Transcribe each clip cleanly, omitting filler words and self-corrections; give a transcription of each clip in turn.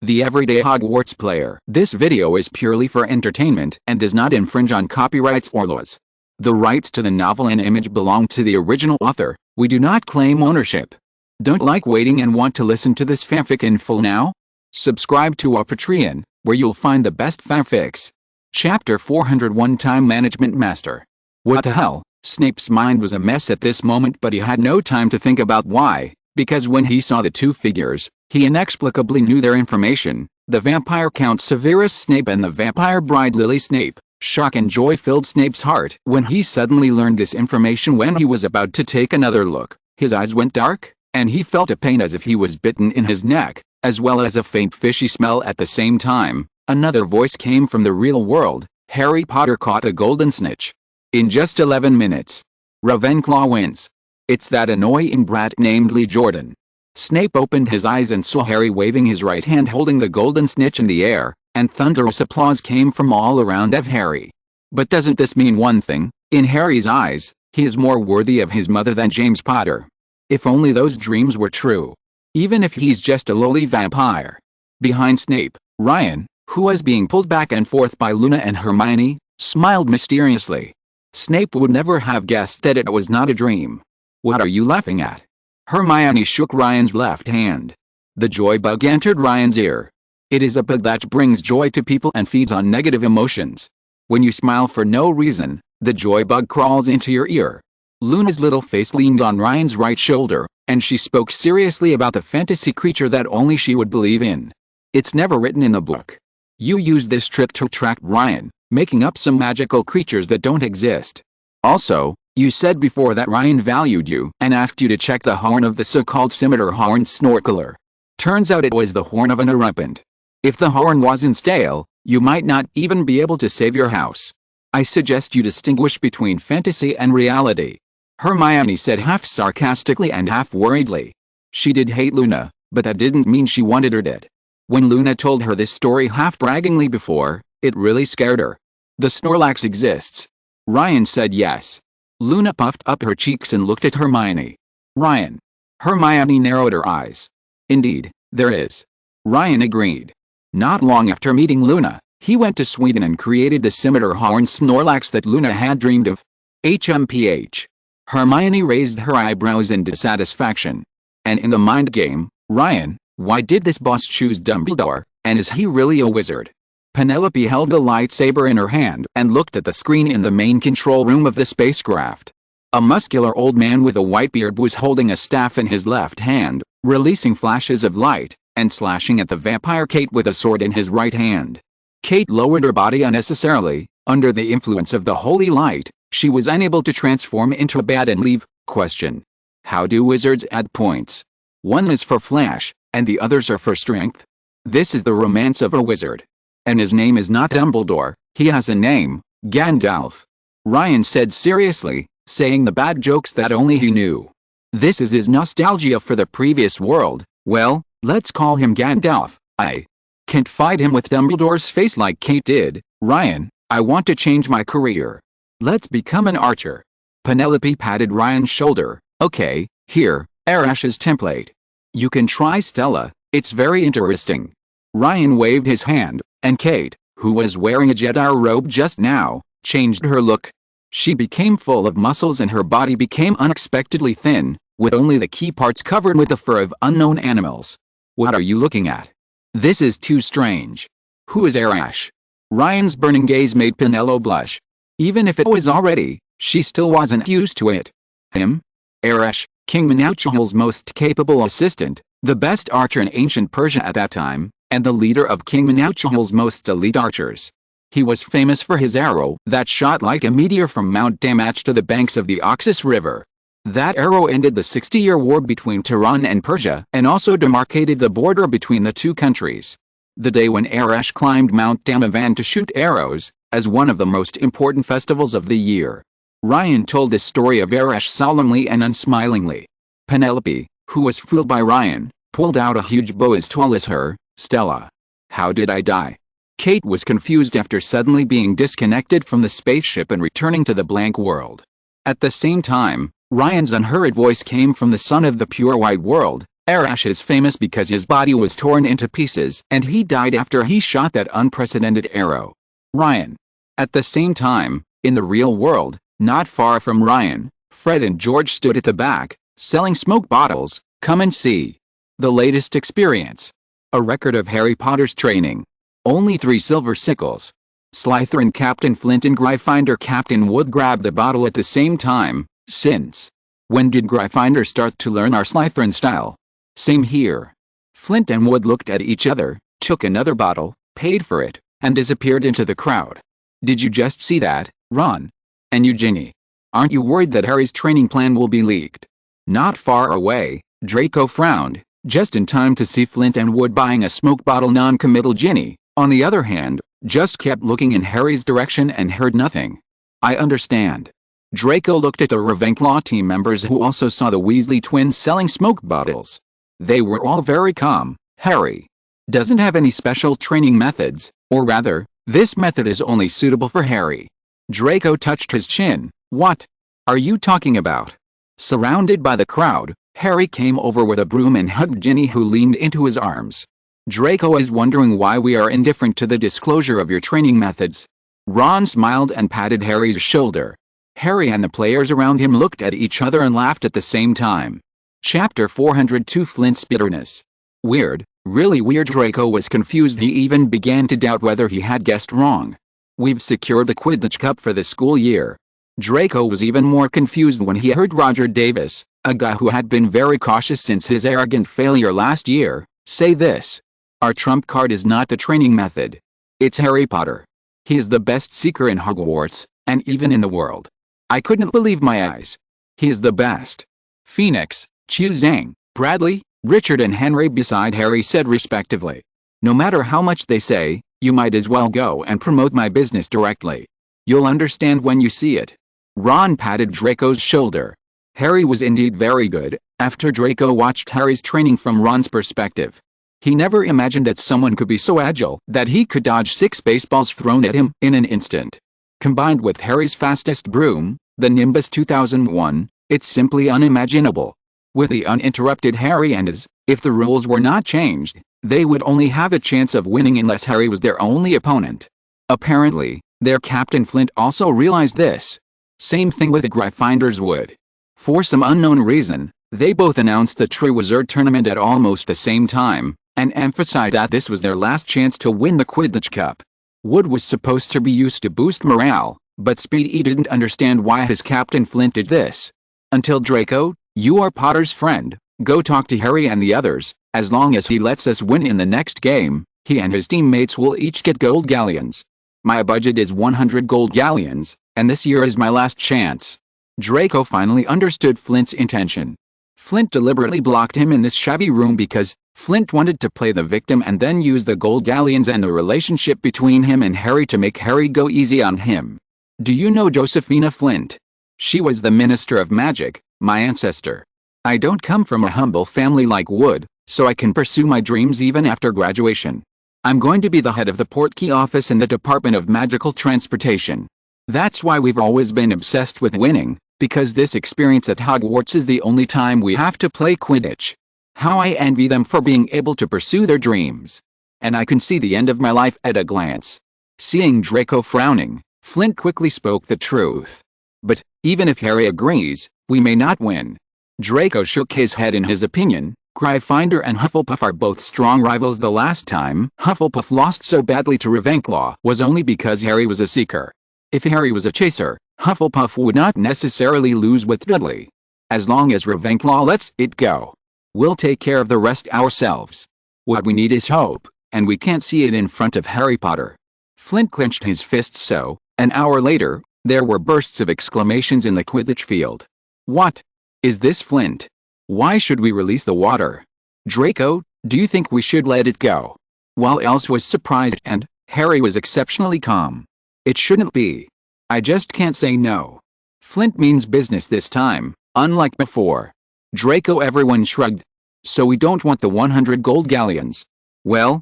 the everyday Hogwarts player. This video is purely for entertainment and does not infringe on copyrights or laws. The rights to the novel and image belong to the original author. We do not claim ownership. Don't like waiting and want to listen to this fanfic in full now? Subscribe to our Patreon, where you'll find the best fanfics. Chapter 401 Time Management Master. What the hell? Snape's mind was a mess at this moment, but he had no time to think about why, because when he saw the two figures, he inexplicably knew their information, the vampire Count Severus Snape and the vampire bride Lily Snape. Shock and joy filled Snape's heart when he suddenly learned this information. When he was about to take another look, his eyes went dark, and he felt a pain as if he was bitten in his neck, as well as a faint fishy smell at the same time. Another voice came from the real world. Harry Potter caught a golden snitch. In just 11 minutes. Ravenclaw wins. It's that annoying brat named Lee Jordan. Snape opened his eyes and saw Harry waving his right hand holding the golden snitch in the air, and thunderous applause came from all around of Harry. But doesn't this mean one thing? In Harry's eyes, he is more worthy of his mother than James Potter. If only those dreams were true. Even if he's just a lowly vampire. Behind Snape, Ryan, who was being pulled back and forth by Luna and Hermione, smiled mysteriously. Snape would never have guessed that it was not a dream. What are you laughing at? Hermione shook Ryan's left hand. The joy bug entered Ryan's ear. It is a bug that brings joy to people and feeds on negative emotions. When you smile for no reason, the joy bug crawls into your ear. Luna's little face leaned on Ryan's right shoulder, and she spoke seriously about the fantasy creature that only she would believe in. It's never written in the book. You use this trick to attract Ryan, making up some magical creatures that don't exist. Also, you said before that Ryan valued you and asked you to check the horn of the so-called scimitar horn snorkeler. Turns out it was the horn of an erupant. If the horn wasn't stale, you might not even be able to save your house. I suggest you distinguish between fantasy and reality. Hermione said half sarcastically and half worriedly. She did hate Luna, but that didn't mean she wanted her dead. When Luna told her this story half braggingly before, it really scared her. The Snorlax exists. Ryan said yes. Luna puffed up her cheeks and looked at Hermione. Ryan. Hermione narrowed her eyes. Indeed, there is. Ryan agreed. Not long after meeting Luna, he went to Sweden and created the scimitar horn Snorlax that Luna had dreamed of. HMPH. Hermione raised her eyebrows in dissatisfaction. And in the mind game, Ryan, why did this boss choose Dumbledore, and is he really a wizard? Penelope held a lightsaber in her hand and looked at the screen in the main control room of the spacecraft. A muscular old man with a white beard was holding a staff in his left hand, releasing flashes of light, and slashing at the vampire Kate with a sword in his right hand. Kate lowered her body unnecessarily. Under the influence of the holy light, she was unable to transform into a bat and leave. Question. How do wizards add points? One is for flash, and the others are for strength. This is the romance of a wizard. And his name is not Dumbledore, he has a name, Gandalf. Ryan said seriously, saying the bad jokes that only he knew. This is his nostalgia for the previous world. Well, let's call him Gandalf. I can't fight him with Dumbledore's face like Kate did. Ryan, I want to change my career. Let's become an archer. Penelope patted Ryan's shoulder. Okay, here, Arash's template. You can try Stella, it's very interesting. Ryan waved his hand, and Kate, who was wearing a Jedi robe just now, changed her look. She became full of muscles and her body became unexpectedly thin, with only the key parts covered with the fur of unknown animals. What are you looking at? This is too strange. Who is Arash? Ryan's burning gaze made Penelope blush. Even if it was already, she still wasn't used to it. Him? Arash, King Menouchul's most capable assistant, the best archer in ancient Persia at that time, and the leader of King Menouchul's most elite archers. He was famous for his arrow that shot like a meteor from Mount Damach to the banks of the Oxus River. That arrow ended the 60-year war between Tehran and Persia and also demarcated the border between the two countries. The day when Arash climbed Mount Damavand to shoot arrows, as one of the most important festivals of the year. Ryan told this story of Arash solemnly and unsmilingly. Penelope, who was fooled by Ryan, pulled out a huge bow as tall as her. Stella. How did I die? Kate was confused after suddenly being disconnected from the spaceship and returning to the blank world. At the same time, Ryan's unhurried voice came from the sun of the pure white world. Arash is famous because his body was torn into pieces and he died after he shot that unprecedented arrow. Ryan. At the same time, in the real world, not far from Ryan, Fred and George stood at the back, selling smoke bottles. Come and see. The latest experience. A record of Harry Potter's training. Only 3 silver sickles. Slytherin Captain Flint and Gryffindor Captain Wood grabbed the bottle at the same time. Since when did Gryffindor start to learn our Slytherin style? Same here. Flint and Wood looked at each other, took another bottle, paid for it, and disappeared into the crowd. Did you just see that, Ron? And Eugenie? Aren't you worried that Harry's training plan will be leaked? Not far away, Draco frowned, just in time to see Flint and Wood buying a smoke bottle. Non-committal Ginny, on the other hand, just kept looking in Harry's direction and heard nothing. I understand. Draco looked at the Ravenclaw team members who also saw the Weasley twins selling smoke bottles. They were all very calm. Harry doesn't have any special training methods, or rather, this method is only suitable for Harry. Draco touched his chin. What are you talking about? Surrounded by the crowd, Harry came over with a broom and hugged Ginny, who leaned into his arms. Draco is wondering why we are indifferent to the disclosure of your training methods. Ron smiled and patted Harry's shoulder. Harry and the players around him looked at each other and laughed at the same time. Chapter 402 Flint's Bitterness. Weird, really weird. Draco was confused. He even began to doubt whether he had guessed wrong. We've secured the Quidditch Cup for the school year. Draco was even more confused when he heard Roger Davis, a guy who had been very cautious since his arrogant failure last year, say this. Our trump card is not the training method. It's Harry Potter. He is the best seeker in Hogwarts, and even in the world. I couldn't believe my eyes. He is the best. Phoenix, Chu Zhang, Bradley, Richard and Henry beside Harry said respectively. No matter how much they say, you might as well go and promote my business directly. You'll understand when you see it. Ron patted Draco's shoulder. Harry was indeed very good, after Draco watched Harry's training from Ron's perspective. He never imagined that someone could be so agile that he could dodge 6 baseballs thrown at him in an instant. Combined with Harry's fastest broom, the Nimbus 2001, it's simply unimaginable. With the uninterrupted Harry and his, if the rules were not changed, they would only have a chance of winning unless Harry was their only opponent. Apparently, their captain Flint also realized this. Same thing with the Gryffindors would. For some unknown reason, they both announced the Triwizard Tournament at almost the same time, and emphasized that this was their last chance to win the Quidditch Cup. Wood was supposed to be used to boost morale, but Speedy didn't understand why his captain Flint did this. Until Draco, you are Potter's friend, go talk to Harry and the others. As long as he lets us win in the next game, he and his teammates will each get gold galleons. My budget is 100 gold galleons, and this year is my last chance. Draco finally understood Flint's intention. Flint deliberately blocked him in this shabby room because Flint wanted to play the victim and then use the gold galleons and the relationship between him and Harry to make Harry go easy on him. Do you know Josephina Flint? She was the Minister of Magic, my ancestor. I don't come from a humble family like Wood, so I can pursue my dreams even after graduation. I'm going to be the head of the Portkey office in the Department of Magical Transportation. That's why we've always been obsessed with winning, because this experience at Hogwarts is the only time we have to play Quidditch. How I envy them for being able to pursue their dreams. And I can see the end of my life at a glance. Seeing Draco frowning, Flint quickly spoke the truth. But, even if Harry agrees, we may not win. Draco shook his head. In his opinion, Gryffindor and Hufflepuff are both strong rivals. The last time Hufflepuff lost so badly to Ravenclaw was only because Harry was a seeker. If Harry was a chaser, Hufflepuff would not necessarily lose with Dudley. As long as Ravenclaw lets it go, we'll take care of the rest ourselves. What we need is hope, and we can't see it in front of Harry Potter. Flint clenched his fists so, an hour later, there were bursts of exclamations in the Quidditch field. What is this, Flint? Why should we release the water? Draco, do you think we should let it go? While Elsa was surprised and Harry was exceptionally calm. It shouldn't be. I just can't say no. Flint means business this time, unlike before. Draco, everyone shrugged. So we don't want the 100 gold galleons. Well,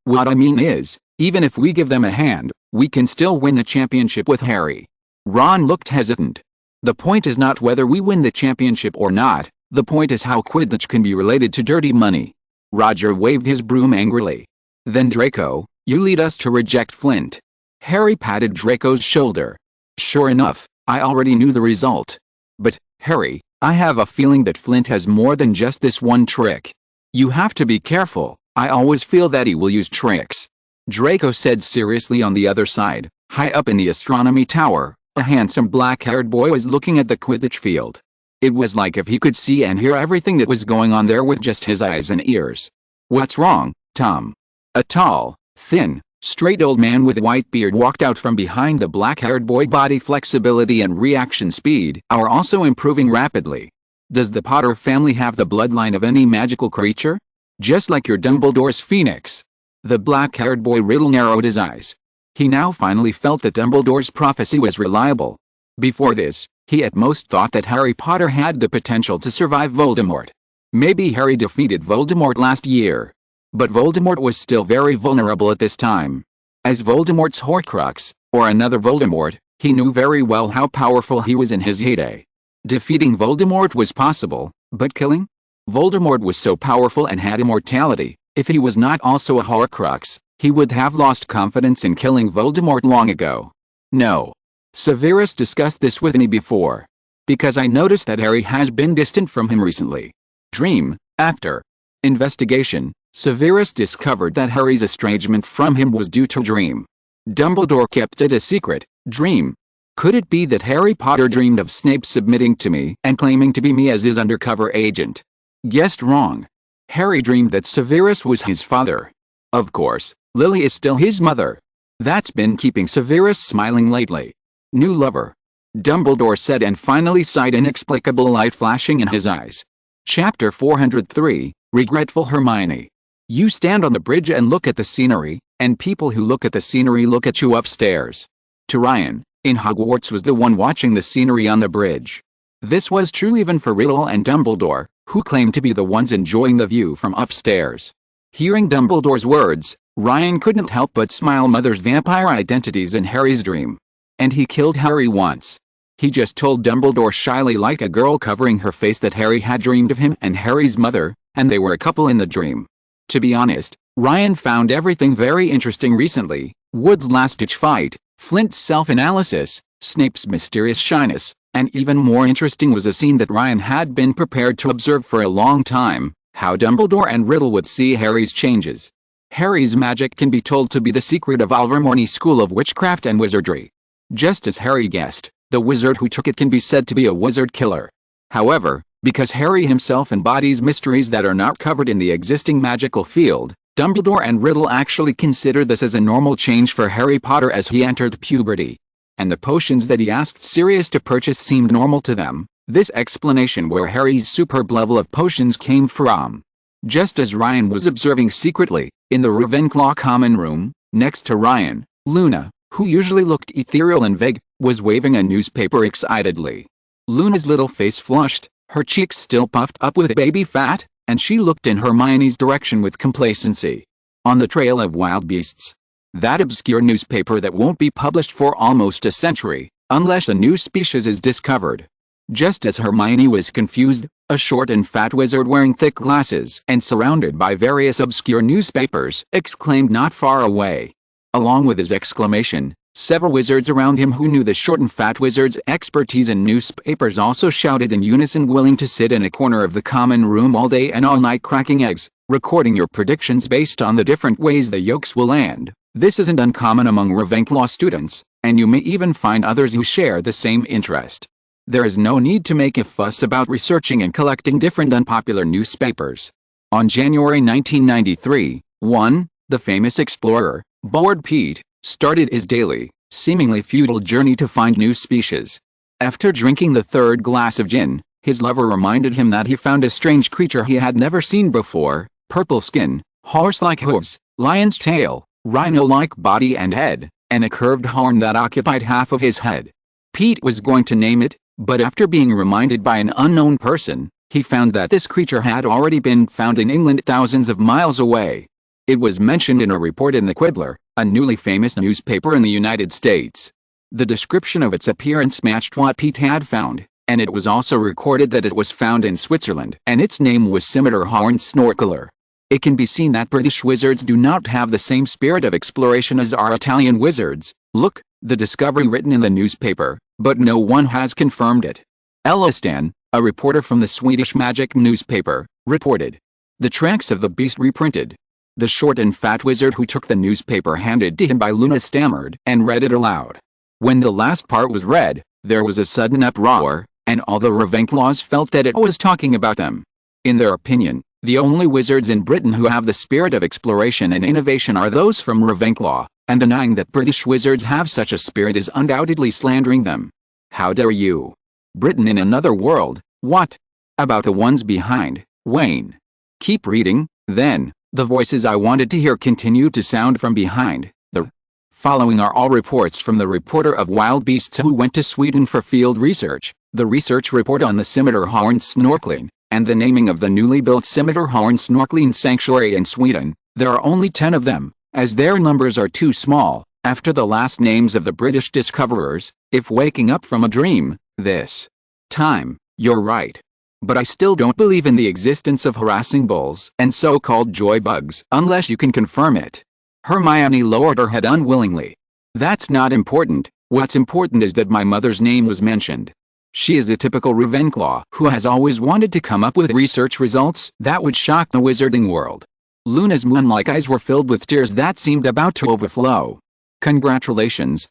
what I mean is, even if we give them a hand, we can still win the championship with Harry. Ron looked hesitant. The point is not whether we win the championship or not, The point is how Quidditch can be related to dirty money. Roger waved his broom angrily. Then Draco, you lead us to reject Flint. Harry patted Draco's shoulder. Sure enough, I already knew the result. But, Harry, I have a feeling that Flint has more than just this one trick. You have to be careful. I always feel that he will use tricks. Draco said seriously. On the other side, high up in the astronomy tower, a handsome black-haired boy was looking at the Quidditch field. It was like if he could see and hear everything that was going on there with just his eyes and ears. What's wrong, Tom? A tall, thin, straight old man with a white beard walked out from behind the black-haired boy. Body flexibility and reaction speed are also improving rapidly. Does the Potter family have the bloodline of any magical creature? Just like your Dumbledore's phoenix. The black-haired boy Riddle narrowed his eyes. He now finally felt that Dumbledore's prophecy was reliable. Before this, he at most thought that Harry Potter had the potential to survive Voldemort. Maybe Harry defeated Voldemort last year. But Voldemort was still very vulnerable at this time. As Voldemort's Horcrux, or another Voldemort, he knew very well how powerful he was in his heyday. Defeating Voldemort was possible, but killing? Voldemort was so powerful and had immortality. If he was not also a Horcrux, he would have lost confidence in killing Voldemort long ago. No. Severus discussed this with me before. Because I noticed that Harry has been distant from him recently. Dream. After investigation, Severus discovered that Harry's estrangement from him was due to Dream. Dumbledore kept it a secret. Dream. Could it be that Harry Potter dreamed of Snape submitting to me and claiming to be me as his undercover agent? Guessed wrong. Harry dreamed that Severus was his father. Of course, Lily is still his mother. That's been keeping Severus smiling lately. New lover. Dumbledore said and finally sighed, inexplicable light flashing in his eyes. Chapter 403, Regretful Hermione. You stand on the bridge and look at the scenery, and people who look at the scenery look at you upstairs. To Ryan, in Hogwarts, was the one watching the scenery on the bridge. This was true even for Riddle and Dumbledore, who claimed to be the ones enjoying the view from upstairs. Hearing Dumbledore's words, Ryan couldn't help but smile. Mother's vampire identities in Harry's dream. And he killed Harry once. He just told Dumbledore shyly, like a girl covering her face, that Harry had dreamed of him and Harry's mother, and they were a couple in the dream. To be honest, Ryan found everything very interesting recently. Wood's last-ditch fight, Flint's self-analysis, Snape's mysterious shyness, and even more interesting was a scene that Ryan had been prepared to observe for a long time, how Dumbledore and Riddle would see Harry's changes. Harry's magic can be told to be the secret of Ilvermorny's school of witchcraft and wizardry. Just as Harry guessed, the wizard who took it can be said to be a wizard killer. However, because Harry himself embodies mysteries that are not covered in the existing magical field, Dumbledore and Riddle actually consider this as a normal change for Harry Potter as he entered puberty. And the potions that he asked Sirius to purchase seemed normal to them. This explanation where Harry's superb level of potions came from. Just as Ryan was observing secretly, in the Ravenclaw common room, next to Ryan, Luna, who usually looked ethereal and vague, was waving a newspaper excitedly. Luna's little face flushed, her cheeks still puffed up with baby fat, and she looked in Hermione's direction with complacency. On the Trail of Wild Beasts. That obscure newspaper that won't be published for almost a century, unless a new species is discovered. Just as Hermione was confused, a short and fat wizard wearing thick glasses and surrounded by various obscure newspapers exclaimed not far away. Along with his exclamation, several wizards around him who knew the short and fat wizard's expertise in newspapers also shouted in unison, willing to sit in a corner of the common room all day and all night cracking eggs, recording your predictions based on the different ways the yolks will land. This isn't uncommon among Ravenclaw students, and you may even find others who share the same interest. There is no need to make a fuss about researching and collecting different unpopular newspapers. On January 1993, the famous explorer, Bored Pete, started his daily, seemingly futile journey to find new species. After drinking the third glass of gin, his lover reminded him that he found a strange creature he had never seen before: purple skin, horse-like hooves, lion's tail, rhino-like body and head, and a curved horn that occupied half of his head. Pete was going to name it, but after being reminded by an unknown person, he found that this creature had already been found in England thousands of miles away. It was mentioned in a report in the Quibbler, a newly famous newspaper in the United States. The description of its appearance matched what Pete had found, And it was also recorded that it was found in Switzerland, and its name was Scimitar Horn Snorkeler. It can be seen that British wizards do not have the same spirit of exploration as our Italian wizards. Look, the discovery written in the newspaper, but no one has confirmed it. Ellistan, a reporter from the Swedish magic newspaper, reported. The tracks of the beast reprinted. The short and fat wizard who took the newspaper handed to him by Luna stammered and read it aloud. When the last part was read, there was a sudden uproar, and all the Ravenclaws felt that it was talking about them. In their opinion, the only wizards in Britain who have the spirit of exploration and innovation are those from Ravenclaw, and denying that British wizards have such a spirit is undoubtedly slandering them. How dare you? Britain in another world, what? About the ones behind, Wayne. Keep reading, then. The voices I wanted to hear continued to sound from behind. The following are all reports from the reporter of wild beasts who went to Sweden for field research, the research report on the Scimitar Horn snorkeling, and the naming of the newly built Scimitar Horn snorkeling sanctuary in Sweden. There are only 10 of them, as their numbers are too small, after the last names of the British discoverers. If waking up from a dream, this time, you're right. But I still don't believe in the existence of harassing bulls and so-called joy bugs unless you can confirm it. Hermione lowered her head unwillingly. That's not important. What's important is that my mother's name was mentioned. She is the typical Ravenclaw who has always wanted to come up with research results that would shock the wizarding world. Luna's moon-like eyes were filled with tears that seemed about to overflow. Congratulations,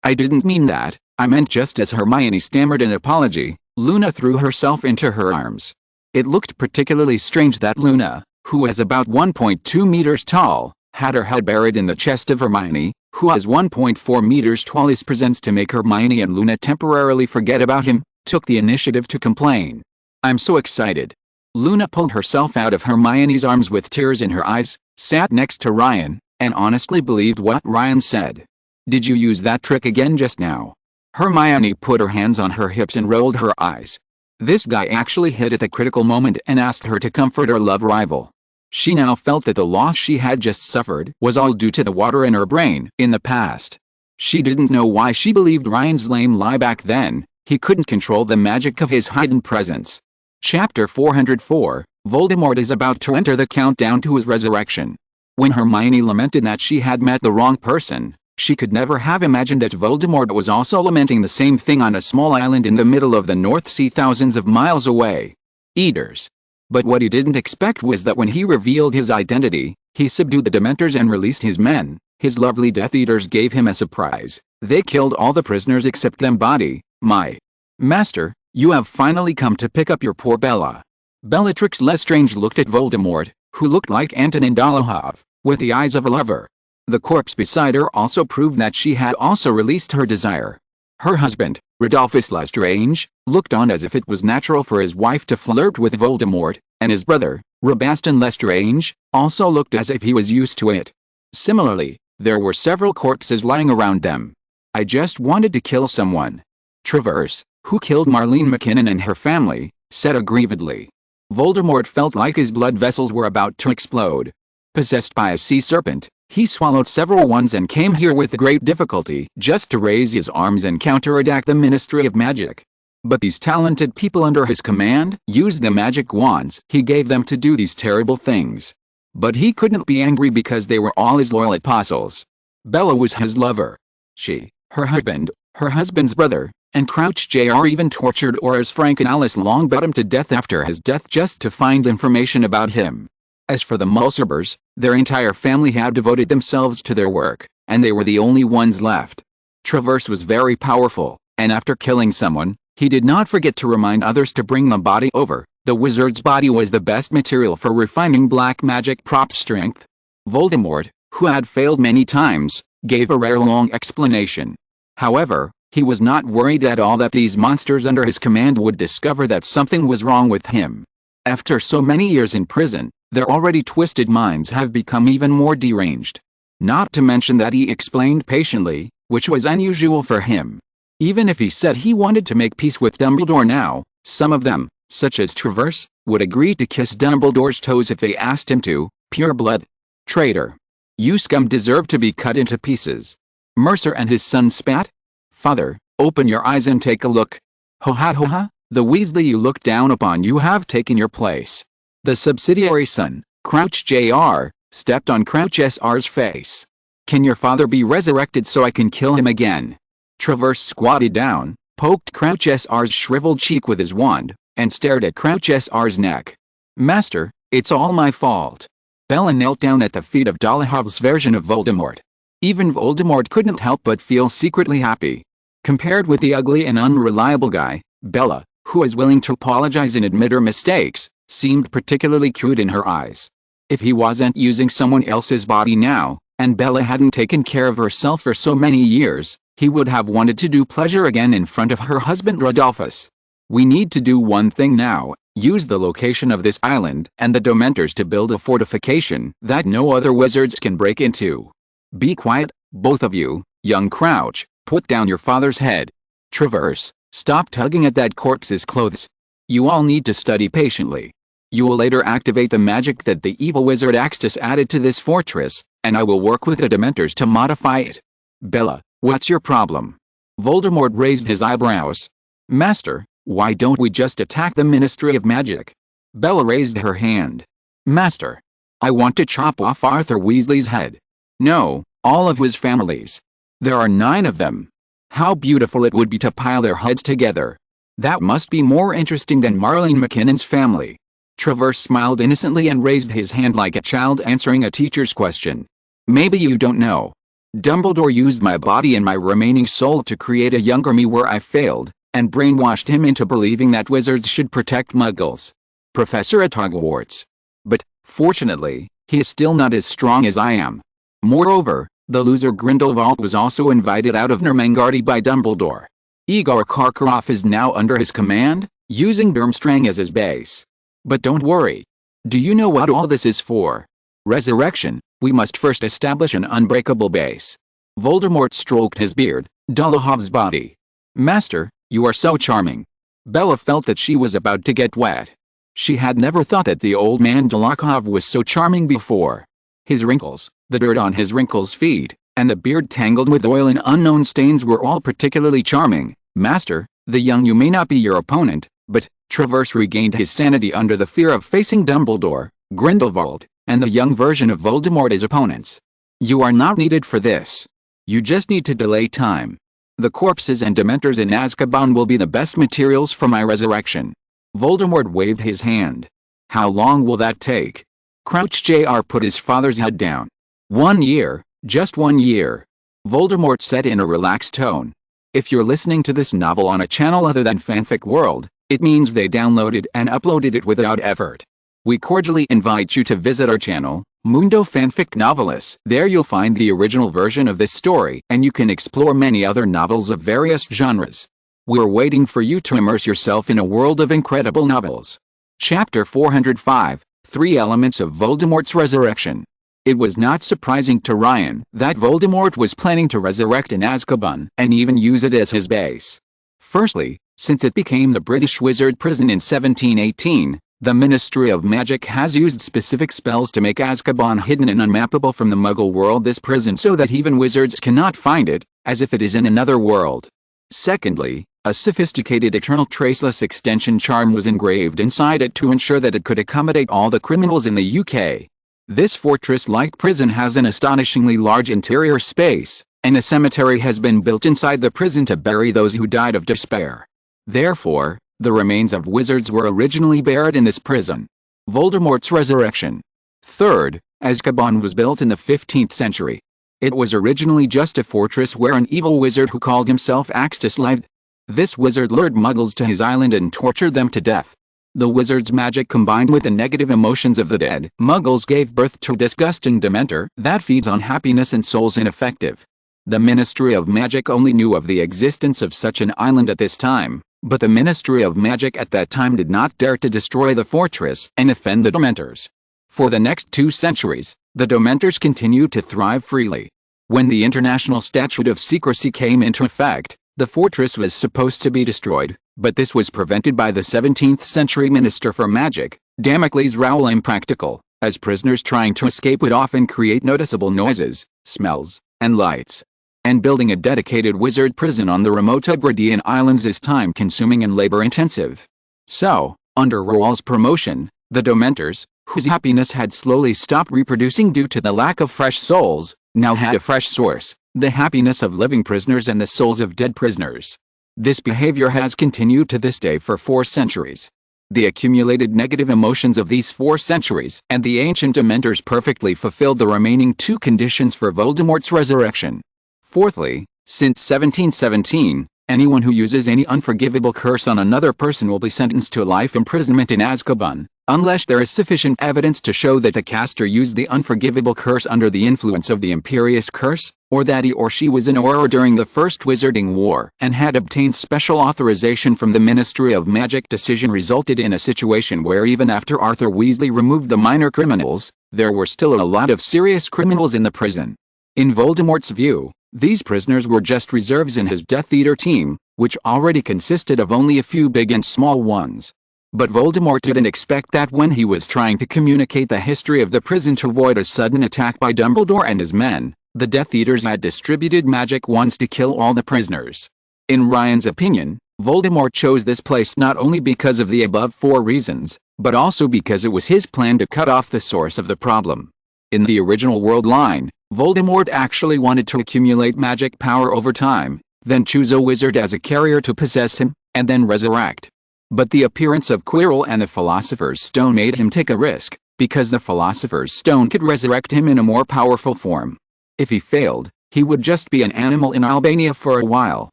I didn't mean that. I meant just as Hermione stammered an apology, Luna threw herself into her arms. It looked particularly strange that Luna, who was about 1.2 meters tall, had her head buried in the chest of Hermione, who is 1.4 meters tall. His presence to make Hermione and Luna temporarily forget about him, took the initiative to complain. I'm so excited. Luna pulled herself out of Hermione's arms with tears in her eyes, sat next to Ryan, and honestly believed what Ryan said. Did you use that trick again just now? Hermione put her hands on her hips and rolled her eyes. This guy actually hit at the critical moment and asked her to comfort her love rival. She now felt that the loss she had just suffered was all due to the water in her brain in the past. She didn't know why she believed Ryan's lame lie back then. He couldn't control the magic of his hidden presence. Chapter 404, Voldemort is about to enter the countdown to his resurrection. When Hermione lamented that she had met the wrong person, she could never have imagined that Voldemort was also lamenting the same thing on a small island in the middle of the North Sea thousands of miles away. Eaters. But what he didn't expect was that when he revealed his identity, he subdued the Dementors and released his men. His lovely Death Eaters gave him a surprise. They killed all the prisoners except Thembody. My master, you have finally come to pick up your poor Bella. Bellatrix Lestrange looked at Voldemort, who looked like Antonin Dolohov, with the eyes of a lover. The corpse beside her also proved that she had also released her desire. Her husband, Rodolphus Lestrange, looked on as if it was natural for his wife to flirt with Voldemort, and his brother, Rabastan Lestrange, also looked as if he was used to it. Similarly, there were several corpses lying around them. I just wanted to kill someone. Travers, who killed Marlene McKinnon and her family, said aggrievedly. Voldemort felt like his blood vessels were about to explode. Possessed by a sea serpent, he swallowed several ones and came here with great difficulty just to raise his arms and counterattack the Ministry of Magic. But these talented people under his command used the magic wands he gave them to do these terrible things. But he couldn't be angry because they were all his loyal apostles. Bella was his lover. She, her husband's brother, and Crouch Jr. even tortured Aurors Frank and Alice Longbottom to death after his death just to find information about him. As for the Mulcibers, their entire family had devoted themselves to their work, and they were the only ones left. Travers was very powerful, and after killing someone, he did not forget to remind others to bring the body over. The wizard's body was the best material for refining black magic prop strength. Voldemort, who had failed many times, gave a rare long explanation. However, he was not worried at all that these monsters under his command would discover that something was wrong with him. After so many years in prison, their already twisted minds have become even more deranged. Not to mention that he explained patiently, which was unusual for him. Even if he said he wanted to make peace with Dumbledore now, some of them, such as Travers, would agree to kiss Dumbledore's toes if they asked him to. Pure blood. Traitor. You scum deserve to be cut into pieces. Mercer and his son spat. Father, open your eyes and take a look. Ho ha ho ha, the Weasley you look down upon you have taken your place. The subsidiary son, Crouch Jr., stepped on Crouch Sr's face. Can your father be resurrected so I can kill him again? Traverse squatted down, poked Crouch Sr's shriveled cheek with his wand, and stared at Crouch Sr's neck. Master, it's all my fault. Bella knelt down at the feet of Dolohhov's version of Voldemort. Even Voldemort couldn't help but feel secretly happy. Compared with the ugly and unreliable guy, Bella, who was willing to apologize and admit her mistakes, seemed particularly cute in her eyes. If he wasn't using someone else's body now, and Bella hadn't taken care of herself for so many years, he would have wanted to do pleasure again in front of her husband Rodolphus. We need to do one thing now, use the location of this island and the Dementors to build a fortification that no other wizards can break into. Be quiet, both of you. Young Crouch, put down your father's head. Traverse, stop tugging at that corpse's clothes. You all need to study patiently. You will later activate the magic that the evil wizard Axtis added to this fortress, and I will work with the Dementors to modify it. Bella, what's your problem? Voldemort raised his eyebrows. Master, why don't we just attack the Ministry of Magic? Bella raised her hand. Master, I want to chop off Arthur Weasley's head. No, all of his family's. There are 9 of them. How beautiful it would be to pile their heads together. That must be more interesting than Marlene McKinnon's family. Traverse smiled innocently and raised his hand like a child answering a teacher's question. Maybe you don't know. Dumbledore used my body and my remaining soul to create a younger me where I failed, and brainwashed him into believing that wizards should protect muggles. Professor at Hogwarts. But, fortunately, he is still not as strong as I am. Moreover, the loser Grindelwald was also invited out of Nermangarty by Dumbledore. Igor Karkaroff is now under his command, using Durmstrang as his base. But don't worry. Do you know what all this is for? Resurrection. We must first establish an unbreakable base. Voldemort stroked his beard, Dolohhov's body. Master, you are so charming. Bella felt that she was about to get wet. She had never thought that the old man Dolohhov was so charming before. His wrinkles, the dirt on his wrinkles' feet, and the beard tangled with oil and unknown stains were all particularly charming. Master, the young you may not be your opponent, but Traverse regained his sanity under the fear of facing Dumbledore, Grindelwald, and the young version of Voldemort as opponents. You are not needed for this. You just need to delay time. The corpses and Dementors in Azkaban will be the best materials for my resurrection. Voldemort waved his hand. How long will that take? Crouch Jr. put his father's head down. 1 year, just 1 year. Voldemort said in a relaxed tone. If you're listening to this novel on a channel other than Fanfic World, it means they downloaded and uploaded it without effort. We cordially invite you to visit our channel, Mundo Fanfic Novelis. There you'll find the original version of this story, and you can explore many other novels of various genres. We're waiting for you to immerse yourself in a world of incredible novels. Chapter 405, 3 Elements of Voldemort's Resurrection. It was not surprising to Ryan that Voldemort was planning to resurrect in Azkaban and even use it as his base. Firstly, since it became the British wizard prison in 1718, the Ministry of Magic has used specific spells to make Azkaban hidden and unmappable from the Muggle world, this prison, so that even wizards cannot find it, as if it is in another world. Secondly, a sophisticated Eternal Traceless extension charm was engraved inside it to ensure that it could accommodate all the criminals in the UK. This fortress-like prison has an astonishingly large interior space, and a cemetery has been built inside the prison to bury those who died of despair. Therefore, the remains of wizards were originally buried in this prison. Voldemort's resurrection. Third, Azkaban was built in the 15th century. It was originally just a fortress where an evil wizard who called himself Axtis lived. This wizard lured muggles to his island and tortured them to death. The wizard's magic combined with the negative emotions of the dead muggles gave birth to a disgusting Dementor that feeds on happiness and souls ineffective. The Ministry of Magic only knew of the existence of such an island at this time, but the Ministry of Magic at that time did not dare to destroy the fortress and offend the Dementors. For the next 2 centuries, the Dementors continued to thrive freely. When the International Statute of Secrecy came into effect, the fortress was supposed to be destroyed, but this was prevented by the 17th century Minister for Magic, Damocles Rowell Impractical, as prisoners trying to escape would often create noticeable noises, smells, and lights. And building a dedicated wizard prison on the remote Hebridean Islands is time-consuming and labor-intensive. So, under Roald's promotion, the Dementors, whose happiness had slowly stopped reproducing due to the lack of fresh souls, now had a fresh source, the happiness of living prisoners and the souls of dead prisoners. This behavior has continued to this day for 4 centuries. The accumulated negative emotions of these 4 centuries and the ancient Dementors perfectly fulfilled the remaining 2 conditions for Voldemort's resurrection. Fourthly, since 1717, anyone who uses any unforgivable curse on another person will be sentenced to life imprisonment in Azkaban, unless there is sufficient evidence to show that the caster used the unforgivable curse under the influence of the Imperious Curse, or that he or she was in Aurora during the First Wizarding War and had obtained special authorization from the Ministry of Magic. Decision resulted in a situation where even after Arthur Weasley removed the minor criminals, there were still a lot of serious criminals in the prison. In Voldemort's view, these prisoners were just reserves in his Death Eater team, which already consisted of only a few big and small ones. But Voldemort didn't expect that when he was trying to communicate the history of the prison to avoid a sudden attack by Dumbledore and his men, the Death Eaters had distributed magic wands to kill all the prisoners. In Ryan's opinion, Voldemort chose this place not only because of the above 4 reasons, but also because it was his plan to cut off the source of the problem. In the original world line, Voldemort actually wanted to accumulate magic power over time, then choose a wizard as a carrier to possess him, and then resurrect. But the appearance of Quirrell and the Philosopher's Stone made him take a risk, because the Philosopher's Stone could resurrect him in a more powerful form. If he failed, he would just be an animal in Albania for a while.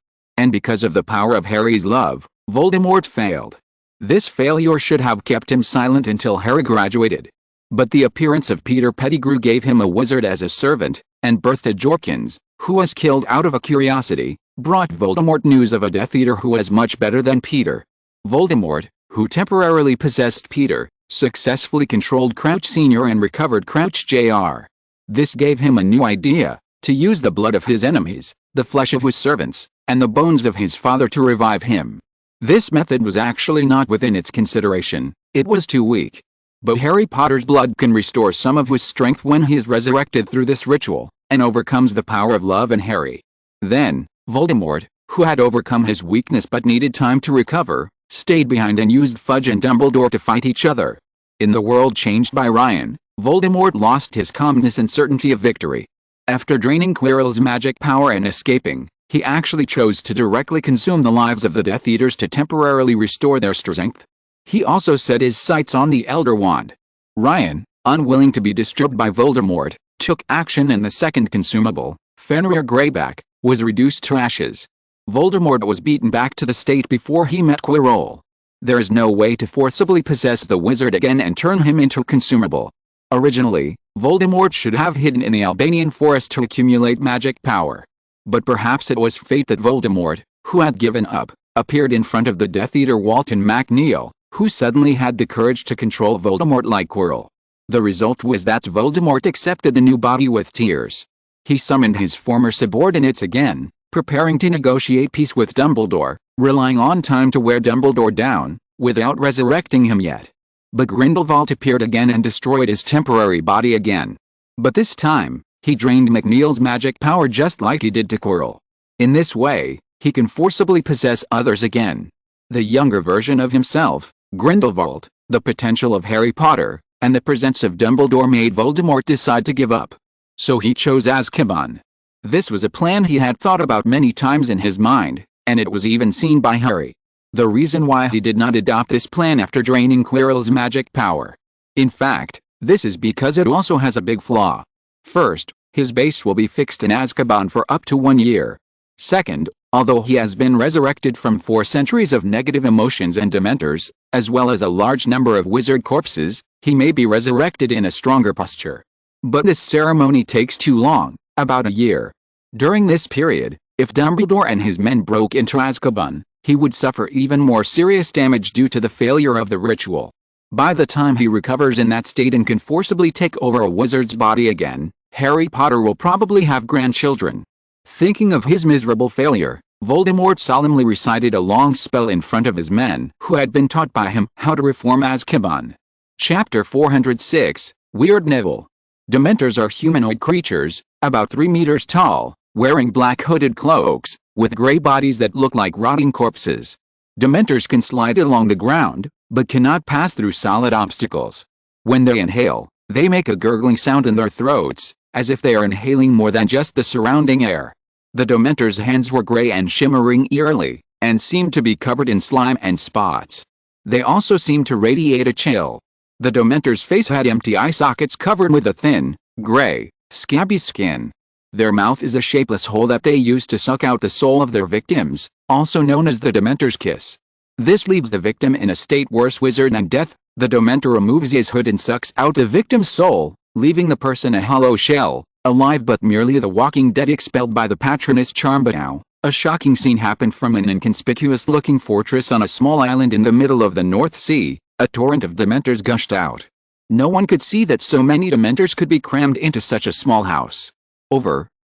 And because of the power of Harry's love, Voldemort failed. This failure should have kept him silent until Harry graduated. But the appearance of Peter Pettigrew gave him a wizard as a servant, and Bertha Jorkins, who was killed out of a curiosity, brought Voldemort news of a Death Eater who was much better than Peter. Voldemort, who temporarily possessed Peter, successfully controlled Crouch Sr. and recovered Crouch Jr. This gave him a new idea, to use the blood of his enemies, the flesh of his servants, and the bones of his father to revive him. This method was actually not within its consideration, it was too weak. But Harry Potter's blood can restore some of his strength when he is resurrected through this ritual, and overcomes the power of love in Harry. Then, Voldemort, who had overcome his weakness but needed time to recover, stayed behind and used Fudge and Dumbledore to fight each other. In the world changed by Ryan, Voldemort lost his calmness and certainty of victory. After draining Quirrell's magic power and escaping, he actually chose to directly consume the lives of the Death Eaters to temporarily restore their strength. He also set his sights on the Elder Wand. Ryan, unwilling to be disturbed by Voldemort, took action and the second consumable, Fenrir Greyback, was reduced to ashes. Voldemort was beaten back to the state before he met Quirrell. There is no way to forcibly possess the wizard again and turn him into consumable. Originally, Voldemort should have hidden in the Albanian forest to accumulate magic power. But perhaps it was fate that Voldemort, who had given up, appeared in front of the Death Eater Walton McNeil, who suddenly had the courage to control Voldemort like Quirrell. The result was that Voldemort accepted the new body with tears. He summoned his former subordinates again, preparing to negotiate peace with Dumbledore, relying on time to wear Dumbledore down, without resurrecting him yet. But Grindelwald appeared again and destroyed his temporary body again. But this time, he drained McNeil's magic power just like he did to Quirrell. In this way, he can forcibly possess others again. The younger version of himself, Grindelwald, the potential of Harry Potter, and the presence of Dumbledore made Voldemort decide to give up. So he chose Azkaban. This was a plan he had thought about many times in his mind, and it was even seen by Harry. The reason why he did not adopt this plan after draining Quirrell's magic power. In fact, this is because it also has a big flaw. First, his base will be fixed in Azkaban for up to 1 year. Second, although he has been resurrected from 4 centuries of negative emotions and Dementors, as well as a large number of wizard corpses, he may be resurrected in a stronger posture. But this ceremony takes too long, about a year. During this period, if Dumbledore and his men broke into Azkaban, he would suffer even more serious damage due to the failure of the ritual. By the time he recovers in that state and can forcibly take over a wizard's body again, Harry Potter will probably have grandchildren. Thinking of his miserable failure, Voldemort solemnly recited a long spell in front of his men who had been taught by him how to reform Azkaban. Chapter 406, Weird Neville. Dementors are humanoid creatures, about 3 meters tall, wearing black hooded cloaks, with gray bodies that look like rotting corpses. Dementors can slide along the ground, but cannot pass through solid obstacles. When they inhale, they make a gurgling sound in their throats, as if they are inhaling more than just the surrounding air. The Dementors' hands were gray and shimmering eerily, and seemed to be covered in slime and spots. They also seemed to radiate a chill. The Dementors' face had empty eye sockets covered with a thin, gray, scabby skin. Their mouth is a shapeless hole that they use to suck out the soul of their victims, also known as the Dementor's kiss. This leaves the victim in a state worse wizard than death. The Dementor removes his hood and sucks out the victim's soul, leaving the person a hollow shell, alive but merely the walking dead expelled by the Patronus charm. But now, a shocking scene happened from an inconspicuous-looking fortress on a small island in the middle of the North Sea. A torrent of Dementors gushed out. No one could see that so many Dementors could be crammed into such a small house.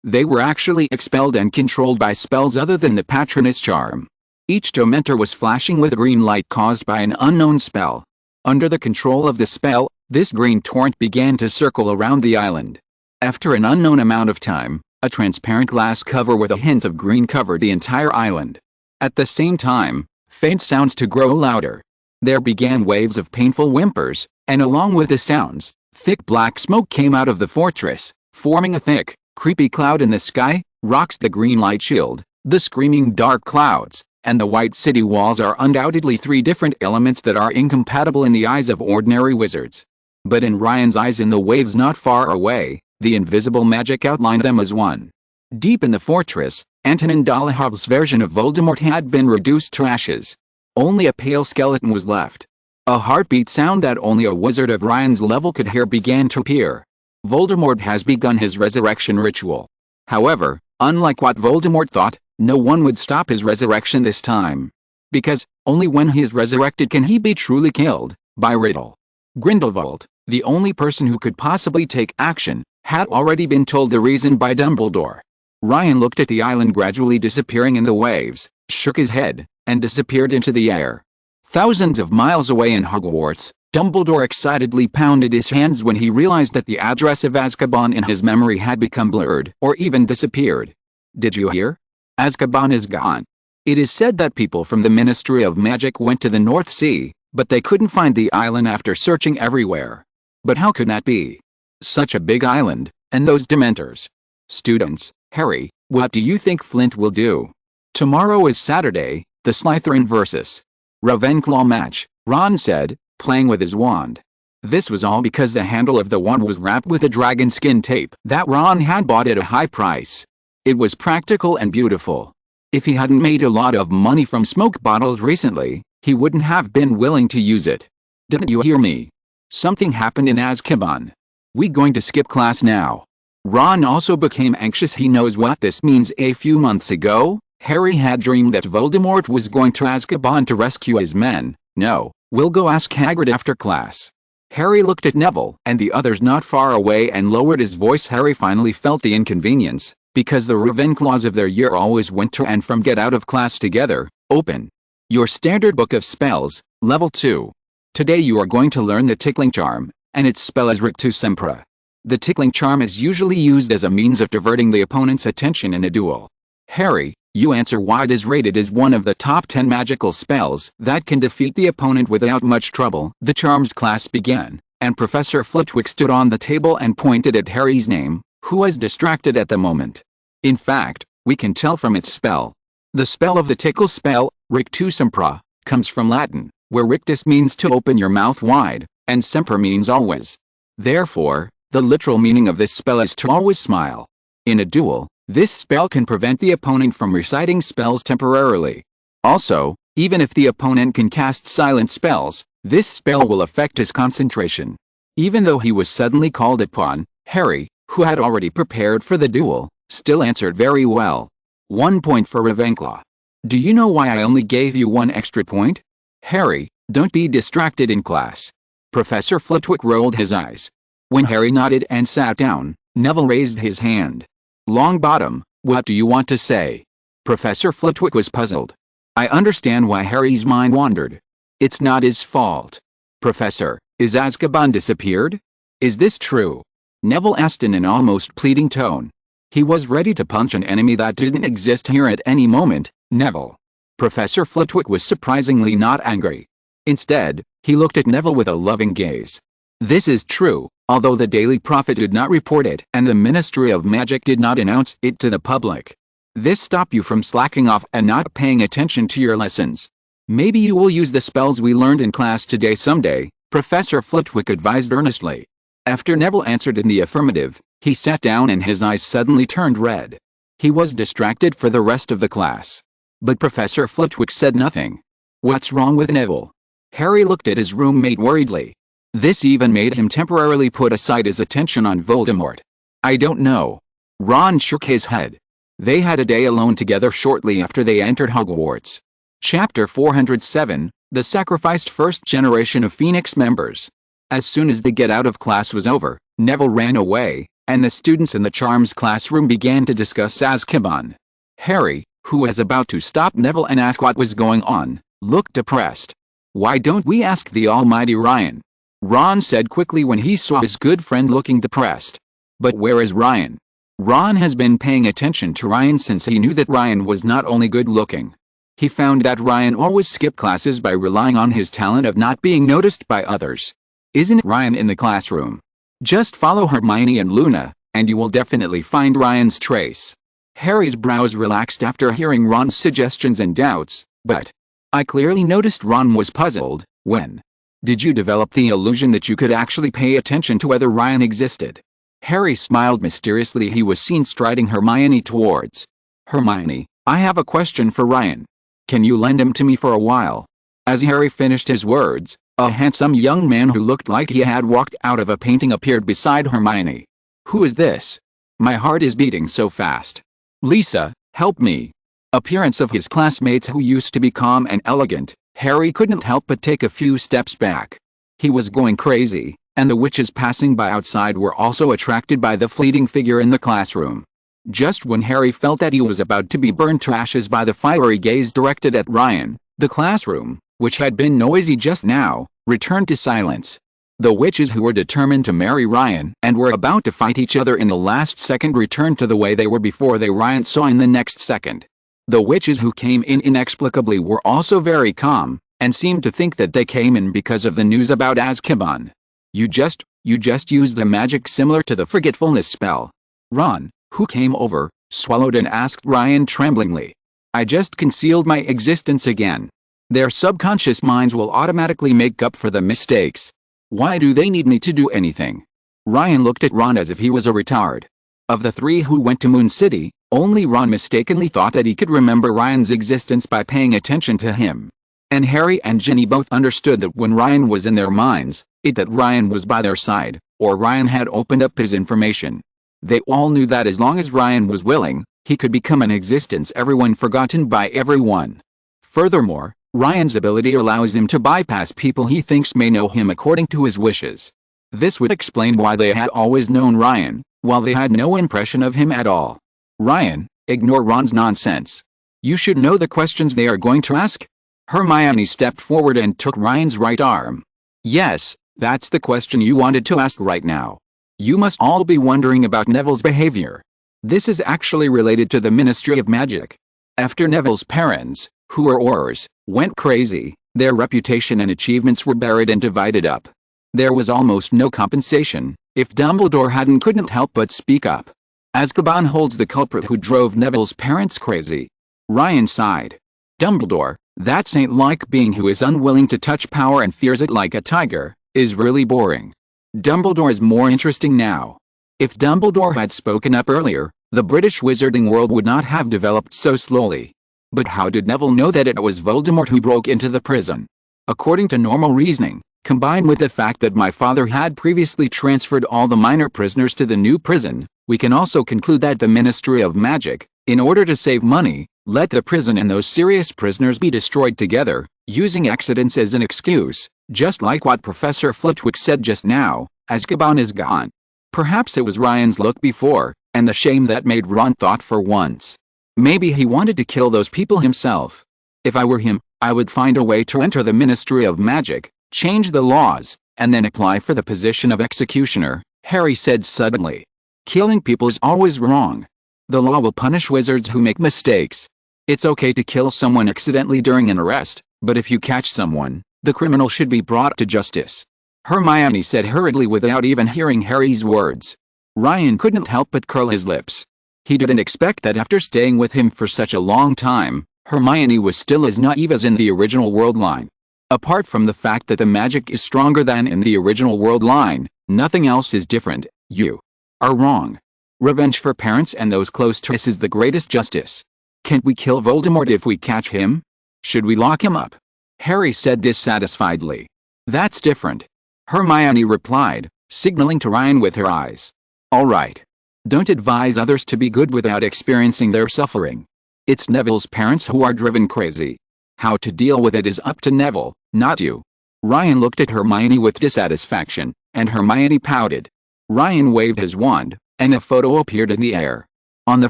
They were actually expelled and controlled by spells other than the Patronus charm. Each Dementor was flashing with a green light caused by an unknown spell. Under the control of the spell, this green torrent began to circle around the island. After an unknown amount of time, a transparent glass cover with a hint of green covered the entire island. At the same time, faint sounds to grow louder. There began waves of painful whimpers, and along with the sounds, thick black smoke came out of the fortress, forming a thick, creepy cloud in the sky. Rocks, the green light shield, the screaming dark clouds, and the white city walls are undoubtedly three different elements that are incompatible in the eyes of ordinary wizards. But in Ryan's eyes, in the waves not far away, the invisible magic outlined them as one. Deep in the fortress, Antonin Dolahov's version of Voldemort had been reduced to ashes. Only a pale skeleton was left. A heartbeat sound that only a wizard of Ryan's level could hear began to appear. Voldemort has begun his resurrection ritual. However, unlike what Voldemort thought, no one would stop his resurrection this time. Because, only when he is resurrected can he be truly killed, by Riddle. Grindelwald, the only person who could possibly take action, had already been told the reason by Dumbledore. Ryan looked at the island gradually disappearing in the waves, shook his head, and disappeared into the air. Thousands of miles away in Hogwarts, Dumbledore excitedly pounded his hands when he realized that the address of Azkaban in his memory had become blurred or even disappeared. Did you hear? Azkaban is gone. It is said that people from the Ministry of Magic went to the North Sea, but they couldn't find the island after searching everywhere. But how could that be? Such a big island, and those Dementors. Students, Harry, what do you think Flint will do? Tomorrow is Saturday, the Slytherin vs. Ravenclaw match, Ron said, playing with his wand. This was all because the handle of the wand was wrapped with a dragon skin tape that Ron had bought at a high price. It was practical and beautiful. If he hadn't made a lot of money from smoke bottles recently, he wouldn't have been willing to use it. Didn't you hear me? Something happened in Azkaban. We going to skip class now. Ron also became anxious. He knows what this means. A few months ago, Harry had dreamed that Voldemort was going to Azkaban to rescue his men. No, we'll go ask Hagrid after class. Harry looked at Neville and the others not far away and lowered his voice. Harry finally felt the inconvenience, because the Ravenclaws of their year always went to and from get out of class together. Open your standard book of spells, level 2. Today you are going to learn the tickling charm, and its spell is Rictus Sempra. The tickling charm is usually used as a means of diverting the opponent's attention in a duel. Harry, you answer why it is rated as one of the top 10 magical spells that can defeat the opponent without much trouble. The charms class began, and Professor Flitwick stood on the table and pointed at Harry's name, who was distracted at the moment. In fact, we can tell from its spell. The spell of the tickle spell, Rictus Sempra, comes from Latin, where rictus means to open your mouth wide, and semper means always. Therefore, the literal meaning of this spell is to always smile. In a duel, this spell can prevent the opponent from reciting spells temporarily. Also, even if the opponent can cast silent spells, this spell will affect his concentration. Even though he was suddenly called upon, Harry, who had already prepared for the duel, still answered very well. 1 point for Ravenclaw. Do you know why I only gave you 1 extra point? Harry, don't be distracted in class. Professor Flitwick rolled his eyes. When Harry nodded and sat down, Neville raised his hand. Longbottom, what do you want to say? Professor Flitwick was puzzled. I understand why Harry's mind wandered. It's not his fault. Professor, is Azkaban disappeared? Is this true? Neville asked in an almost pleading tone. He was ready to punch an enemy that didn't exist here at any moment, Neville. Professor Flitwick was surprisingly not angry. Instead, he looked at Neville with a loving gaze. This is true, although the Daily Prophet did not report it and the Ministry of Magic did not announce it to the public. This stops you from slacking off and not paying attention to your lessons. Maybe you will use the spells we learned in class today someday, Professor Flitwick advised earnestly. After Neville answered in the affirmative, he sat down and his eyes suddenly turned red. He was distracted for the rest of the class. But Professor Flitwick said nothing. What's wrong with Neville? Harry looked at his roommate worriedly. This even made him temporarily put aside his attention on Voldemort. I don't know. Ron shook his head. They had a day alone together shortly after they entered Hogwarts. Chapter 407, The Sacrificed First Generation of Phoenix Members. As soon as the get out of class was over, Neville ran away, and the students in the Charms classroom began to discuss Azkaban. Harry, who was about to stop Neville and ask what was going on, looked depressed. Why don't we ask the almighty Ryan? Ron said quickly when he saw his good friend looking depressed. But where is Ryan? Ron has been paying attention to Ryan since he knew that Ryan was not only good looking. He found that Ryan always skipped classes by relying on his talent of not being noticed by others. Isn't Ryan in the classroom? Just follow Hermione and Luna, and you will definitely find Ryan's trace. Harry's brows relaxed after hearing Ron's suggestions and doubts, but I clearly noticed Ron was puzzled. When did you develop the illusion that you could actually pay attention to whether Ryan existed? Harry smiled mysteriously. He was seen striding Hermione towards. Hermione, I have a question for Ryan. Can you lend him to me for a while? As Harry finished his words, a handsome young man who looked like he had walked out of a painting appeared beside Hermione. Who is this? My heart is beating so fast. Lisa, help me. Appearance of his classmates who used to be calm and elegant, Harry couldn't help but take a few steps back. He was going crazy, and the witches passing by outside were also attracted by the fleeting figure in the classroom. Just when Harry felt that he was about to be burned to ashes by the fiery gaze directed at Ryan, the classroom, which had been noisy just now, returned to silence. The witches who were determined to marry Ryan and were about to fight each other in the last second returned to the way they were before Ryan saw in the next second. The witches who came in inexplicably were also very calm, and seemed to think that they came in because of the news about Azkaban. You just used the magic similar to the forgetfulness spell. Ron, who came over, swallowed and asked Ryan tremblingly. I just concealed my existence again. Their subconscious minds will automatically make up for the mistakes. Why do they need me to do anything? Ryan looked at Ron as if he was a retard. Of the three who went to Moon City, only Ron mistakenly thought that he could remember Ryan's existence by paying attention to him. And Harry and Ginny both understood that when Ryan was in their minds, that Ryan was by their side, or Ryan had opened up his information. They all knew that as long as Ryan was willing, he could become an existence everyone forgotten by everyone. Furthermore, Ryan's ability allows him to bypass people he thinks may know him according to his wishes. This would explain why they had always known Ryan, while they had no impression of him at all. Ryan, ignore Ron's nonsense. You should know the questions they are going to ask. Hermione stepped forward and took Ryan's right arm. Yes, that's the question you wanted to ask right now. You must all be wondering about Neville's behavior. This is actually related to the Ministry of Magic. After Neville's parents, who were Aurors, went crazy, their reputation and achievements were buried and divided up. There was almost no compensation, if Dumbledore couldn't help but speak up. Azkaban holds the culprit who drove Neville's parents crazy. Ryan sighed. Dumbledore, that saint-like being who is unwilling to touch power and fears it like a tiger, is really boring. Dumbledore is more interesting now. If Dumbledore had spoken up earlier, the British wizarding world would not have developed so slowly. But how did Neville know that it was Voldemort who broke into the prison? According to normal reasoning, combined with the fact that my father had previously transferred all the minor prisoners to the new prison, we can also conclude that the Ministry of Magic, in order to save money, let the prison and those serious prisoners be destroyed together, using accidents as an excuse, just like what Professor Flitwick said just now. Azkaban is gone. Perhaps it was Ryan's look before, and the shame that made Ron thought for once. Maybe he wanted to kill those people himself. If I were him, I would find a way to enter the Ministry of Magic, change the laws, and then apply for the position of executioner, Harry said suddenly. Killing people is always wrong. The law will punish wizards who make mistakes. It's okay to kill someone accidentally during an arrest, but if you catch someone, the criminal should be brought to justice. Hermione said hurriedly without even hearing Harry's words. Ryan couldn't help but curl his lips. He didn't expect that after staying with him for such a long time, Hermione was still as naive as in the original world line. Apart from the fact that the magic is stronger than in the original world line, nothing else is different. You are wrong. Revenge for parents and those close to us is the greatest justice. Can't we kill Voldemort if we catch him? Should we lock him up? Harry said dissatisfiedly. That's different. Hermione replied, signaling to Ryan with her eyes. All right. Don't advise others to be good without experiencing their suffering. It's Neville's parents who are driven crazy. How to deal with it is up to Neville, not you. Ryan looked at Hermione with dissatisfaction, and Hermione pouted. Ryan waved his wand, and a photo appeared in the air. On the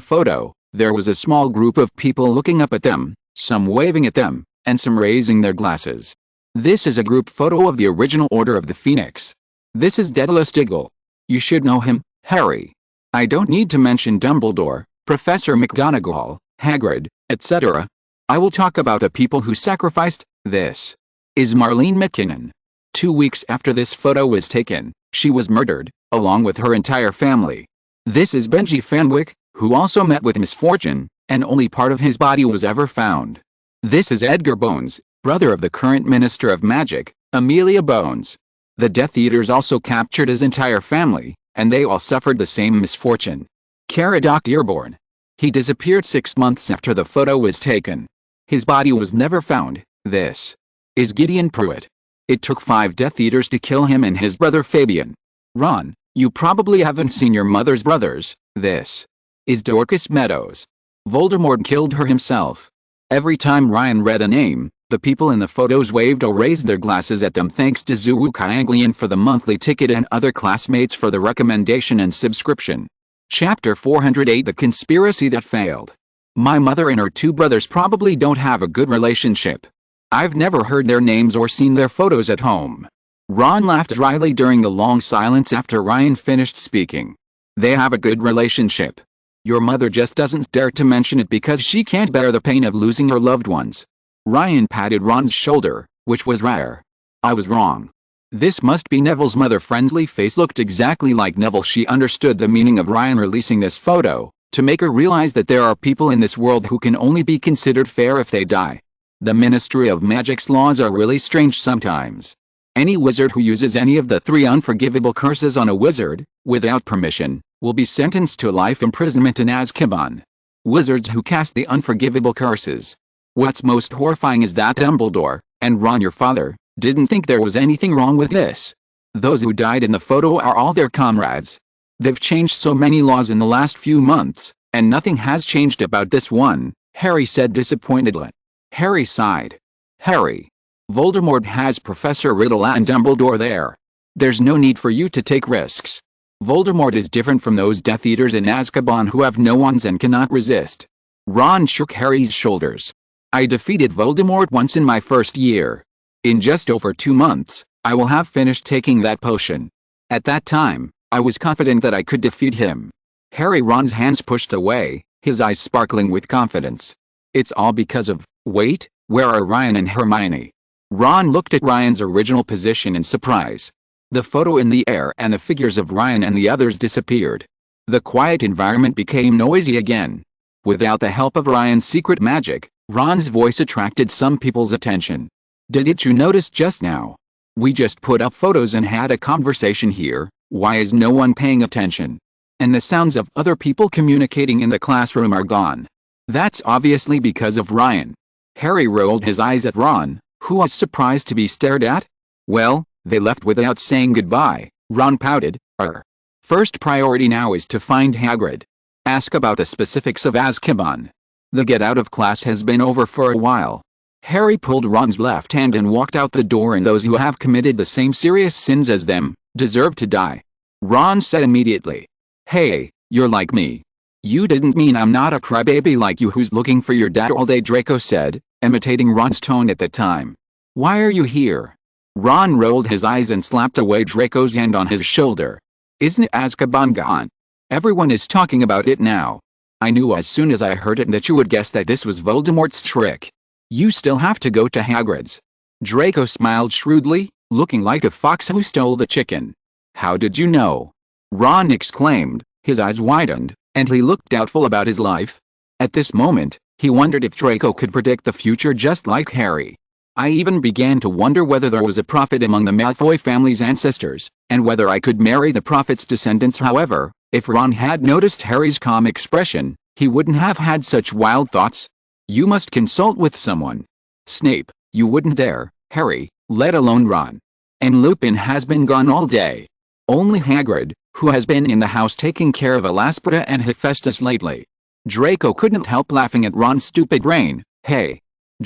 photo, there was a small group of people looking up at them, some waving at them, and some raising their glasses. This is a group photo of the original Order of the Phoenix. This is Daedalus Diggle. You should know him, Harry. I don't need to mention Dumbledore, Professor McGonagall, Hagrid, etc. I will talk about the people who sacrificed. This is Marlene McKinnon. 2 weeks after this photo was taken, she was murdered, along with her entire family. This is Benji Fanwick, who also met with misfortune, and only part of his body was ever found. This is Edgar Bones, brother of the current Minister of Magic, Amelia Bones. The Death Eaters also captured his entire family, and they all suffered the same misfortune. Caradoc Dearborn. He disappeared 6 months after the photo was taken. His body was never found. This is Gideon Pruitt. It took 5 Death Eaters to kill him and his brother Fabian. Ron, you probably haven't seen your mother's brothers. This is Dorcas Meadows. Voldemort killed her himself. Every time Ryan read a name, the people in the photos waved or raised their glasses at them. Thanks to Zuwuka for the monthly ticket and other classmates for the recommendation and subscription. Chapter 408 The Conspiracy That Failed. My mother and her 2 brothers probably don't have a good relationship. I've never heard their names or seen their photos at home. Ron laughed dryly during the long silence after Ryan finished speaking. They have a good relationship. Your mother just doesn't dare to mention it because she can't bear the pain of losing her loved ones. Ryan patted Ron's shoulder, which was rare. I was wrong. This must be Neville's mother. Friendly face looked exactly like Neville. She understood the meaning of Ryan releasing this photo, to make her realize that there are people in this world who can only be considered fair if they die. The Ministry of Magic's laws are really strange sometimes. Any wizard who uses any of the 3 unforgivable curses on a wizard, without permission, will be sentenced to life imprisonment in Azkaban. Wizards who cast the unforgivable curses. What's most horrifying is that Dumbledore, and Ron your father, didn't think there was anything wrong with this. Those who died in the photo are all their comrades. They've changed so many laws in the last few months, and nothing has changed about this one, Harry said disappointedly. Harry sighed. Harry. Voldemort has Professor Riddle and Dumbledore there. There's no need for you to take risks. Voldemort is different from those Death Eaters in Azkaban who have no wands and cannot resist. Ron shook Harry's shoulders. I defeated Voldemort once in my first year. In just over 2 months, I will have finished taking that potion. At that time, I was confident that I could defeat him. Ron's hands pushed away, his eyes sparkling with confidence. It's all because of, wait, where are Ryan and Hermione? Ron looked at Ryan's original position in surprise. The photo in the air and the figures of Ryan and the others disappeared. The quiet environment became noisy again. Without the help of Ryan's secret magic, Ron's voice attracted some people's attention. Didn't you notice just now? We just put up photos and had a conversation here. Why is no one paying attention? And the sounds of other people communicating in the classroom are gone. That's obviously because of Ryan. Harry rolled his eyes at Ron, who was surprised to be stared at. Well, they left without saying goodbye. Ron pouted. Our first priority now is to find Hagrid. Ask about the specifics of Azkaban. The get out of class has been over for a while. Harry pulled Ron's left hand and walked out the door. And those who have committed the same serious sins as them deserve to die. Ron said immediately. Hey, you're like me. You didn't mean I'm not a crybaby like you who's looking for your dad all day, Draco said, imitating Ron's tone at the time. Why are you here? Ron rolled his eyes and slapped away Draco's hand on his shoulder. Isn't Azkaban gone? Everyone is talking about it now. I knew as soon as I heard it that you would guess that this was Voldemort's trick. You still have to go to Hagrid's." Draco smiled shrewdly, looking like a fox who stole the chicken. "How did you know?" Ron exclaimed, his eyes widened, and he looked doubtful about his life. At this moment, he wondered if Draco could predict the future just like Harry. I even began to wonder whether there was a prophet among the Malfoy family's ancestors, and whether I could marry the prophet's descendants. However, if Ron had noticed Harry's calm expression, he wouldn't have had such wild thoughts. "You must consult with someone." "Snape, you wouldn't dare, Harry, let alone Ron. And Lupin has been gone all day. Only Hagrid, who has been in the house taking care of Alaspera and Hephaestus lately." Draco couldn't help laughing at Ron's stupid brain. "Hey."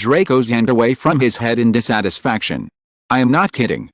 Draco's hand away from his head in dissatisfaction. "I am not kidding.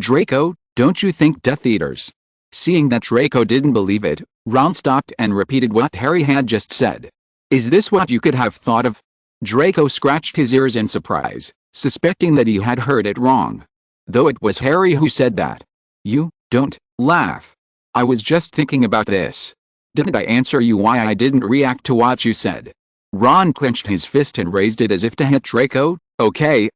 Draco, don't you think Death Eaters?" Seeing that Draco didn't believe it, Ron stopped and repeated what Harry had just said. "Is this what you could have thought of?" Draco scratched his ears in surprise, suspecting that he had heard it wrong. Though it was Harry who said that. "You, don't laugh. I was just thinking about this. Didn't I answer you why I didn't react to what you said?" Ron clenched his fist and raised it as if to hit Draco. Okay,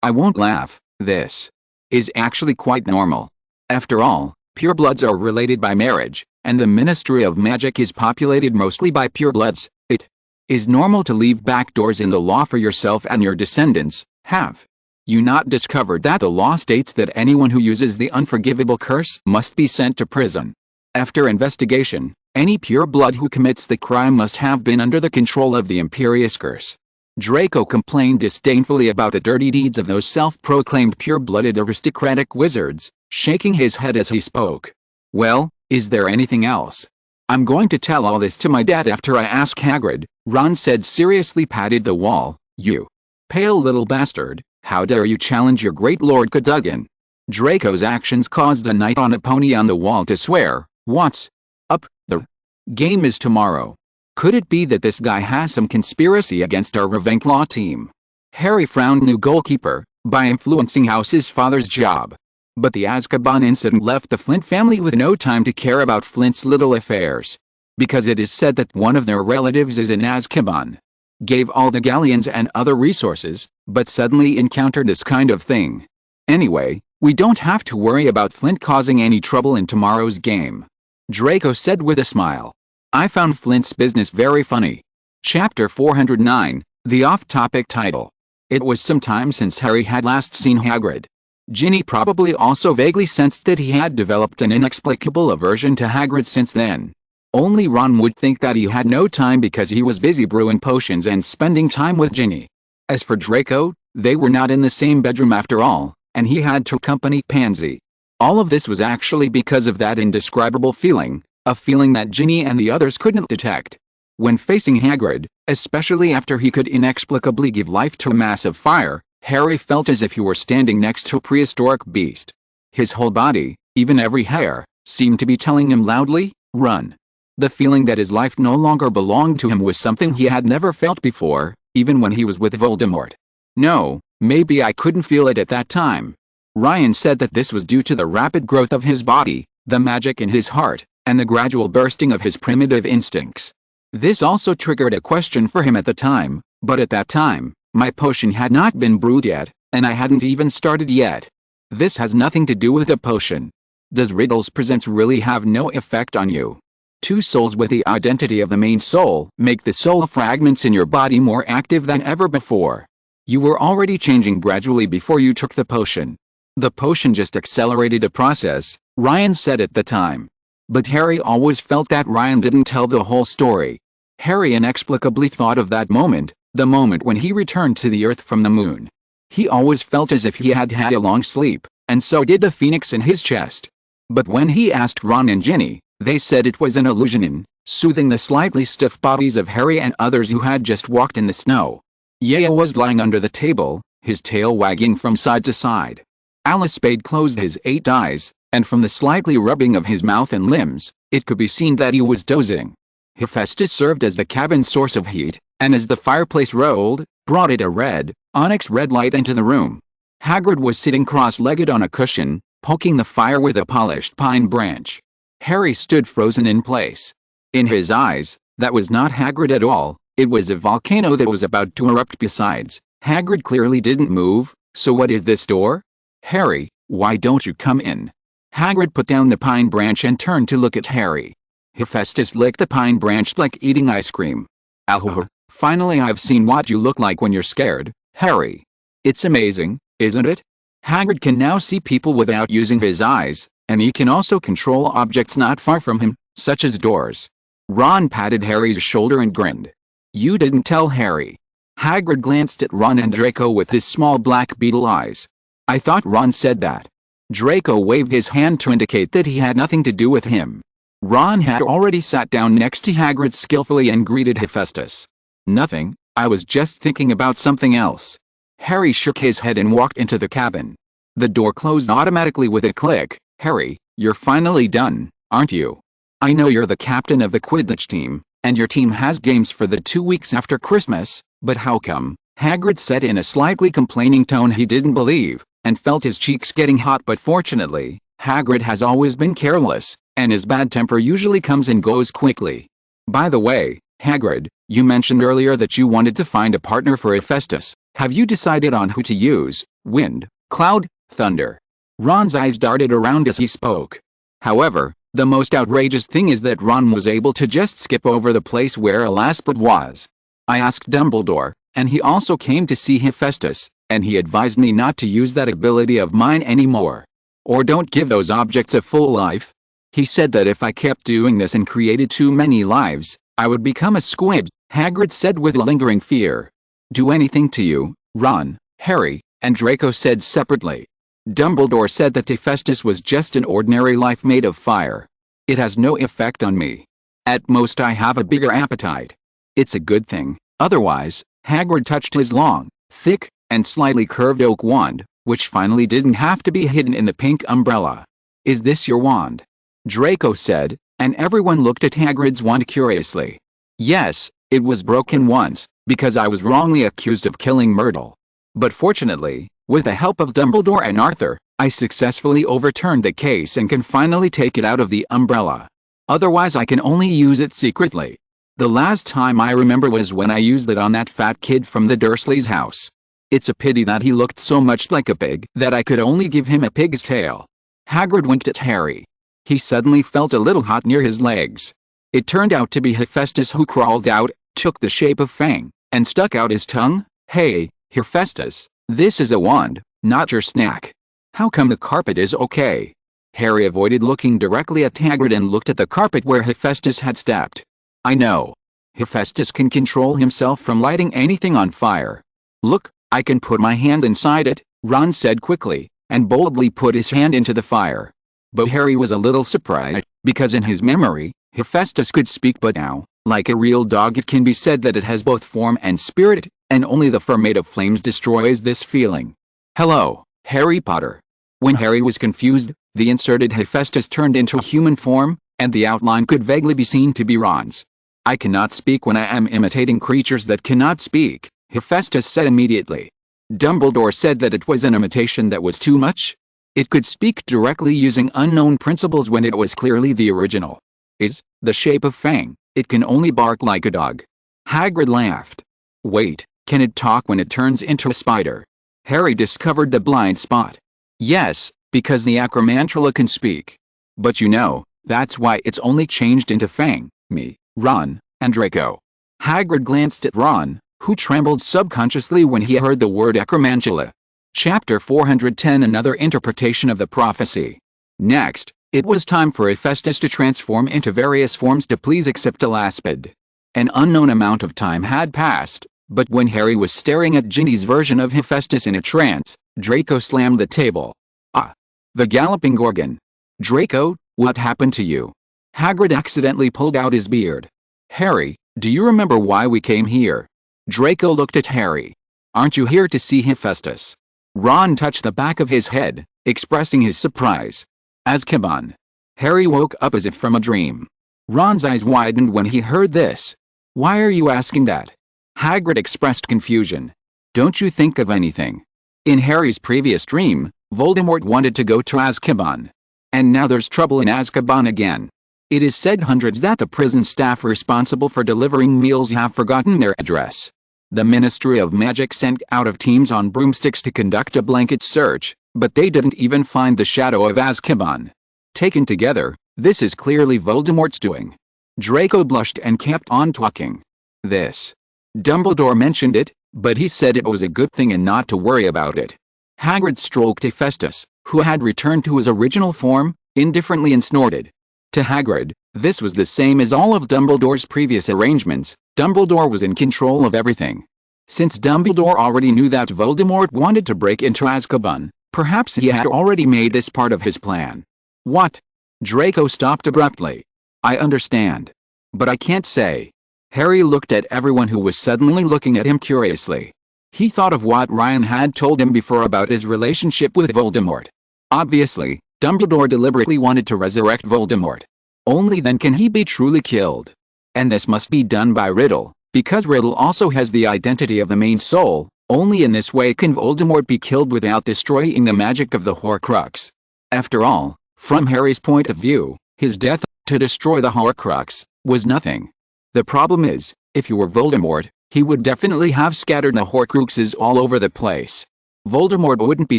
I won't laugh. This is actually quite normal. After all, purebloods are related by marriage, and the Ministry of Magic is populated mostly by purebloods. It is normal to leave back doors in the law for yourself and your descendants. Have you not discovered that the law states that anyone who uses the unforgivable curse must be sent to prison? After investigation, any pureblood who commits the crime must have been under the control of the Imperious Curse. Draco complained disdainfully about the dirty deeds of those self-proclaimed pure-blooded aristocratic wizards, shaking his head as he spoke. "Well, is there anything else?" "I'm going to tell all this to my dad after I ask Hagrid," Ron said, seriously patted the wall. "You pale little bastard, how dare you challenge your great Lord Cadogan?" Draco's actions caused the knight on a pony on the wall to swear. "What's up? The game is tomorrow. Could it be that this guy has some conspiracy against our Ravenclaw team?" Harry frowned. New goalkeeper, by influencing House's father's job. But the Azkaban incident left the Flint family with no time to care about Flint's little affairs. Because it is said that one of their relatives is in Azkaban. Gave all the galleons and other resources, but suddenly encountered this kind of thing. "Anyway, we don't have to worry about Flint causing any trouble in tomorrow's game," Draco said with a smile. "I found Flint's business very funny." Chapter 409, the off-topic title. It was some time since Harry had last seen Hagrid. Ginny probably also vaguely sensed that he had developed an inexplicable aversion to Hagrid since then. Only Ron would think that he had no time because he was busy brewing potions and spending time with Ginny. As for Draco, they were not in the same bedroom after all, and he had to accompany Pansy. All of this was actually because of that indescribable feeling, a feeling that Ginny and the others couldn't detect. When facing Hagrid, especially after he could inexplicably give life to a mass of fire, Harry felt as if he were standing next to a prehistoric beast. His whole body, even every hair, seemed to be telling him loudly, "Run." The feeling that his life no longer belonged to him was something he had never felt before, even when he was with Voldemort. No, maybe I couldn't feel it at that time. Ryan said that this was due to the rapid growth of his body, the magic in his heart, and the gradual bursting of his primitive instincts. This also triggered a question for him at the time, but at that time, my potion had not been brewed yet, and I hadn't even started yet. This has nothing to do with the potion. Does Riddles Presents really have no effect on you? Two souls with the identity of the main soul make the soul fragments in your body more active than ever before. You were already changing gradually before you took the potion. The potion just accelerated the process, Ryan said at the time. But Harry always felt that Ryan didn't tell the whole story. Harry inexplicably thought of that moment, the moment when he returned to the Earth from the moon. He always felt as if he had had a long sleep, and so did the phoenix in his chest. But when he asked Ron and Ginny, they said it was an illusion, soothing the slightly stiff bodies of Harry and others who had just walked in the snow. Yaya was lying under the table, his tail wagging from side to side. Alice Spade closed his 8 eyes, and from the slightly rubbing of his mouth and limbs, it could be seen that he was dozing. Hephaestus served as the cabin's source of heat, and as the fireplace rolled, brought it a red, onyx red light into the room. Hagrid was sitting cross-legged on a cushion, poking the fire with a polished pine branch. Harry stood frozen in place. In his eyes, That was not Hagrid at all. It was a volcano that was about to erupt. Besides, Hagrid clearly didn't move. So what is this door? Harry, why don't you come in? Hagrid put down the pine branch and turned to look at Harry. Hephaestus licked the pine branch like eating ice cream. Ahoho, finally I've seen what you look like when you're scared, Harry. It's amazing, isn't it? Hagrid can now see people without using his eyes, and he can also control objects not far from him, such as doors. Ron patted Harry's shoulder and grinned. You didn't tell Harry. Hagrid glanced at Ron and Draco with his small black beetle eyes. I thought Ron said that. Draco waved his hand to indicate that he had nothing to do with him. Ron had already sat down next to Hagrid skillfully and greeted Hephaestus. Nothing, I was just thinking about something else. Harry shook his head and walked into the cabin. The door closed automatically with a click. Harry, you're finally done, aren't you? I know you're the captain of the Quidditch team, and your team has games for the 2 weeks after Christmas, but how come? Hagrid said in a slightly complaining tone he didn't believe, and felt his cheeks getting hot. But fortunately, Hagrid has always been careless, and his bad temper usually comes and goes quickly. By the way, Hagrid, you mentioned earlier that you wanted to find a partner for Hephaestus. Have you decided on who to use? Wind, cloud, thunder? Ron's eyes darted around as he spoke. However, the most outrageous thing is that Ron was able to just skip over the place where Elaspert was. I asked Dumbledore, and he also came to see Hephaestus, and he advised me not to use that ability of mine anymore. Or don't give those objects a full life. He said that if I kept doing this and created too many lives, I would become a squib, Hagrid said with lingering fear. Do anything to you, Ron, Harry, and Draco said separately. Dumbledore said that Hephaestus was just an ordinary life made of fire. It has no effect on me. At most I have a bigger appetite. It's a good thing. Otherwise, Hagrid touched his long, thick, and slightly curved oak wand, which finally didn't have to be hidden in the pink umbrella. Is this your wand? Draco said, and everyone looked at Hagrid's wand curiously. Yes, it was broken once, because I was wrongly accused of killing Myrtle. But fortunately, with the help of Dumbledore and Arthur, I successfully overturned the case and can finally take it out of the umbrella. Otherwise I can only use it secretly. The last time I remember was when I used it on that fat kid from the Dursleys' house. It's a pity that he looked so much like a pig that I could only give him a pig's tail. Hagrid winked at Harry. He suddenly felt a little hot near his legs. It turned out to be Hephaestus, who crawled out, took the shape of Fang, and stuck out his tongue. Hey, Hephaestus, this is a wand, not your snack. How come the carpet is okay? Harry avoided looking directly at Hagrid and looked at the carpet where Hephaestus had stepped. I know. Hephaestus can control himself from lighting anything on fire. Look, I can put my hand inside it, Ron said quickly, and boldly put his hand into the fire. But Harry was a little surprised, because in his memory, Hephaestus could speak, but now, like a real dog, it can be said that it has both form and spirit, and only the fur made of flames destroys this feeling. Hello, Harry Potter. When Harry was confused, the inserted Hephaestus turned into a human form, and the outline could vaguely be seen to be Ron's. I cannot speak when I am imitating creatures that cannot speak, Hephaestus said immediately. Dumbledore said that it was an imitation that was too much. It could speak directly using unknown principles when it was clearly the original. Is the shape of Fang, it can only bark like a dog. Hagrid laughed. Wait, can it talk when it turns into a spider? Harry discovered the blind spot. Yes, because the Acromantula can speak. But you know, that's why it's only changed into Fang, me, Ron, and Draco. Hagrid glanced at Ron, who trembled subconsciously when he heard the word Acromantula. Chapter 410, Another interpretation of the prophecy. Next, it was time for Hephaestus to transform into various forms to please Expelliarmus. An unknown amount of time had passed, but when Harry was staring at Ginny's version of Hephaestus in a trance, Draco slammed the table. Ah! The galloping Gorgon. Draco, what happened to you? Hagrid accidentally pulled out his beard. Harry, do you remember why we came here? Draco looked at Harry. Aren't you here to see Hephaestus? Ron touched the back of his head, expressing his surprise. Azkaban. Harry woke up as if from a dream. Ron's eyes widened when he heard this. Why are you asking that? Hagrid expressed confusion. Don't you think of anything? In Harry's previous dream, Voldemort wanted to go to Azkaban. And now there's trouble in Azkaban again. It is said hundreds that the prison staff responsible for delivering meals have forgotten their address. The Ministry of Magic sent out of teams on broomsticks to conduct a blanket search, but they didn't even find the shadow of Azkaban. Taken together, this is clearly Voldemort's doing. Draco blushed and kept on talking. This. Dumbledore mentioned it, but he said it was a good thing and not to worry about it. Hagrid stroked Hephaestus, who had returned to his original form, indifferently and snorted. To Hagrid, this was the same as all of Dumbledore's previous arrangements. Dumbledore was in control of everything. Since Dumbledore already knew that Voldemort wanted to break into Azkaban, perhaps he had already made this part of his plan. What? Draco stopped abruptly. I understand. But I can't say. Harry looked at everyone who was suddenly looking at him curiously. He thought of what Ryan had told him before about his relationship with Voldemort. Obviously, Dumbledore deliberately wanted to resurrect Voldemort. Only then can he be truly killed. And this must be done by Riddle, because Riddle also has the identity of the main soul. Only in this way can Voldemort be killed without destroying the magic of the Horcrux. After all, from Harry's point of view, his death, to destroy the Horcrux, was nothing. The problem is, if he were Voldemort, he would definitely have scattered the Horcruxes all over the place. Voldemort wouldn't be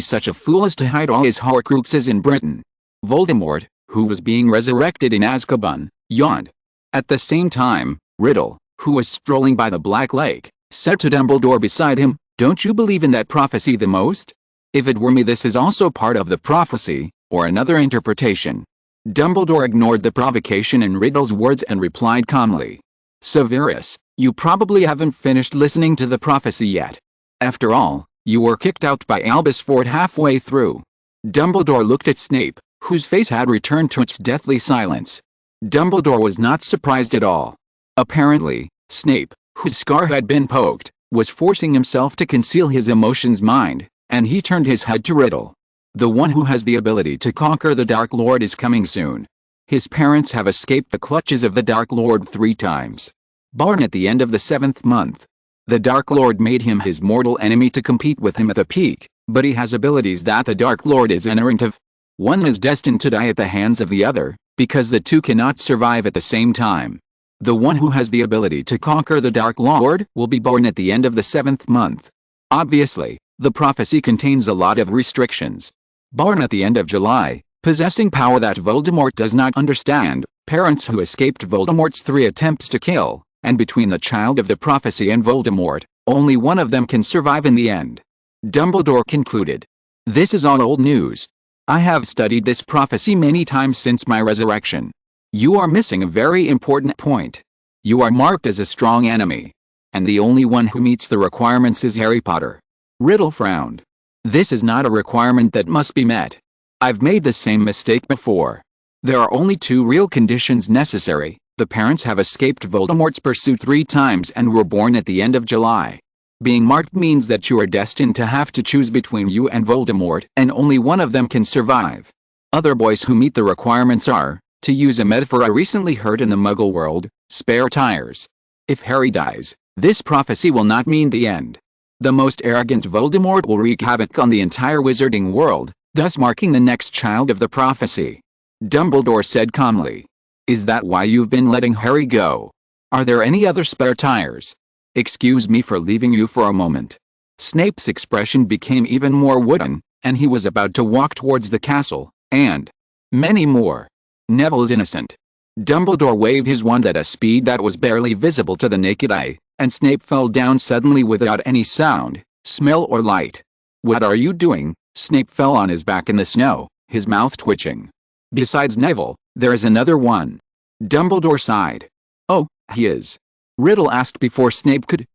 such a fool as to hide all his Horcruxes in Britain. Voldemort, who was being resurrected in Azkaban, yawned. At the same time, Riddle, who was strolling by the Black Lake, said to Dumbledore beside him, "Don't you believe in that prophecy the most? If it were me, this is also part of the prophecy, or another interpretation." Dumbledore ignored the provocation in Riddle's words and replied calmly. "Severus, you probably haven't finished listening to the prophecy yet. After all, you were kicked out by Albus Ford halfway through." Dumbledore looked at Snape, whose face had returned to its deathly silence. Dumbledore was not surprised at all. Apparently, Snape, whose scar had been poked, was forcing himself to conceal his emotions mind, and he turned his head to Riddle. "The one who has the ability to conquer the Dark Lord is coming soon. His parents have escaped the clutches of the Dark Lord 3 times. Born at the end of the 7th month. The Dark Lord made him his mortal enemy to compete with him at the peak, but he has abilities that the Dark Lord is ignorant of. One is destined to die at the hands of the other, because the two cannot survive at the same time. The one who has the ability to conquer the Dark Lord will be born at the end of the 7th month. Obviously, the prophecy contains a lot of restrictions. Born at the end of July, possessing power that Voldemort does not understand, parents who escaped Voldemort's 3 attempts to kill, and between the child of the prophecy and Voldemort, only one of them can survive in the end. Dumbledore concluded. "This is all old news. I have studied this prophecy many times since my resurrection. You are missing a very important point. You are marked as a strong enemy. And the only one who meets the requirements is Harry Potter." Riddle frowned. "This is not a requirement that must be met. I've made the same mistake before. There are only 2 real conditions necessary. The parents have escaped Voldemort's pursuit 3 times and were born at the end of July. Being marked means that you are destined to have to choose between you and Voldemort, and only one of them can survive. Other boys who meet the requirements are, to use a metaphor I recently heard in the Muggle world, spare tires. If Harry dies, this prophecy will not mean the end. The most arrogant Voldemort will wreak havoc on the entire wizarding world, thus marking the next child of the prophecy." Dumbledore said calmly. "Is that why you've been letting Harry go? Are there any other spare tires? Excuse me for leaving you for a moment." Snape's expression became even more wooden, and he was about to walk towards the castle, and many more. Neville is innocent. Dumbledore waved his wand at a speed that was barely visible to the naked eye, and Snape fell down suddenly without any sound, smell or light. "What are you doing?" Snape fell on his back in the snow, his mouth twitching. "Besides Neville, there is another one." Dumbledore sighed. "Oh, he is?" Riddle asked before Snape could,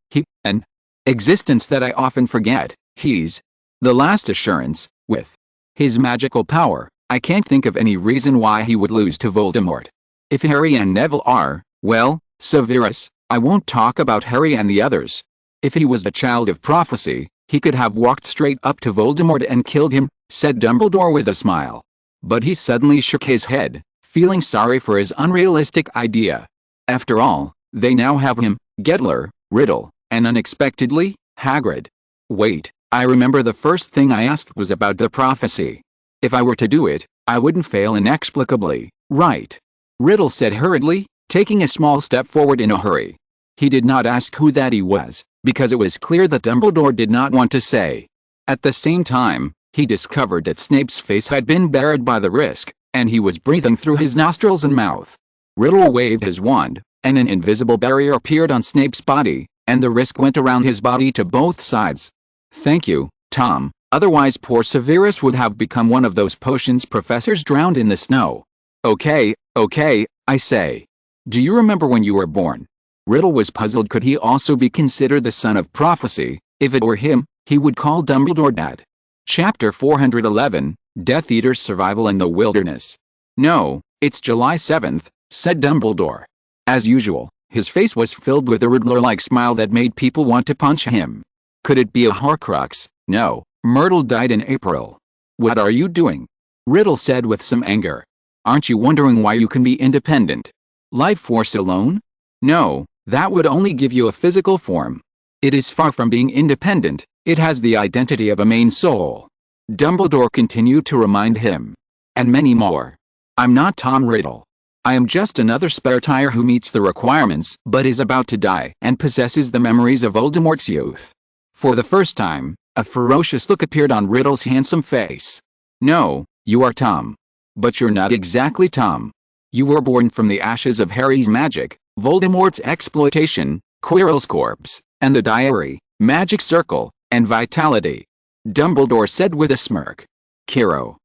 an existence that I often forget. He's the last assurance. With his magical power, I can't think of any reason why he would lose to Voldemort. If Harry and Neville are, well, Severus, I won't talk about Harry and the others. If he was a child of prophecy, he could have walked straight up to Voldemort and killed him, said Dumbledore with a smile. But he suddenly shook his head, feeling sorry for his unrealistic idea. After all, they now have him, Gedler, Riddle, and unexpectedly, Hagrid. Wait, I remember the first thing I asked was about the prophecy. If I were to do it, I wouldn't fail inexplicably, right? Riddle said hurriedly, taking a small step forward in a hurry. He did not ask who that he was, because it was clear that Dumbledore did not want to say. At the same time, he discovered that Snape's face had been bared by the risk, and he was breathing through his nostrils and mouth. Riddle waved his wand, and an invisible barrier appeared on Snape's body, and the risk went around his body to both sides. Thank you, Tom, otherwise poor Severus would have become one of those potions professors drowned in the snow. Okay, I say. Do you remember when you were born? Riddle was puzzled. Could he also be considered the son of prophecy? If it were him, he would call Dumbledore Dad. Chapter 411, Death Eater's Survival in the Wilderness. No, it's July 7th, said Dumbledore. As usual, his face was filled with a Riddler-like smile that made people want to punch him. Could it be a Horcrux? No, Myrtle died in April. What are you doing? Riddle said with some anger. Aren't you wondering why you can be independent? Life force alone? No, that would only give you a physical form. It is far from being independent, it has the identity of a main soul. Dumbledore continued to remind him. And many more. I'm not Tom Riddle. I am just another spare tire who meets the requirements but is about to die and possesses the memories of Voldemort's youth. For the first time, a ferocious look appeared on Riddle's handsome face. No, you are Tom. But you're not exactly Tom. You were born from the ashes of Harry's magic, Voldemort's exploitation, Quirrell's corpse, and the diary, magic circle, and vitality. Dumbledore said with a smirk. Kiro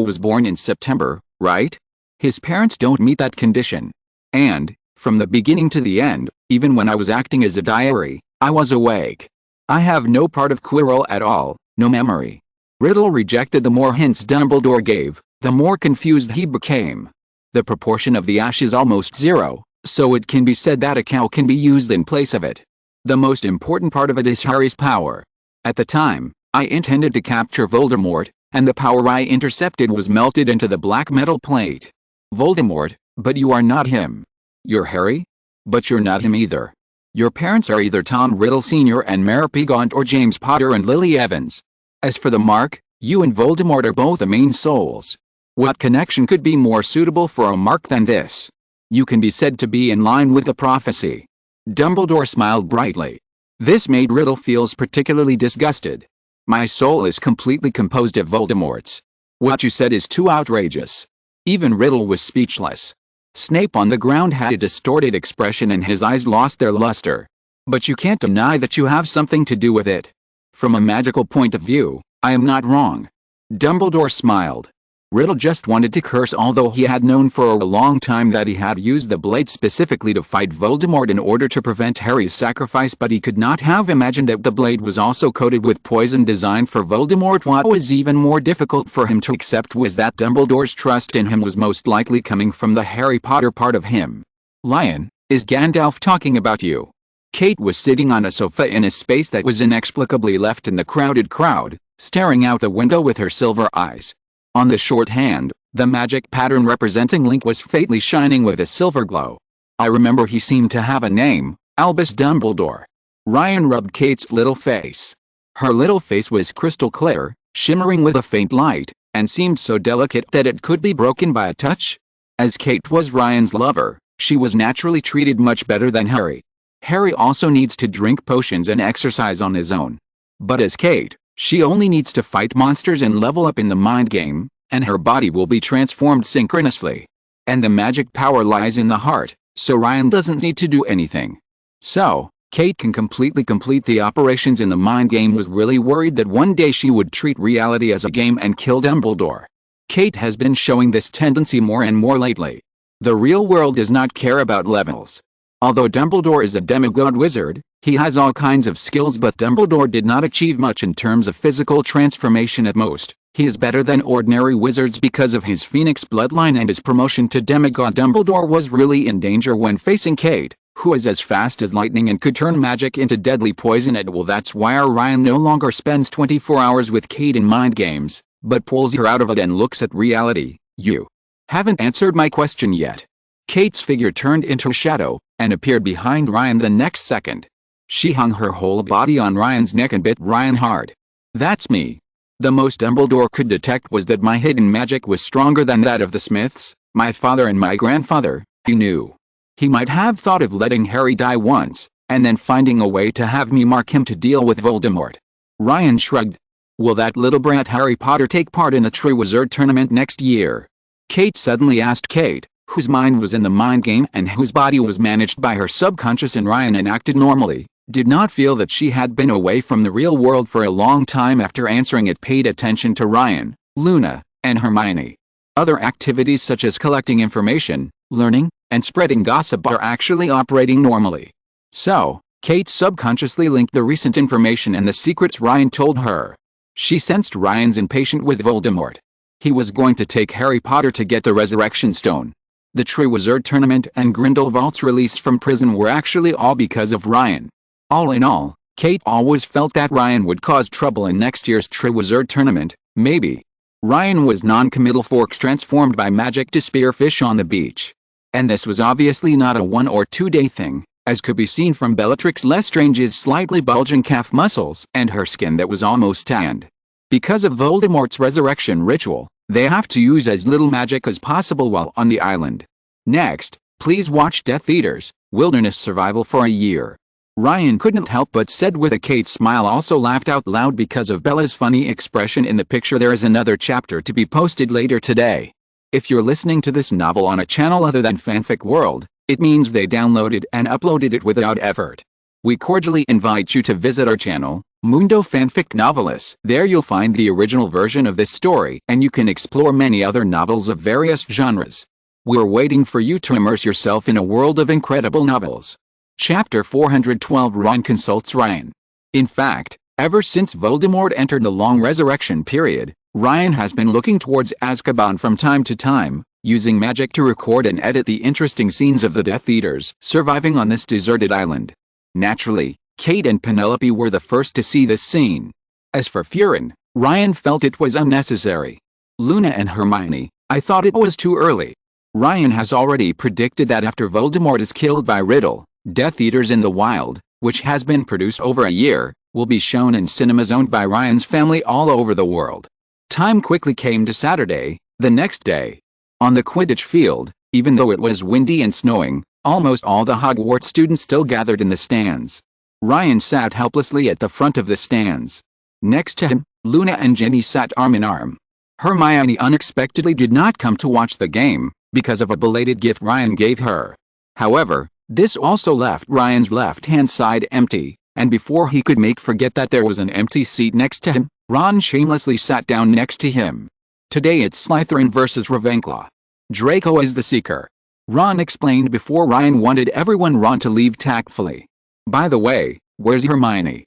was born in September, right? His parents don't meet that condition. And, from the beginning to the end, even when I was acting as a diary, I was awake. I have no part of Quirrell at all, no memory. Riddle rejected. The more hints Dumbledore gave, the more confused he became. The proportion of the ash is almost zero, so it can be said that a cow can be used in place of it. The most important part of it is Harry's power. At the time, I intended to capture Voldemort, and the power I intercepted was melted into the black metal plate. Voldemort, but you are not him. You're Harry? But you're not him either. Your parents are either Tom Riddle Sr. and Mary Pigaunt or James Potter and Lily Evans. As for the mark, you and Voldemort are both the main souls. What connection could be more suitable for a mark than this? You can be said to be in line with the prophecy. Dumbledore smiled brightly. This made Riddle feel particularly disgusted. My soul is completely composed of Voldemort's. What you said is too outrageous. Even Riddle was speechless. Snape on the ground had a distorted expression and his eyes lost their luster. But you can't deny that you have something to do with it. From a magical point of view, I am not wrong. Dumbledore smiled. Riddle just wanted to curse, although he had known for a long time that he had used the blade specifically to fight Voldemort in order to prevent Harry's sacrifice, but he could not have imagined that the blade was also coated with poison designed for Voldemort. What was even more difficult for him to accept was that Dumbledore's trust in him was most likely coming from the Harry Potter part of him. Lion, is Gandalf talking about you? Kate was sitting on a sofa in a space that was inexplicably left in the crowded crowd, staring out the window with her silver eyes. On the short hand, the magic pattern representing Link was faintly shining with a silver glow. I remember he seemed to have a name, Albus Dumbledore. Ryan rubbed Kate's little face. Her little face was crystal clear, shimmering with a faint light, and seemed so delicate that it could be broken by a touch. As Kate was Ryan's lover, she was naturally treated much better than Harry. Harry also needs to drink potions and exercise on his own. But as Kate, she only needs to fight monsters and level up in the mind game, and her body will be transformed synchronously. And the magic power lies in the heart, so Ryan doesn't need to do anything. So, Kate can completely complete the operations in the mind game. Was really worried that one day she would treat reality as a game and kill Dumbledore. Kate has been showing this tendency more and more lately. The real world does not care about levels. Although Dumbledore is a demigod wizard, he has all kinds of skills, but Dumbledore did not achieve much in terms of physical transformation at most. He is better than ordinary wizards because of his Phoenix bloodline and his promotion to demigod. Dumbledore was really in danger when facing Kate, who is as fast as lightning and could turn magic into deadly poison at will. That's why our Ryan no longer spends 24 hours with Kate in mind games, but pulls her out of it and looks at reality. You haven't answered my question yet. Kate's figure turned into a shadow, and appeared behind Ryan the next second. She hung her whole body on Ryan's neck and bit Ryan hard. That's me. The most Dumbledore could detect was that my hidden magic was stronger than that of the Smiths, My father and my grandfather, he knew. He might have thought of letting Harry die once, and then finding a way to have me mark him to deal with Voldemort. Ryan shrugged. Will that little brat Harry Potter take part in the Triwizard Tournament next year? Kate suddenly asked. Kate, whose mind was in the mind game and whose body was managed by her subconscious and Ryan and acted normally, did not feel that she had been away from the real world for a long time. After answering it, paid attention to Ryan, Luna, and Hermione. Other activities such as collecting information, learning, and spreading gossip are actually operating normally. So, Kate subconsciously linked the recent information and the secrets Ryan told her. She sensed Ryan's impatient with Voldemort. He was going to take Harry Potter to get the Resurrection Stone. The Triwizard Tournament and Grindelwald's release from prison were actually all because of Ryan. All in all, Kate always felt that Ryan would cause trouble in next year's Triwizard Tournament, maybe. Ryan was non-committal forks transformed by magic to spearfish on the beach. And this was obviously not a 1 or 2 day thing, as could be seen from Bellatrix Lestrange's slightly bulging calf muscles and her skin that was almost tanned. Because of Voldemort's resurrection ritual, they have to use as little magic as possible while on the island. Next, please watch Death Eaters, Wilderness Survival for a Year. Ryan couldn't help but said with a Kate smile, also laughed out loud because of Bella's funny expression in the picture. There is another chapter to be posted later today. If you're listening to this novel on a channel other than Fanfic World, it means they downloaded and uploaded it without effort. We cordially invite you to visit our channel, Mundo Fanfic Novelis. There you'll find the original version of this story, and you can explore many other novels of various genres. We're waiting for you to immerse yourself in a world of incredible novels. Chapter 412. Ron consults Ryan. In fact, ever since Voldemort entered the long resurrection period, Ryan has been looking towards Azkaban from time to time, using magic to record and edit the interesting scenes of the Death Eaters surviving on this deserted island. Naturally, Kate and Penelope were the first to see this scene. As for Furin, Ryan felt it was unnecessary. Luna and Hermione, I thought it was too early. Ryan has already predicted that after Voldemort is killed by Riddle, Death Eaters in the Wild, which has been produced over a year, will be shown in cinemas owned by Ryan's family all over the world. Time quickly came to Saturday, the next day. On the Quidditch field, even though it was windy and snowing, almost all the Hogwarts students still gathered in the stands. Ryan sat helplessly at the front of the stands. Next to him, Luna and Ginny sat arm in arm. Hermione unexpectedly did not come to watch the game, because of a belated gift Ryan gave her. However, this also left Ryan's left-hand side empty, and before he could forget that there was an empty seat next to him, Ron shamelessly sat down next to him. Today it's Slytherin versus Ravenclaw. Draco is the seeker. Ron explained before Ryan wanted Ron to leave tactfully. By the way, where's Hermione?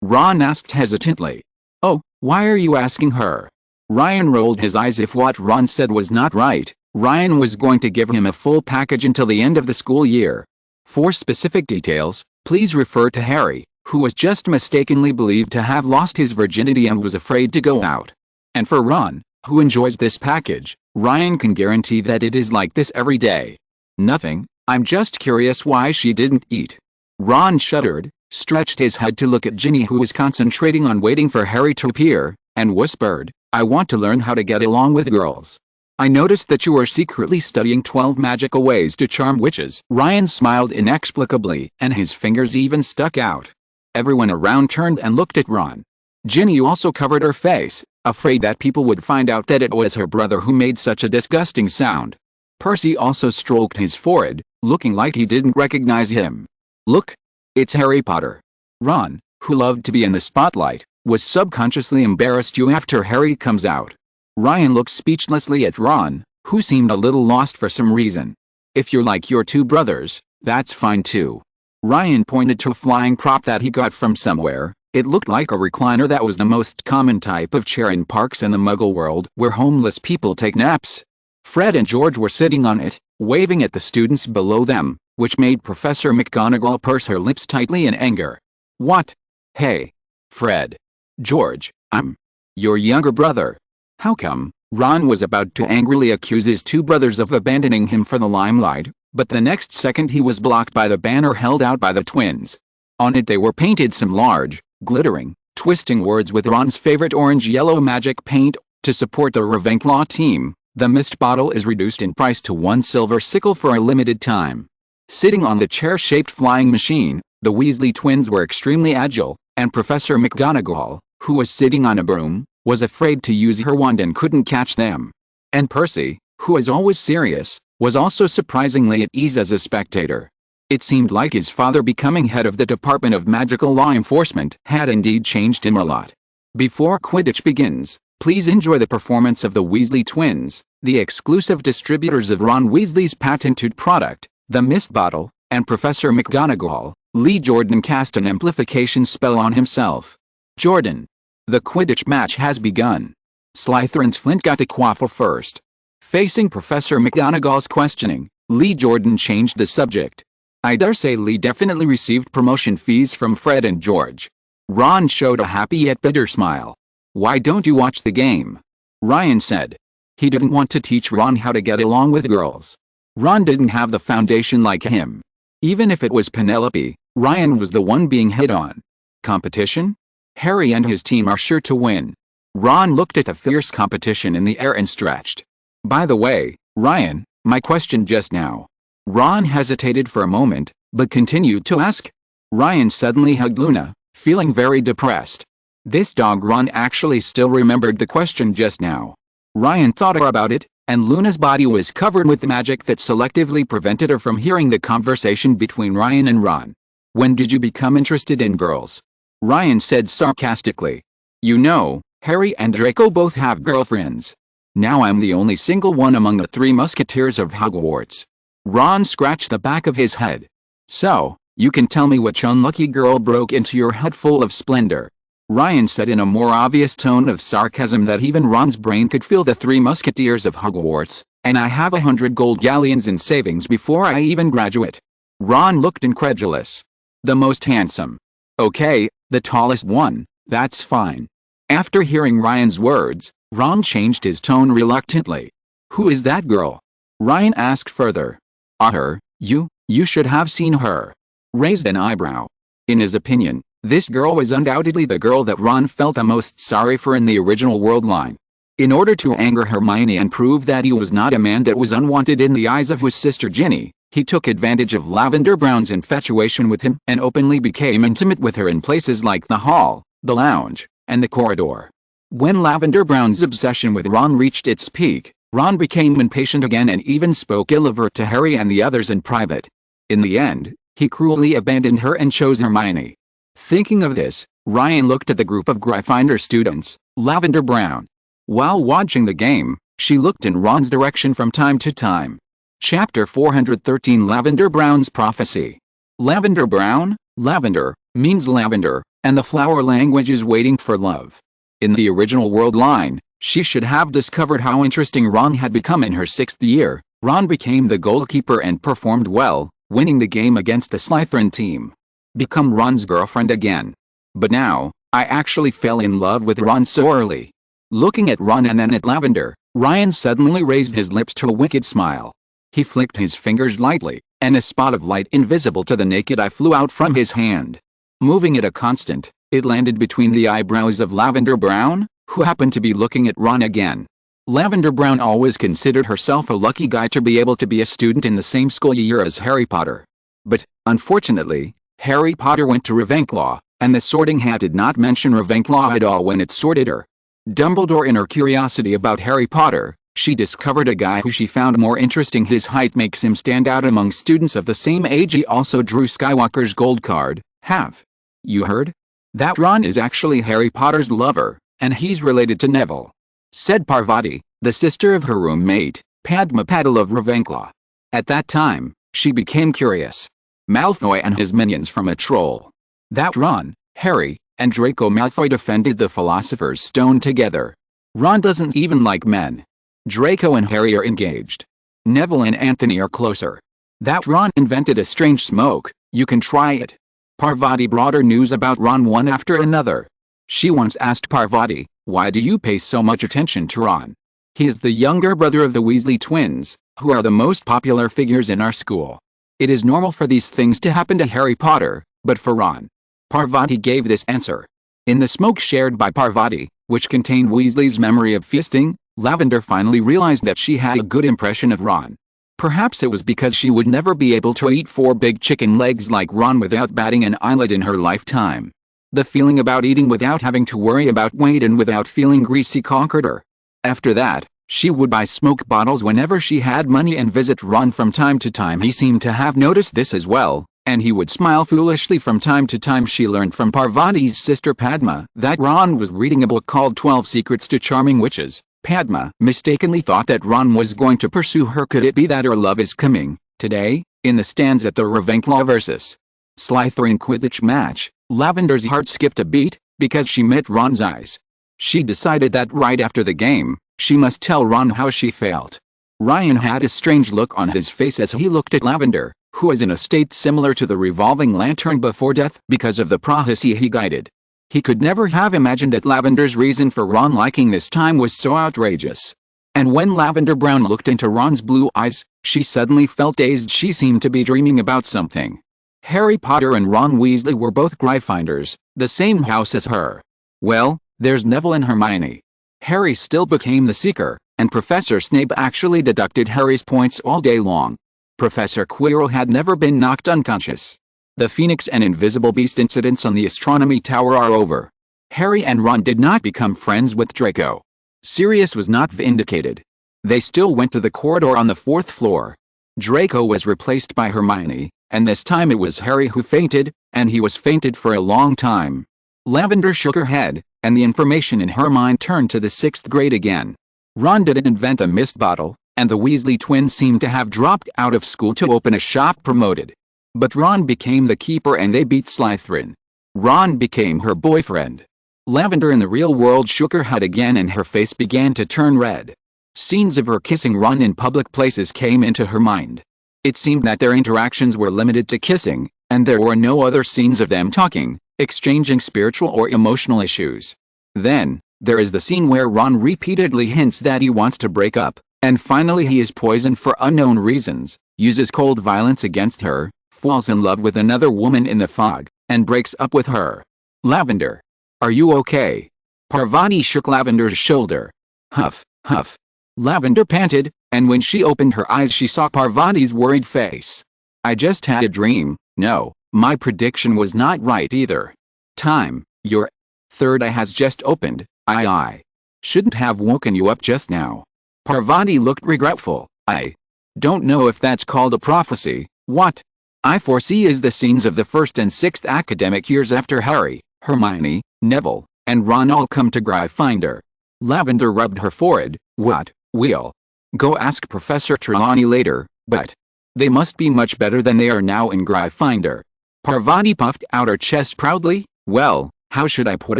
Ron asked hesitantly. Oh, why are you asking her? Ryan rolled his eyes. If what Ron said was not right, Ryan was going to give him a full package until the end of the school year. For specific details, please refer to Harry, who was just mistakenly believed to have lost his virginity and was afraid to go out. And for Ron, who enjoys this package, Ryan can guarantee that it is like this every day. Nothing, I'm just curious why she didn't eat. Ron shuddered, stretched his head to look at Ginny, who was concentrating on waiting for Harry to appear, and whispered, I want to learn how to get along with girls. I noticed that you are secretly studying 12 magical ways to charm witches. Ryan smiled inexplicably, and his fingers even stuck out. Everyone around turned and looked at Ron. Ginny also covered her face, afraid that people would find out that it was her brother who made such a disgusting sound. Percy also stroked his forehead, looking like he didn't recognize him. Look, it's Harry Potter. Ron, who loved to be in the spotlight, was subconsciously embarrassed after Harry comes out. Ryan looked speechlessly at Ron, who seemed a little lost for some reason. If you're like your two brothers, that's fine too. Ryan pointed to a flying prop that he got from somewhere. It looked like a recliner that was the most common type of chair in parks in the Muggle world where homeless people take naps. Fred and George were sitting on it, waving at the students below them, which made Professor McGonagall purse her lips tightly in anger. What? Hey. Fred. George, I'm your younger brother. How come? Ron was about to angrily accuse his two brothers of abandoning him for the limelight, but the next second he was blocked by the banner held out by the twins. On it they were painted some large, glittering, twisting words with Ron's favorite orange-yellow magic paint, to support the Ravenclaw team, The mist bottle is reduced in price to 1 silver sickle for a limited time. Sitting on the chair-shaped flying machine, the Weasley twins were extremely agile, and Professor McGonagall, who was sitting on a broom, was afraid to use her wand and couldn't catch them. And Percy, who is always serious, was also surprisingly at ease as a spectator. It seemed like his father becoming head of the Department of Magical Law Enforcement had indeed changed him a lot. Before Quidditch begins, please enjoy the performance of the Weasley twins, the exclusive distributors of Ron Weasley's patented product, the Mist Bottle, and Professor McGonagall. Lee Jordan cast an amplification spell on himself. Jordan. The Quidditch match has begun. Slytherin's Flint got to quaffle first. Facing Professor McGonagall's questioning, Lee Jordan changed the subject. I dare say Lee definitely received promotion fees from Fred and George. Ron showed a happy yet bitter smile. Why don't you watch the game? Ryan said. He didn't want to teach Ron how to get along with girls. Ron didn't have the foundation like him. Even if it was Penelope, Ryan was the one being hit on. Competition? Harry and his team are sure to win. Ron looked at the fierce competition in the air and stretched. By the way, Ryan, my question just now. Ron hesitated for a moment, but continued to ask. Ryan suddenly hugged Luna, feeling very depressed. This doggone actually still remembered the question just now. Ryan thought about it, and Luna's body was covered with magic that selectively prevented her from hearing the conversation between Ryan and Ron. When did you become interested in girls? Ryan said sarcastically. You know, Harry and Draco both have girlfriends. Now I'm the only single one among the 3 musketeers of Hogwarts. Ron scratched the back of his head. So, you can tell me which unlucky girl broke into your head full of splendor. Ryan said in a more obvious tone of sarcasm that even Ron's brain could feel the 3 musketeers of Hogwarts, and I have 100 gold galleons in savings before I even graduate. Ron looked incredulous. The most handsome. Okay, the tallest one, that's fine. After hearing Ryan's words, Ron changed his tone reluctantly. Who is that girl? Ryan asked further. Her, you should have seen her. Raised an eyebrow. In his opinion, this girl was undoubtedly the girl that Ron felt the most sorry for in the original world line. In order to anger Hermione and prove that he was not a man that was unwanted in the eyes of his sister Ginny, he took advantage of Lavender Brown's infatuation with him and openly became intimate with her in places like the hall, the lounge, and the corridor. When Lavender Brown's obsession with Ron reached its peak, Ron became impatient again and even spoke ill of her to Harry and the others in private. In the end, he cruelly abandoned her and chose Hermione. Thinking of this, Ryan looked at the group of Gryffindor students, Lavender Brown. While watching the game, she looked in Ron's direction from time to time. Chapter 413 Lavender Brown's Prophecy. Lavender Brown, lavender, means lavender, and the flower language is waiting for love. In the original world line, she should have discovered how interesting Ron had become in her 6th year. Ron became the goalkeeper and performed well, winning the game against the Slytherin team. Become Ron's girlfriend again. But now, I actually fell in love with Ron so early. Looking at Ron and then at Lavender, Ryan suddenly raised his lips to a wicked smile. He flicked his fingers lightly, and a spot of light invisible to the naked eye flew out from his hand. Moving at a constant, it landed between the eyebrows of Lavender Brown, who happened to be looking at Ron again. Lavender Brown always considered herself a lucky guy to be able to be a student in the same school year as Harry Potter. But, unfortunately, Harry Potter went to Ravenclaw, and the Sorting Hat did not mention Ravenclaw at all when it sorted her. Dumbledore, in her curiosity about Harry Potter, she discovered a guy who she found more interesting. His height makes him stand out among students of the same age. He also drew Skywalker's gold card. Have you heard? That Ron is actually Harry Potter's lover, and he's related to Neville, said Parvati, the sister of her roommate, Padma Patil of Ravenclaw. At that time, she became curious. Malfoy and his minions from a troll. That Ron, Harry, and Draco Malfoy defended the Philosopher's Stone together. Ron doesn't even like men. Draco and Harry are engaged. Neville and Anthony are closer. That Ron invented a strange smoke, you can try it. Parvati brought her news about Ron one after another. She once asked Parvati, why do you pay so much attention to Ron? He is the younger brother of the Weasley twins, who are the most popular figures in our school. It is normal for these things to happen to Harry Potter, but for Ron. Parvati gave this answer. In the smoke shared by Parvati, which contained Weasley's memory of feasting, Lavender finally realized that she had a good impression of Ron. Perhaps it was because she would never be able to eat 4 big chicken legs like Ron without batting an eyelid in her lifetime. The feeling about eating without having to worry about weight and without feeling greasy conquered her. After that, she would buy smoke bottles whenever she had money and visit Ron from time to time. He seemed to have noticed this as well, and he would smile foolishly from time to time. She learned from Parvati's sister Padma that Ron was reading a book called 12 Secrets to Charming Witches. Padma mistakenly thought that Ron was going to pursue her. Could it be that her love is coming? Today, in the stands at the Ravenclaw vs. Slytherin Quidditch match, Lavender's heart skipped a beat, because she met Ron's eyes. She decided that right after the game, she must tell Ron how she felt. Ryan had a strange look on his face as he looked at Lavender, who was in a state similar to the revolving lantern before death because of the prophecy he guided. He could never have imagined that Lavender's reason for Ron liking this time was so outrageous. And when Lavender Brown looked into Ron's blue eyes, she suddenly felt dazed. She seemed to be dreaming about something. Harry Potter and Ron Weasley were both Gryffindors, the same house as her. Well, there's Neville and Hermione. Harry still became the Seeker, and Professor Snape actually deducted Harry's points all day long. Professor Quirrell had never been knocked unconscious. The Phoenix and Invisible Beast incidents on the Astronomy Tower are over. Harry and Ron did not become friends with Draco. Sirius was not vindicated. They still went to the corridor on the 4th floor. Draco was replaced by Hermione, and this time it was Harry who fainted, and he was fainted for a long time. Lavender shook her head, and the information in her mind turned to the 6th grade again. Ron didn't invent a mist bottle, and the Weasley twins seemed to have dropped out of school to open a shop promoted. But Ron became the keeper and they beat Slytherin. Ron became her boyfriend. Lavender in the real world shook her head again and her face began to turn red. Scenes of her kissing Ron in public places came into her mind. It seemed that their interactions were limited to kissing, and there were no other scenes of them talking, exchanging spiritual or emotional issues. Then, there is the scene where Ron repeatedly hints that he wants to break up, and finally he is poisoned for unknown reasons, uses cold violence against her, falls in love with another woman in the fog, and breaks up with her. Lavender. Are you okay? Parvati shook Lavender's shoulder. Huff, huff. Lavender panted, and when she opened her eyes she saw Parvati's worried face. I just had a dream. No, my prediction was not right either. Time, your third eye has just opened. I shouldn't have woken you up just now. Parvati looked regretful. I don't know if that's called a prophecy. What I foresee is the scenes of the 1st and 6th academic years after Harry, Hermione, Neville, and Ron all come to Gryffindor. Lavender rubbed her forehead. What? We'll go ask Professor Trelawney later, but they must be much better than they are now in Gryffindor. Parvati puffed out her chest proudly. Well, how should I put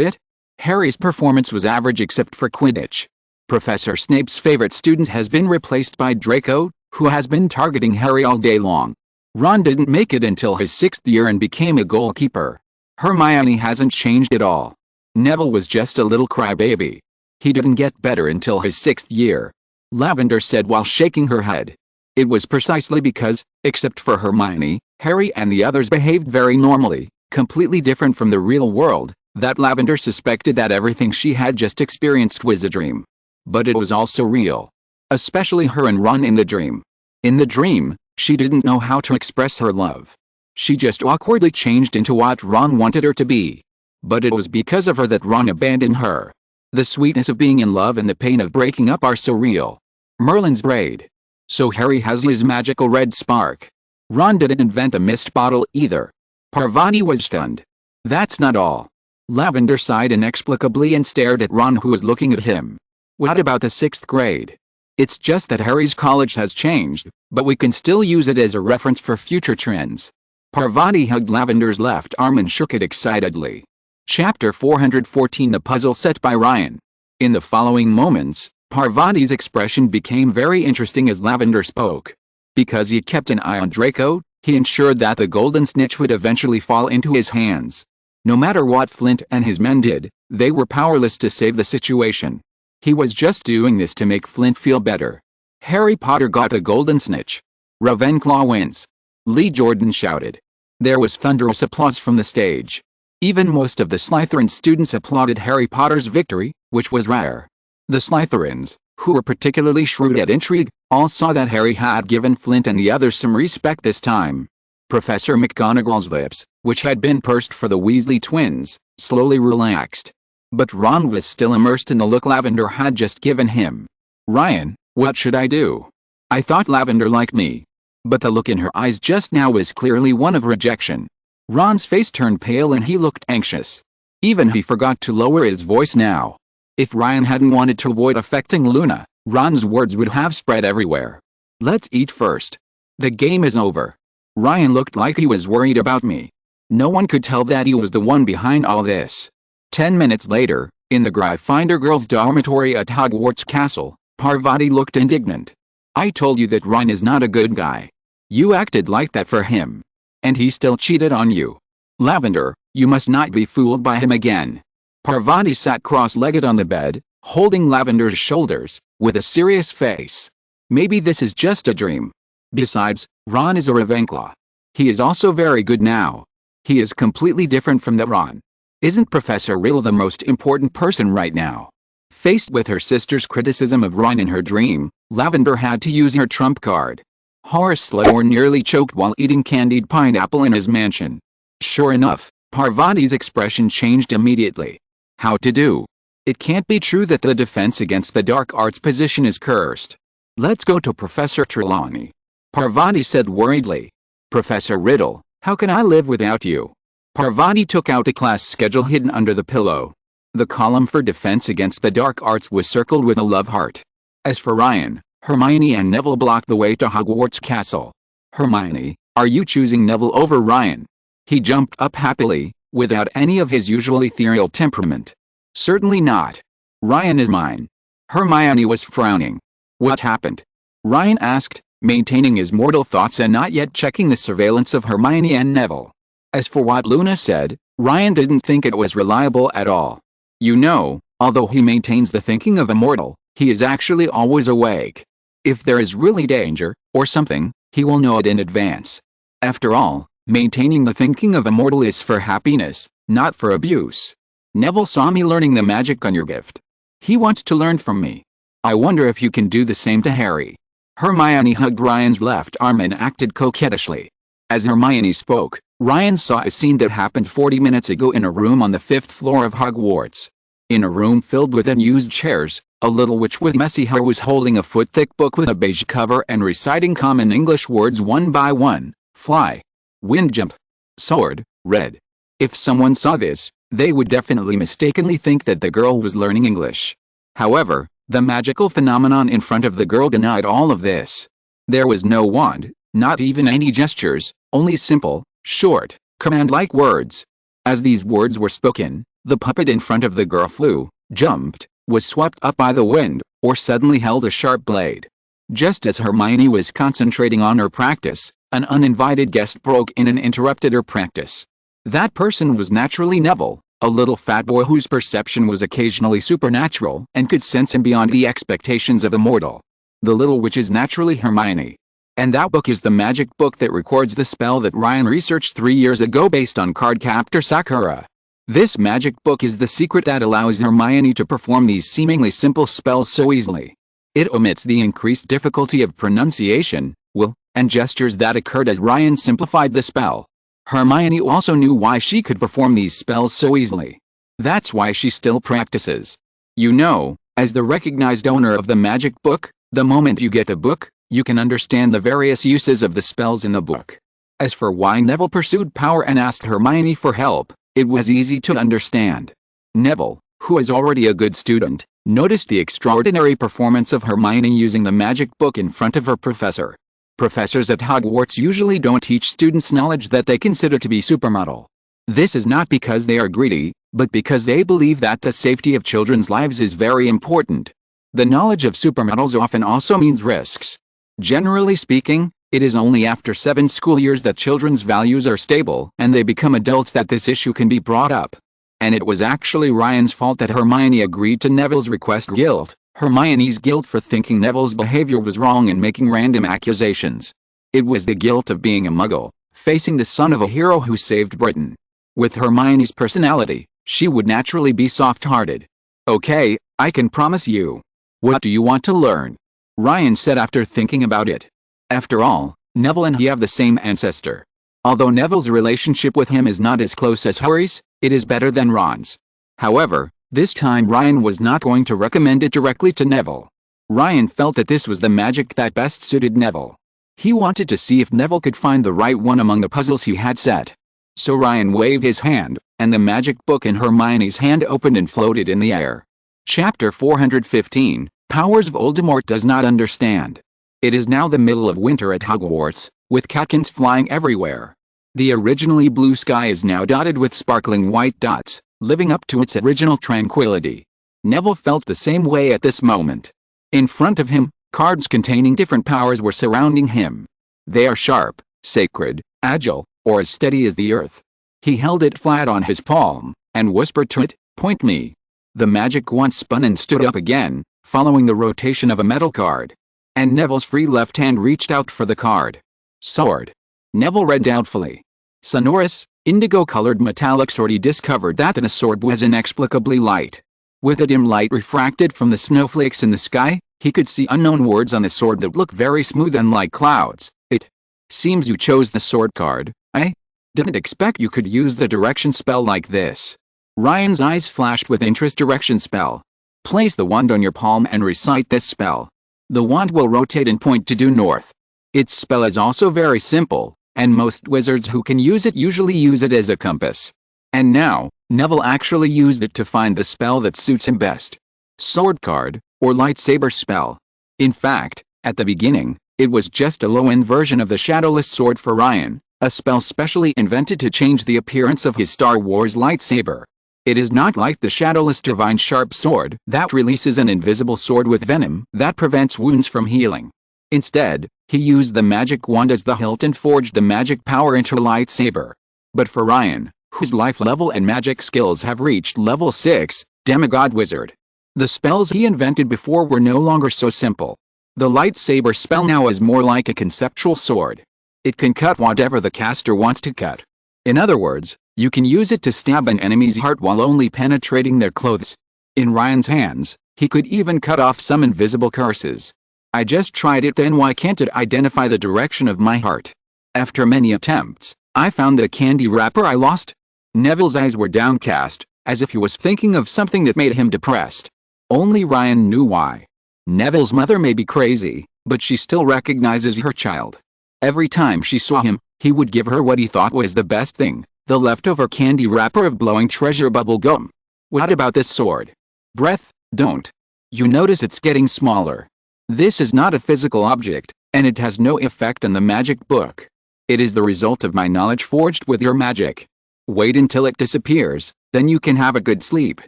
it? Harry's performance was average except for Quidditch. Professor Snape's favorite student has been replaced by Draco, who has been targeting Harry all day long. Ron didn't make it until his 6th year and became a goalkeeper. Hermione hasn't changed at all. Neville was just a little crybaby. He didn't get better until his 6th year. Lavender said while shaking her head. It was precisely because, except for Hermione, Harry and the others behaved very normally, completely different from the real world, that Lavender suspected that everything she had just experienced was a dream. But it was also real. Especially her and Ron in the dream. In the dream, she didn't know how to express her love. She just awkwardly changed into what Ron wanted her to be. But it was because of her that Ron abandoned her. The sweetness of being in love and the pain of breaking up are so real. Merlin's braid. So Harry has his magical red spark. Ron didn't invent a mist bottle either. Parvati was stunned. That's not all. Lavender sighed inexplicably and stared at Ron, who was looking at him. What about the 6th grade? It's just that Harry's college has changed, but we can still use it as a reference for future trends. Parvati hugged Lavender's left arm and shook it excitedly. Chapter 414 The Puzzle Set by Ryan. In the following moments, Parvati's expression became very interesting as Lavender spoke. Because he kept an eye on Draco, he ensured that the golden snitch would eventually fall into his hands. No matter what Flint and his men did, they were powerless to save the situation. He was just doing this to make Flint feel better. Harry Potter got the golden snitch. Ravenclaw wins. Lee Jordan shouted. There was thunderous applause from the stage. Even most of the Slytherin students applauded Harry Potter's victory, which was rare. The Slytherins, who were particularly shrewd at intrigue, all saw that Harry had given Flint and the others some respect this time. Professor McGonagall's lips, which had been pursed for the Weasley twins, slowly relaxed. But Ron was still immersed in the look Lavender had just given him. "Ryan, what should I do? I thought Lavender liked me." But the look in her eyes just now was clearly one of rejection. Ron's face turned pale and he looked anxious. Even he forgot to lower his voice now. If Ryan hadn't wanted to avoid affecting Luna, Ron's words would have spread everywhere. "Let's eat first. The game is over." Ryan looked like he was worried about me. No one could tell that he was the one behind all this. 10 minutes later, in the Gryffindor girls' dormitory at Hogwarts Castle, Parvati looked indignant. "I told you that Ryan is not a good guy. You acted like that for him. And he still cheated on you. Lavender, you must not be fooled by him again." Parvati sat cross-legged on the bed, holding Lavender's shoulders, with a serious face. "Maybe this is just a dream. Besides, Ron is a Ravenclaw. He is also very good now. He is completely different from that Ron. Isn't Professor Riddle the most important person right now?" Faced with her sister's criticism of Ron in her dream, Lavender had to use her trump card. Horace Slughorn nearly choked while eating candied pineapple in his mansion. Sure enough, Parvati's expression changed immediately. "How to do? It can't be true that the Defense Against the Dark Arts position is cursed. Let's go to Professor Trelawney," Parvati said worriedly. "Professor Riddle, how can I live without you?" Parvati took out a class schedule hidden under the pillow. The column for Defense Against the Dark Arts was circled with a love heart. As for Ryan, Hermione and Neville blocked the way to Hogwarts Castle. "Hermione, are you choosing Neville over Ryan?" He jumped up happily, without any of his usual ethereal temperament. "Certainly not. Ryan is mine." Hermione was frowning. "What happened?" Ryan asked, maintaining his mortal thoughts and not yet checking the surveillance of Hermione and Neville. As for what Luna said, Ryan didn't think it was reliable at all. You know, although he maintains the thinking of a mortal, he is actually always awake. If there is really danger, or something, he will know it in advance. After all, maintaining the thinking of a mortal is for happiness, not for abuse. Neville saw me learning the magic on your gift. He wants to learn from me. I wonder if you can do the same to Harry. Hermione hugged Ryan's left arm and acted coquettishly. As Hermione spoke, Ryan saw a scene that happened 40 minutes ago in a room on the 5th floor of Hogwarts. In a room filled with unused chairs, a little witch with messy hair was holding a foot-thick book with a beige cover and reciting common English words one by one: fly, wind jump, sword, red. If someone saw this, they would definitely mistakenly think that the girl was learning English. However, the magical phenomenon in front of the girl denied all of this. There was no wand, not even any gestures, only simple, short, command-like words. As these words were spoken, the puppet in front of the girl flew, jumped, was swept up by the wind, or suddenly held a sharp blade. Just as Hermione was concentrating on her practice, an uninvited guest broke in and interrupted her practice. That person was naturally Neville, a little fat boy whose perception was occasionally supernatural and could sense him beyond the expectations of a mortal. The little witch is naturally Hermione. And that book is the magic book that records the spell that Ryan researched 3 years ago based on Cardcaptor Sakura. This magic book is the secret that allows Hermione to perform these seemingly simple spells so easily. It omits the increased difficulty of pronunciation, will, and gestures that occurred as Ryan simplified the spell. Hermione also knew why she could perform these spells so easily. That's why she still practices. You know, as the recognized owner of the magic book, the moment you get a book, you can understand the various uses of the spells in the book. As for why Neville pursued power and asked Hermione for help, it was easy to understand. Neville, who was already a good student, noticed the extraordinary performance of Hermione using the magic book in front of her professor. Professors at Hogwarts usually don't teach students knowledge that they consider to be supermodel. This is not because they are greedy, but because they believe that the safety of children's lives is very important. The knowledge of supermodels often also means risks. Generally speaking, it is only after 7 school years that children's values are stable and they become adults that this issue can be brought up. And it was actually Ryan's fault that Hermione agreed to Neville's request. Guilt. Hermione's guilt for thinking Neville's behavior was wrong and making random accusations. It was the guilt of being a muggle, facing the son of a hero who saved Britain. With Hermione's personality, she would naturally be soft-hearted. Okay, I can promise you. What do you want to learn? Ryan said after thinking about it. After all, Neville and he have the same ancestor. Although Neville's relationship with him is not as close as Harry's, it is better than Ron's. However, this time Ryan was not going to recommend it directly to Neville. Ryan felt that this was the magic that best suited Neville. He wanted to see if Neville could find the right one among the puzzles he had set. So Ryan waved his hand, and the magic book in Hermione's hand opened and floated in the air. Chapter 415, Powers Voldemort Does Not Understand. It is now the middle of winter at Hogwarts, with catkins flying everywhere. The originally blue sky is now dotted with sparkling white dots, living up to its original tranquility. Neville felt the same way at this moment. In front of him, cards containing different powers were surrounding him. They are sharp, sacred, agile, or as steady as the earth. He held it flat on his palm, and whispered to it, "Point me." The magic wand spun and stood up again, following the rotation of a metal card. And Neville's free left hand reached out for the card. Sword. Neville read doubtfully. Sonorous, indigo-colored metallic sword. He discovered that the sword was inexplicably light. With a dim light refracted from the snowflakes in the sky, he could see unknown words on the sword that looked very smooth and like clouds. It seems you chose the sword card. I didn't expect you could use the direction spell like this. Ryan's eyes flashed with interest. Direction spell. Place the wand on your palm and recite this spell. The wand will rotate and point to due north. Its spell is also very simple, and most wizards who can use it usually use it as a compass. And now, Neville actually used it to find the spell that suits him best. Sword card, or lightsaber spell. In fact, at the beginning, it was just a low-end version of the shadowless sword for Ryan, a spell specially invented to change the appearance of his Star Wars lightsaber. It is not like the shadowless divine sharp sword that releases an invisible sword with venom that prevents wounds from healing. Instead, he used the magic wand as the hilt and forged the magic power into a lightsaber. But for Ryan, whose life level and magic skills have reached level 6, Demigod Wizard, the spells he invented before were no longer so simple. The lightsaber spell now is more like a conceptual sword. It can cut whatever the caster wants to cut. In other words, you can use it to stab an enemy's heart while only penetrating their clothes. In Ryan's hands, he could even cut off some invisible curses. I just tried it, then why can't it identify the direction of my heart? After many attempts, I found the candy wrapper I lost. Neville's eyes were downcast, as if he was thinking of something that made him depressed. Only Ryan knew why. Neville's mother may be crazy, but she still recognizes her child. Every time she saw him, he would give her what he thought was the best thing, the leftover candy wrapper of blowing treasure bubble gum. What about this sword? Breath, don't you notice it's getting smaller? This is not a physical object, and it has no effect on the magic book. It is the result of my knowledge forged with your magic. Wait until it disappears, then you can have a good sleep.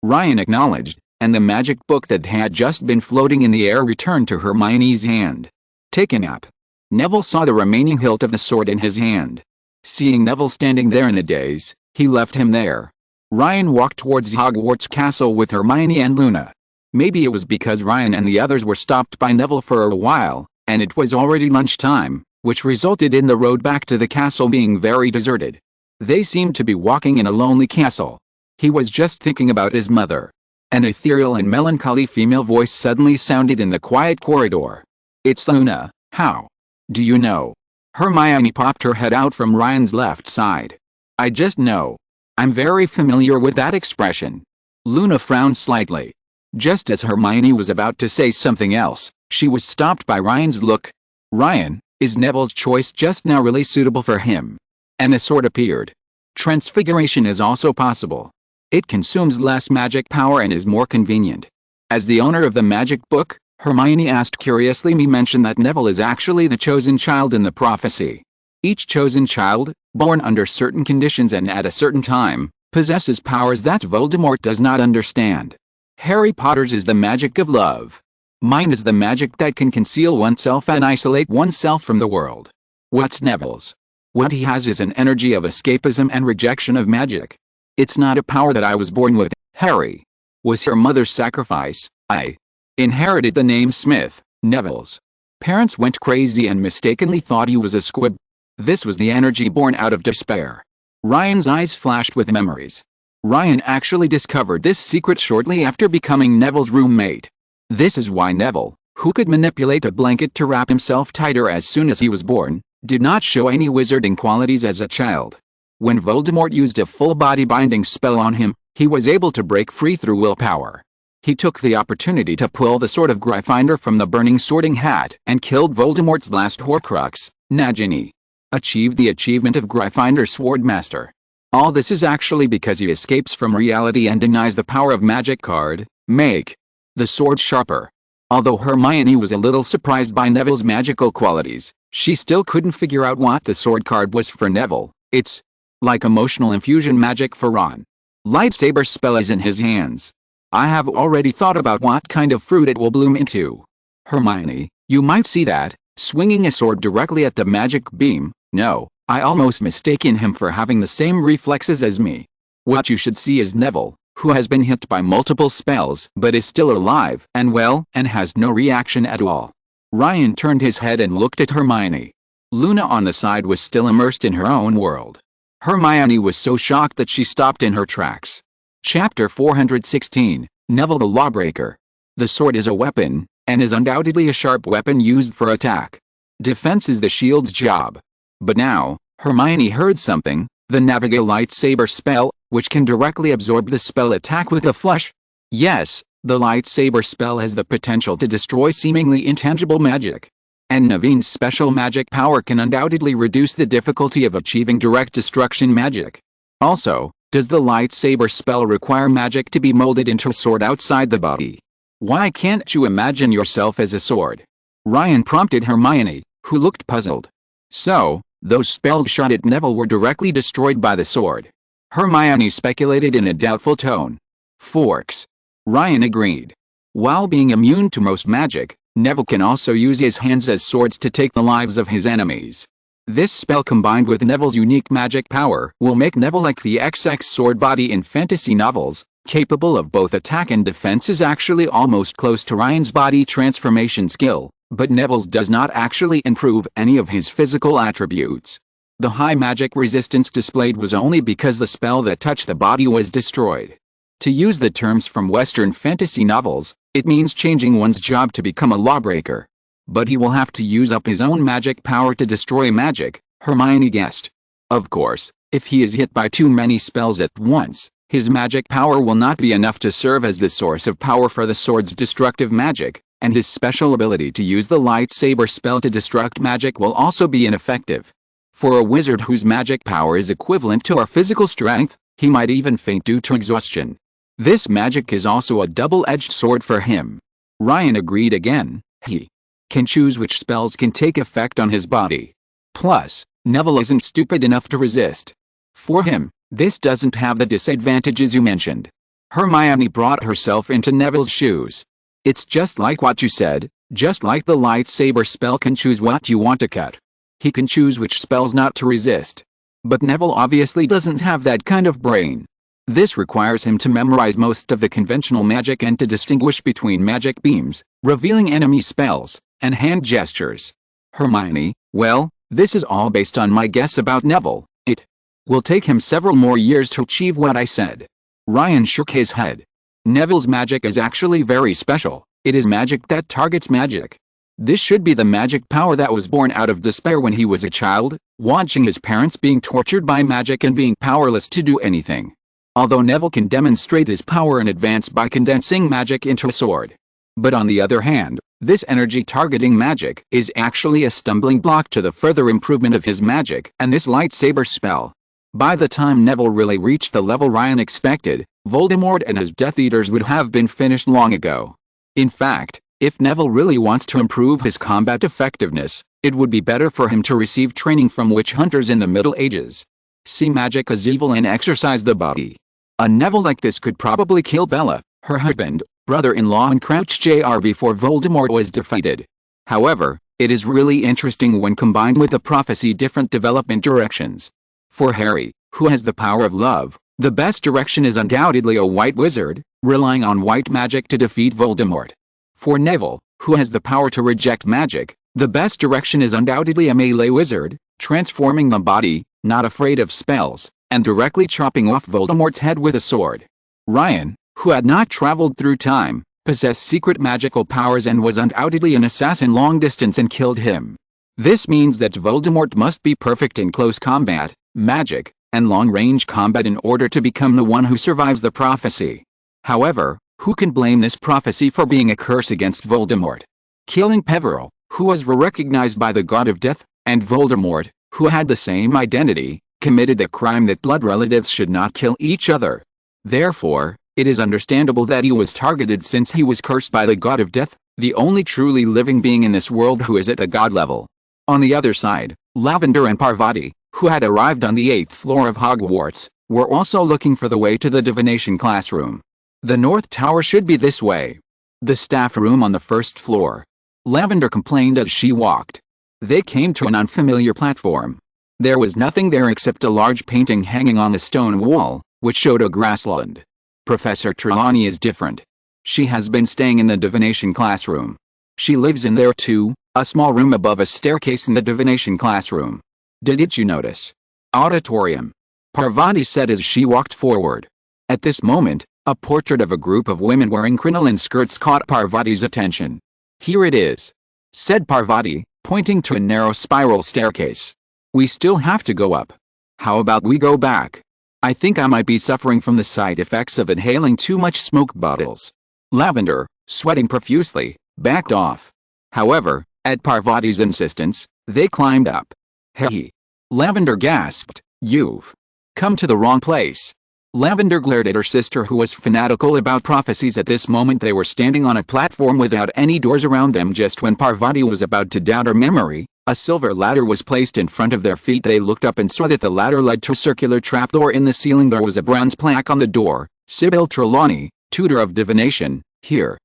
Ryan acknowledged, and the magic book that had just been floating in the air returned to Hermione's hand. Take a nap. Neville saw the remaining hilt of the sword in his hand. Seeing Neville standing there in a daze, he left him there. Ryan walked towards Hogwarts Castle with Hermione and Luna. Maybe it was because Ryan and the others were stopped by Neville for a while, and it was already lunchtime, which resulted in the road back to the castle being very deserted. They seemed to be walking in a lonely castle. He was just thinking about his mother. An ethereal and melancholy female voice suddenly sounded in the quiet corridor. It's Luna. How do you know? Hermione popped her head out from Ryan's left side. I just know. I'm very familiar with that expression. Luna frowned slightly. Just as Hermione was about to say something else, she was stopped by Ryan's look. Ryan, is Neville's choice just now really suitable for him? And a sword appeared. Transfiguration is also possible. It consumes less magic power and is more convenient. As the owner of the magic book, Hermione asked curiously, me mention that Neville is actually the chosen child in the prophecy. Each chosen child, born under certain conditions and at a certain time, possesses powers that Voldemort does not understand. Harry Potter's is the magic of love. Mine is the magic that can conceal oneself and isolate oneself from the world. What's Neville's? What he has is an energy of escapism and rejection of magic. It's not a power that I was born with. Harry was her mother's sacrifice. I inherited the name Smith. Neville's parents went crazy and mistakenly thought he was a squib. This was the energy born out of despair. Ryan's eyes flashed with memories. Ryan actually discovered this secret shortly after becoming Neville's roommate. This is why Neville, who could manipulate a blanket to wrap himself tighter as soon as he was born, did not show any wizarding qualities as a child. When Voldemort used a full-body binding spell on him, he was able to break free through willpower. He took the opportunity to pull the sword of Gryffindor from the burning sorting hat and killed Voldemort's last Horcrux, Nagini. Achieved the achievement of Gryffindor Swordmaster. All this is actually because he escapes from reality and denies the power of magic card, make the sword sharper. Although Hermione was a little surprised by Neville's magical qualities, she still couldn't figure out what the sword card was for Neville. It's like emotional infusion magic for Ron. Lightsaber spell is in his hands. I have already thought about what kind of fruit it will bloom into. Hermione, you might see that, swinging a sword directly at the magic beam. No, I almost mistaken him for having the same reflexes as me. What you should see is Neville, who has been hit by multiple spells but is still alive and well and has no reaction at all. Ryan turned his head and looked at Hermione. Luna on the side was still immersed in her own world. Hermione was so shocked that she stopped in her tracks. Chapter 416, Neville the Lawbreaker. The sword is a weapon, and is undoubtedly a sharp weapon used for attack. Defense is the shield's job. But now, Hermione heard something, the Navigate lightsaber spell, which can directly absorb the spell attack with a flush. Yes, the lightsaber spell has the potential to destroy seemingly intangible magic. And Naveen's special magic power can undoubtedly reduce the difficulty of achieving direct destruction magic. Also, does the lightsaber spell require magic to be molded into a sword outside the body? Why can't you imagine yourself as a sword? Ryan prompted Hermione, who looked puzzled. So, those spells shot at Neville were directly destroyed by the sword. Hermione speculated in a doubtful tone. Forks. Ryan agreed. While being immune to most magic, Neville can also use his hands as swords to take the lives of his enemies. This spell combined with Neville's unique magic power will make Neville like the XX sword body in fantasy novels, capable of both attack and defense. Is actually almost close to Ryan's body transformation skill, but Neville's does not actually improve any of his physical attributes. The high magic resistance displayed was only because the spell that touched the body was destroyed. To use the terms from Western fantasy novels, it means changing one's job to become a lawbreaker. But he will have to use up his own magic power to destroy magic, Hermione guessed. Of course, if he is hit by too many spells at once, his magic power will not be enough to serve as the source of power for the sword's destructive magic, and his special ability to use the lightsaber spell to destruct magic will also be ineffective. For a wizard whose magic power is equivalent to our physical strength, he might even faint due to exhaustion. This magic is also a double-edged sword for him. Ryan agreed again. He can choose which spells can take effect on his body. Plus, Neville isn't stupid enough to resist. For him, this doesn't have the disadvantages you mentioned. Hermione brought herself into Neville's shoes. It's just like what you said, just like the lightsaber spell can choose what you want to cut. He can choose which spells not to resist. But Neville obviously doesn't have that kind of brain. This requires him to memorize most of the conventional magic and to distinguish between magic beams, revealing enemy spells, and hand gestures. Hermione, well, this is all based on my guess about Neville. It will take him several more years to achieve what I said. Ryan shook his head. Neville's magic is actually very special. It is magic that targets magic. This should be the magic power that was born out of despair when he was a child, watching his parents being tortured by magic and being powerless to do anything. Although Neville can demonstrate his power in advance by condensing magic into a sword. But on the other hand, this energy-targeting magic is actually a stumbling block to the further improvement of his magic and this lightsaber spell. By the time Neville really reached the level Ryan expected, Voldemort and his Death Eaters would have been finished long ago. In fact, if Neville really wants to improve his combat effectiveness, it would be better for him to receive training from witch hunters in the Middle Ages. See magic as evil and exercise the body. A Neville like this could probably kill Bella, her husband, brother-in-law and Crouch Jr. before Voldemort was defeated. However, it is really interesting when combined with the prophecy different development directions. For Harry, who has the power of love, the best direction is undoubtedly a white wizard, relying on white magic to defeat Voldemort. For Neville, who has the power to reject magic, the best direction is undoubtedly a melee wizard, transforming the body, not afraid of spells, and directly chopping off Voldemort's head with a sword. Ryan, who had not traveled through time, possessed secret magical powers and was undoubtedly an assassin long distance and killed him. This means that Voldemort must be perfect in close combat, magic, and long-range combat in order to become the one who survives the prophecy. However, who can blame this prophecy for being a curse against Voldemort? Killing Peveril, who was recognized by the god of death, and Voldemort, who had the same identity, committed the crime that blood relatives should not kill each other. Therefore, it is understandable that he was targeted since he was cursed by the god of death, the only truly living being in this world who is at the god level. On the other side, Lavender and Parvati, who had arrived on the 8th floor of Hogwarts, were also looking for the way to the divination classroom. The North Tower should be this way. The staff room on the 1st floor. Lavender complained as she walked. They came to an unfamiliar platform. There was nothing there except a large painting hanging on the stone wall, which showed a grassland. Professor Trelawney is different. She has been staying in the divination classroom. She lives in there too, a small room above a staircase in the divination classroom. Didn't you notice? Auditorium. Parvati said as she walked forward. At this moment, a portrait of a group of women wearing crinoline skirts caught Parvati's attention. Here it is, said Parvati, pointing to a narrow spiral staircase. We still have to go up. How about we go back? I think I might be suffering from the side effects of inhaling too much smoke bottles. Lavender, sweating profusely, backed off. However, at Parvati's insistence, they climbed up. Hey! Lavender gasped, you've come to the wrong place. Lavender glared at her sister who was fanatical about prophecies. At this moment they were standing on a platform without any doors around them. Just when Parvati was about to doubt her memory, a silver ladder was placed in front of their feet. They looked up and saw that the ladder led to a circular trapdoor in the ceiling. There was a bronze plaque on the door, Sybil Trelawney, tutor of divination, here.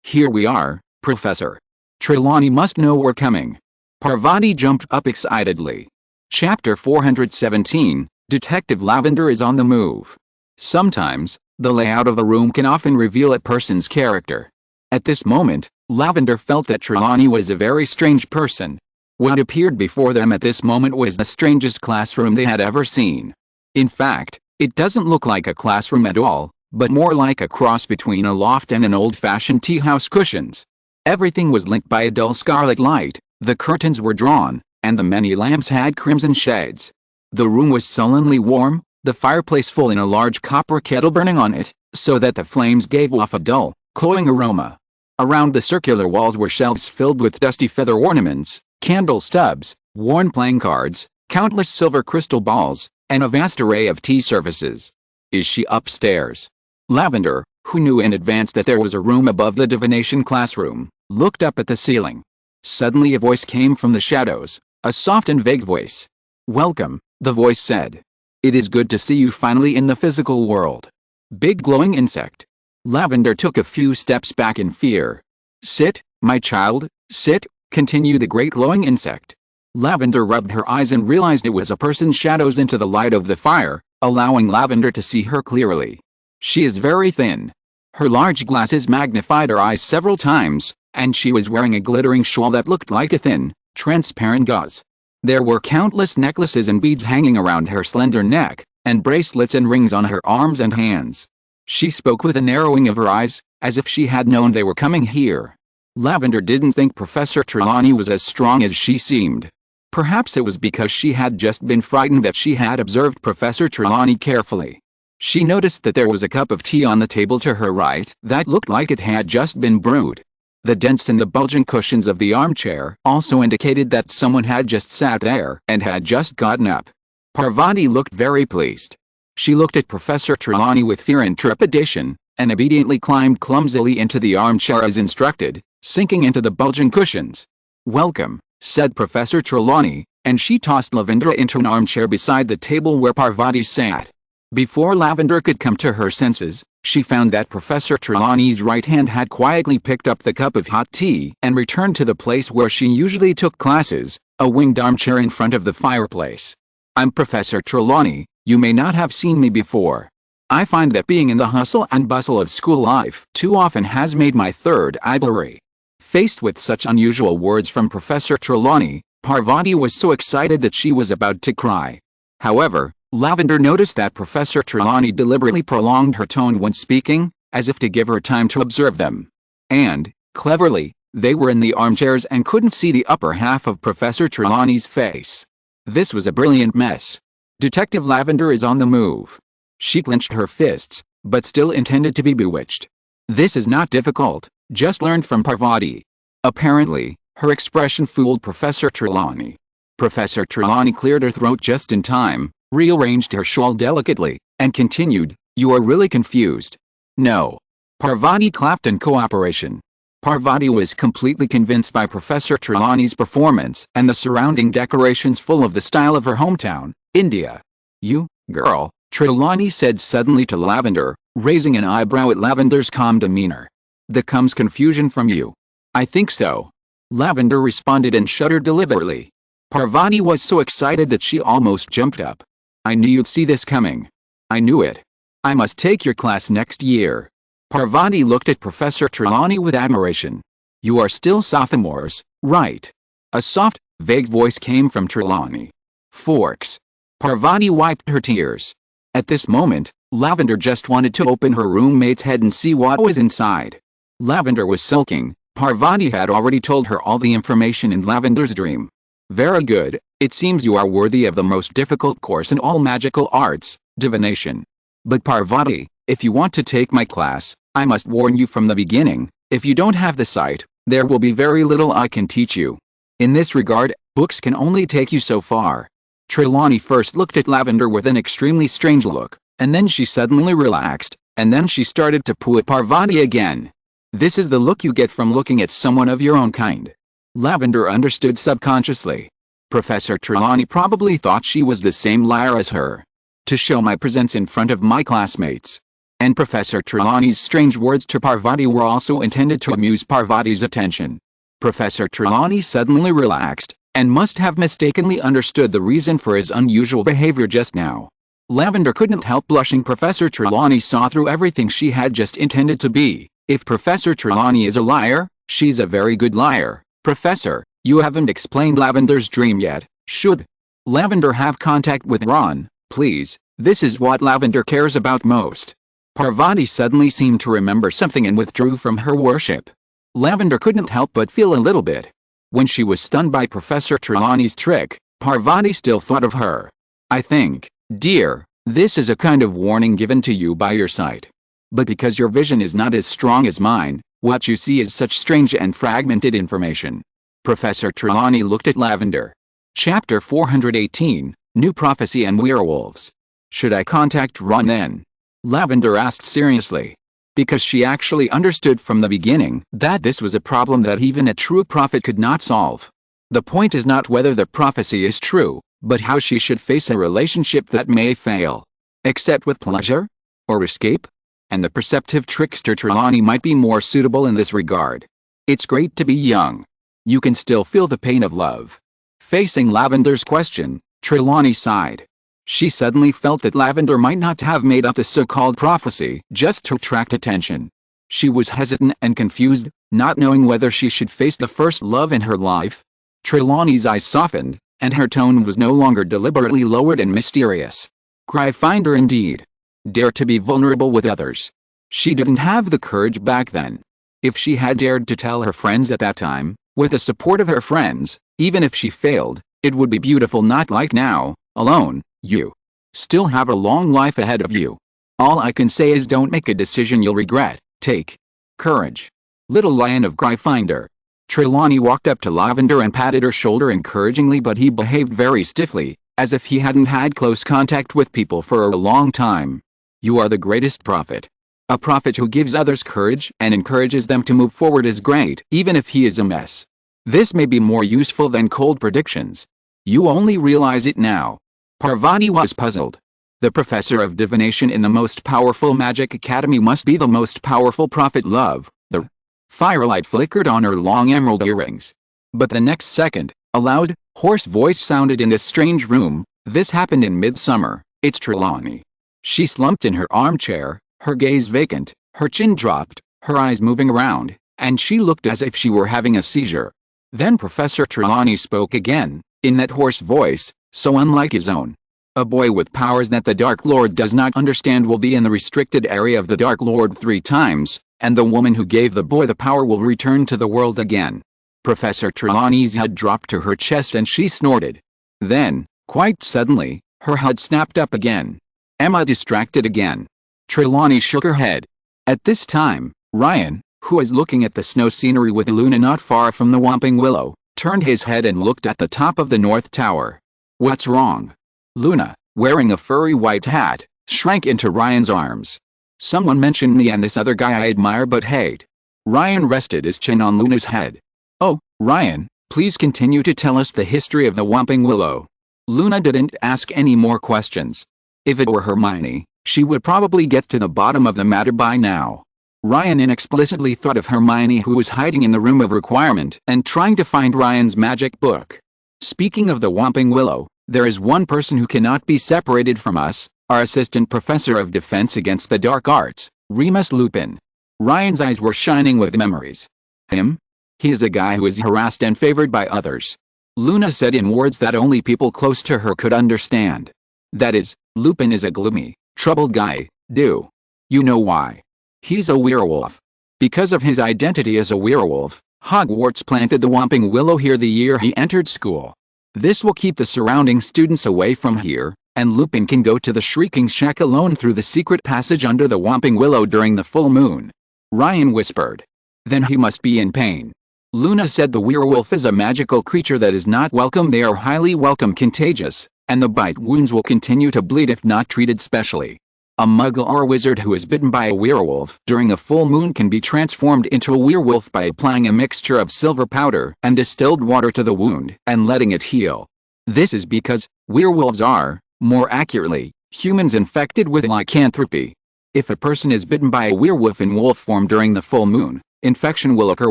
Here we are, Professor. Trelawney must know we're coming. Parvati jumped up excitedly. Chapter 417, Detective Lavender is on the move. Sometimes, the layout of a room can often reveal a person's character. At this moment, Lavender felt that Trelawney was a very strange person. What appeared before them at this moment was the strangest classroom they had ever seen. In fact, it doesn't look like a classroom at all, but more like a cross between a loft and an old-fashioned tea house cushions. Everything was lit by a dull scarlet light, the curtains were drawn, and the many lamps had crimson shades. The room was sullenly warm, the fireplace full and a large copper kettle burning on it, so that the flames gave off a dull, cloying aroma. Around the circular walls were shelves filled with dusty feather ornaments, candle stubs, worn playing cards, countless silver crystal balls, and a vast array of tea services. Is she upstairs? Lavender, who knew in advance that there was a room above the divination classroom, looked up at the ceiling. Suddenly a voice came from the shadows, a soft and vague voice. Welcome, the voice said. It is good to see you finally in the physical world. Big glowing insect. Lavender took a few steps back in fear. Sit, my child, sit, continued the great glowing insect. Lavender rubbed her eyes and realized it was a person's shadows into the light of the fire, allowing Lavender to see her clearly. She is very thin. Her large glasses magnified her eyes several times, and she was wearing a glittering shawl that looked like a thin, transparent gauze. There were countless necklaces and beads hanging around her slender neck, and bracelets and rings on her arms and hands. She spoke with a narrowing of her eyes, as if she had known they were coming here. Lavender didn't think Professor Trelawney was as strong as she seemed. Perhaps it was because she had just been frightened that she had observed Professor Trelawney carefully. She noticed that there was a cup of tea on the table to her right that looked like it had just been brewed. The dents in the bulging cushions of the armchair also indicated that someone had just sat there and had just gotten up. Parvati looked very pleased. She looked at Professor Trelawney with fear and trepidation, and obediently climbed clumsily into the armchair as instructed, sinking into the bulging cushions. Welcome, said Professor Trelawney, and she tossed Lavender into an armchair beside the table where Parvati sat. Before Lavender could come to her senses, she found that Professor Trelawney's right hand had quietly picked up the cup of hot tea and returned to the place where she usually took classes, a winged armchair in front of the fireplace. I'm Professor Trelawney, you may not have seen me before. I find that being in the hustle and bustle of school life too often has made my third eye blurry. Faced with such unusual words from Professor Trelawney, Parvati was so excited that she was about to cry. However, Lavender noticed that Professor Trelawney deliberately prolonged her tone when speaking, as if to give her time to observe them. And, cleverly, they were in the armchairs and couldn't see the upper half of Professor Trelawney's face. This was a brilliant mess. Detective Lavender is on the move. She clenched her fists, but still intended to be bewitched. This is not difficult, just learn from Parvati. Apparently, her expression fooled Professor Trelawney. Professor Trelawney cleared her throat just in time, rearranged her shawl delicately, and continued, "You are really confused." "No." Parvati clapped in cooperation. Parvati was completely convinced by Professor Trelawney's performance and the surrounding decorations full of the style of her hometown, India. "You, girl," Trelawney said suddenly to Lavender, raising an eyebrow at Lavender's calm demeanor. "That comes confusion from you." "I think so." Lavender responded and shuddered deliberately. Parvati was so excited that she almost jumped up. "I knew you'd see this coming. I knew it. I must take your class next year." Parvati looked at Professor Trelawney with admiration. "You are still sophomores, right?" A soft, vague voice came from Trelawney. "Forks." Parvati wiped her tears. At this moment, Lavender just wanted to open her roommate's head and see what was inside. Lavender was sulking. Parvati had already told her all the information in Lavender's dream. "Very good, it seems you are worthy of the most difficult course in all magical arts, divination. But Parvati, if you want to take my class, I must warn you from the beginning, if you don't have the sight, there will be very little I can teach you. In this regard, books can only take you so far." Trelawney first looked at Lavender with an extremely strange look, and then she suddenly relaxed, and then she started to poo at Parvati again. This is the look you get from looking at someone of your own kind. Lavender understood subconsciously. Professor Trelawney probably thought she was the same liar as her. To show my presence in front of my classmates. And Professor Trelawney's strange words to Parvati were also intended to amuse Parvati's attention. Professor Trelawney suddenly relaxed, and must have mistakenly understood the reason for his unusual behavior just now. Lavender couldn't help blushing. Professor Trelawney saw through everything she had just intended to be. If Professor Trelawney is a liar, she's a very good liar. "Professor, you haven't explained Lavender's dream yet, should Lavender have contact with Ron, please? This is what Lavender cares about most." Parvati suddenly seemed to remember something and withdrew from her worship. Lavender couldn't help but feel a little bit. When she was stunned by Professor Trelawney's trick, Parvati still thought of her. "I think, dear, this is a kind of warning given to you by your sight. But because your vision is not as strong as mine, what you see is such strange and fragmented information." Professor Trelawney looked at Lavender. Chapter 418, New Prophecy and Werewolves. "Should I contact Ron then?" Lavender asked seriously. Because she actually understood from the beginning that this was a problem that even a true prophet could not solve. The point is not whether the prophecy is true, but how she should face a relationship that may fail. Accept with pleasure? Or escape? And the perceptive trickster Trelawney might be more suitable in this regard. It's great to be young. You can still feel the pain of love. Facing Lavender's question, Trelawney sighed. She suddenly felt that Lavender might not have made up the so-called prophecy just to attract attention. She was hesitant and confused, not knowing whether she should face the first love in her life. Trelawney's eyes softened, and her tone was no longer deliberately lowered and mysterious. Cry-finder indeed. Dare to be vulnerable with others. She didn't have the courage back then. If she had dared to tell her friends at that time, with the support of her friends, even if she failed, it would be beautiful, not like now, alone. You still have a long life ahead of you. All I can say is don't make a decision you'll regret. Take courage. Little Lion of Cry-finder. Trelawney walked up to Lavender and patted her shoulder encouragingly, but he behaved very stiffly, as if he hadn't had close contact with people for a long time. You are the greatest prophet. A prophet who gives others courage and encourages them to move forward is great, even if he is a mess. This may be more useful than cold predictions. You only realize it now. Parvati was puzzled. The professor of divination in the most powerful magic academy must be the most powerful prophet. Love. The firelight flickered on her long emerald earrings. But the next second, a loud, hoarse voice sounded in this strange room. This happened in midsummer. It's Trelawney. She slumped in her armchair, her gaze vacant, her chin dropped, her eyes moving around, and she looked as if she were having a seizure. Then Professor Trelawney spoke again, in that hoarse voice, so unlike his own. A boy with powers that the Dark Lord does not understand will be in the restricted area of the Dark Lord 3 times, and the woman who gave the boy the power will return to the world again. Professor Trelawney's head dropped to her chest and she snorted. Then, quite suddenly, her head snapped up again. Emma distracted again. Trelawney shook her head. At this time, Ryan, who was looking at the snow scenery with Luna not far from the Whomping Willow, turned his head and looked at the top of the North Tower. What's wrong? Luna, wearing a furry white hat, shrank into Ryan's arms. Someone mentioned me and this other guy I admire but hate. Ryan rested his chin on Luna's head. Oh, Ryan, please continue to tell us the history of the Whomping Willow. Luna didn't ask any more questions. If it were Hermione, she would probably get to the bottom of the matter by now. Ryan inexplicably thought of Hermione, who was hiding in the room of requirement and trying to find Ryan's magic book. Speaking of the Whomping Willow, there is one person who cannot be separated from us, our assistant professor of defense against the dark arts, Remus Lupin. Ryan's eyes were shining with memories. Him? He is a guy who is harassed and favored by others. Luna said in words that only people close to her could understand. That is, Lupin is a gloomy, troubled guy. Do you know why? He's a werewolf. Because of his identity as a werewolf, Hogwarts planted the Whomping Willow here the year he entered school. This will keep the surrounding students away from here, and Lupin can go to the Shrieking Shack alone through the secret passage under the Whomping Willow during the full moon. Ryan whispered. Then he must be in pain. Luna said the werewolf is a magical creature that is not welcome. They are highly welcome, contagious, and the bite wounds will continue to bleed if not treated specially. A muggle or wizard who is bitten by a werewolf during a full moon can be transformed into a werewolf by applying a mixture of silver powder and distilled water to the wound and letting it heal. This is because werewolves are, more accurately, humans infected with lycanthropy. If a person is bitten by a werewolf in wolf form during the full moon, infection will occur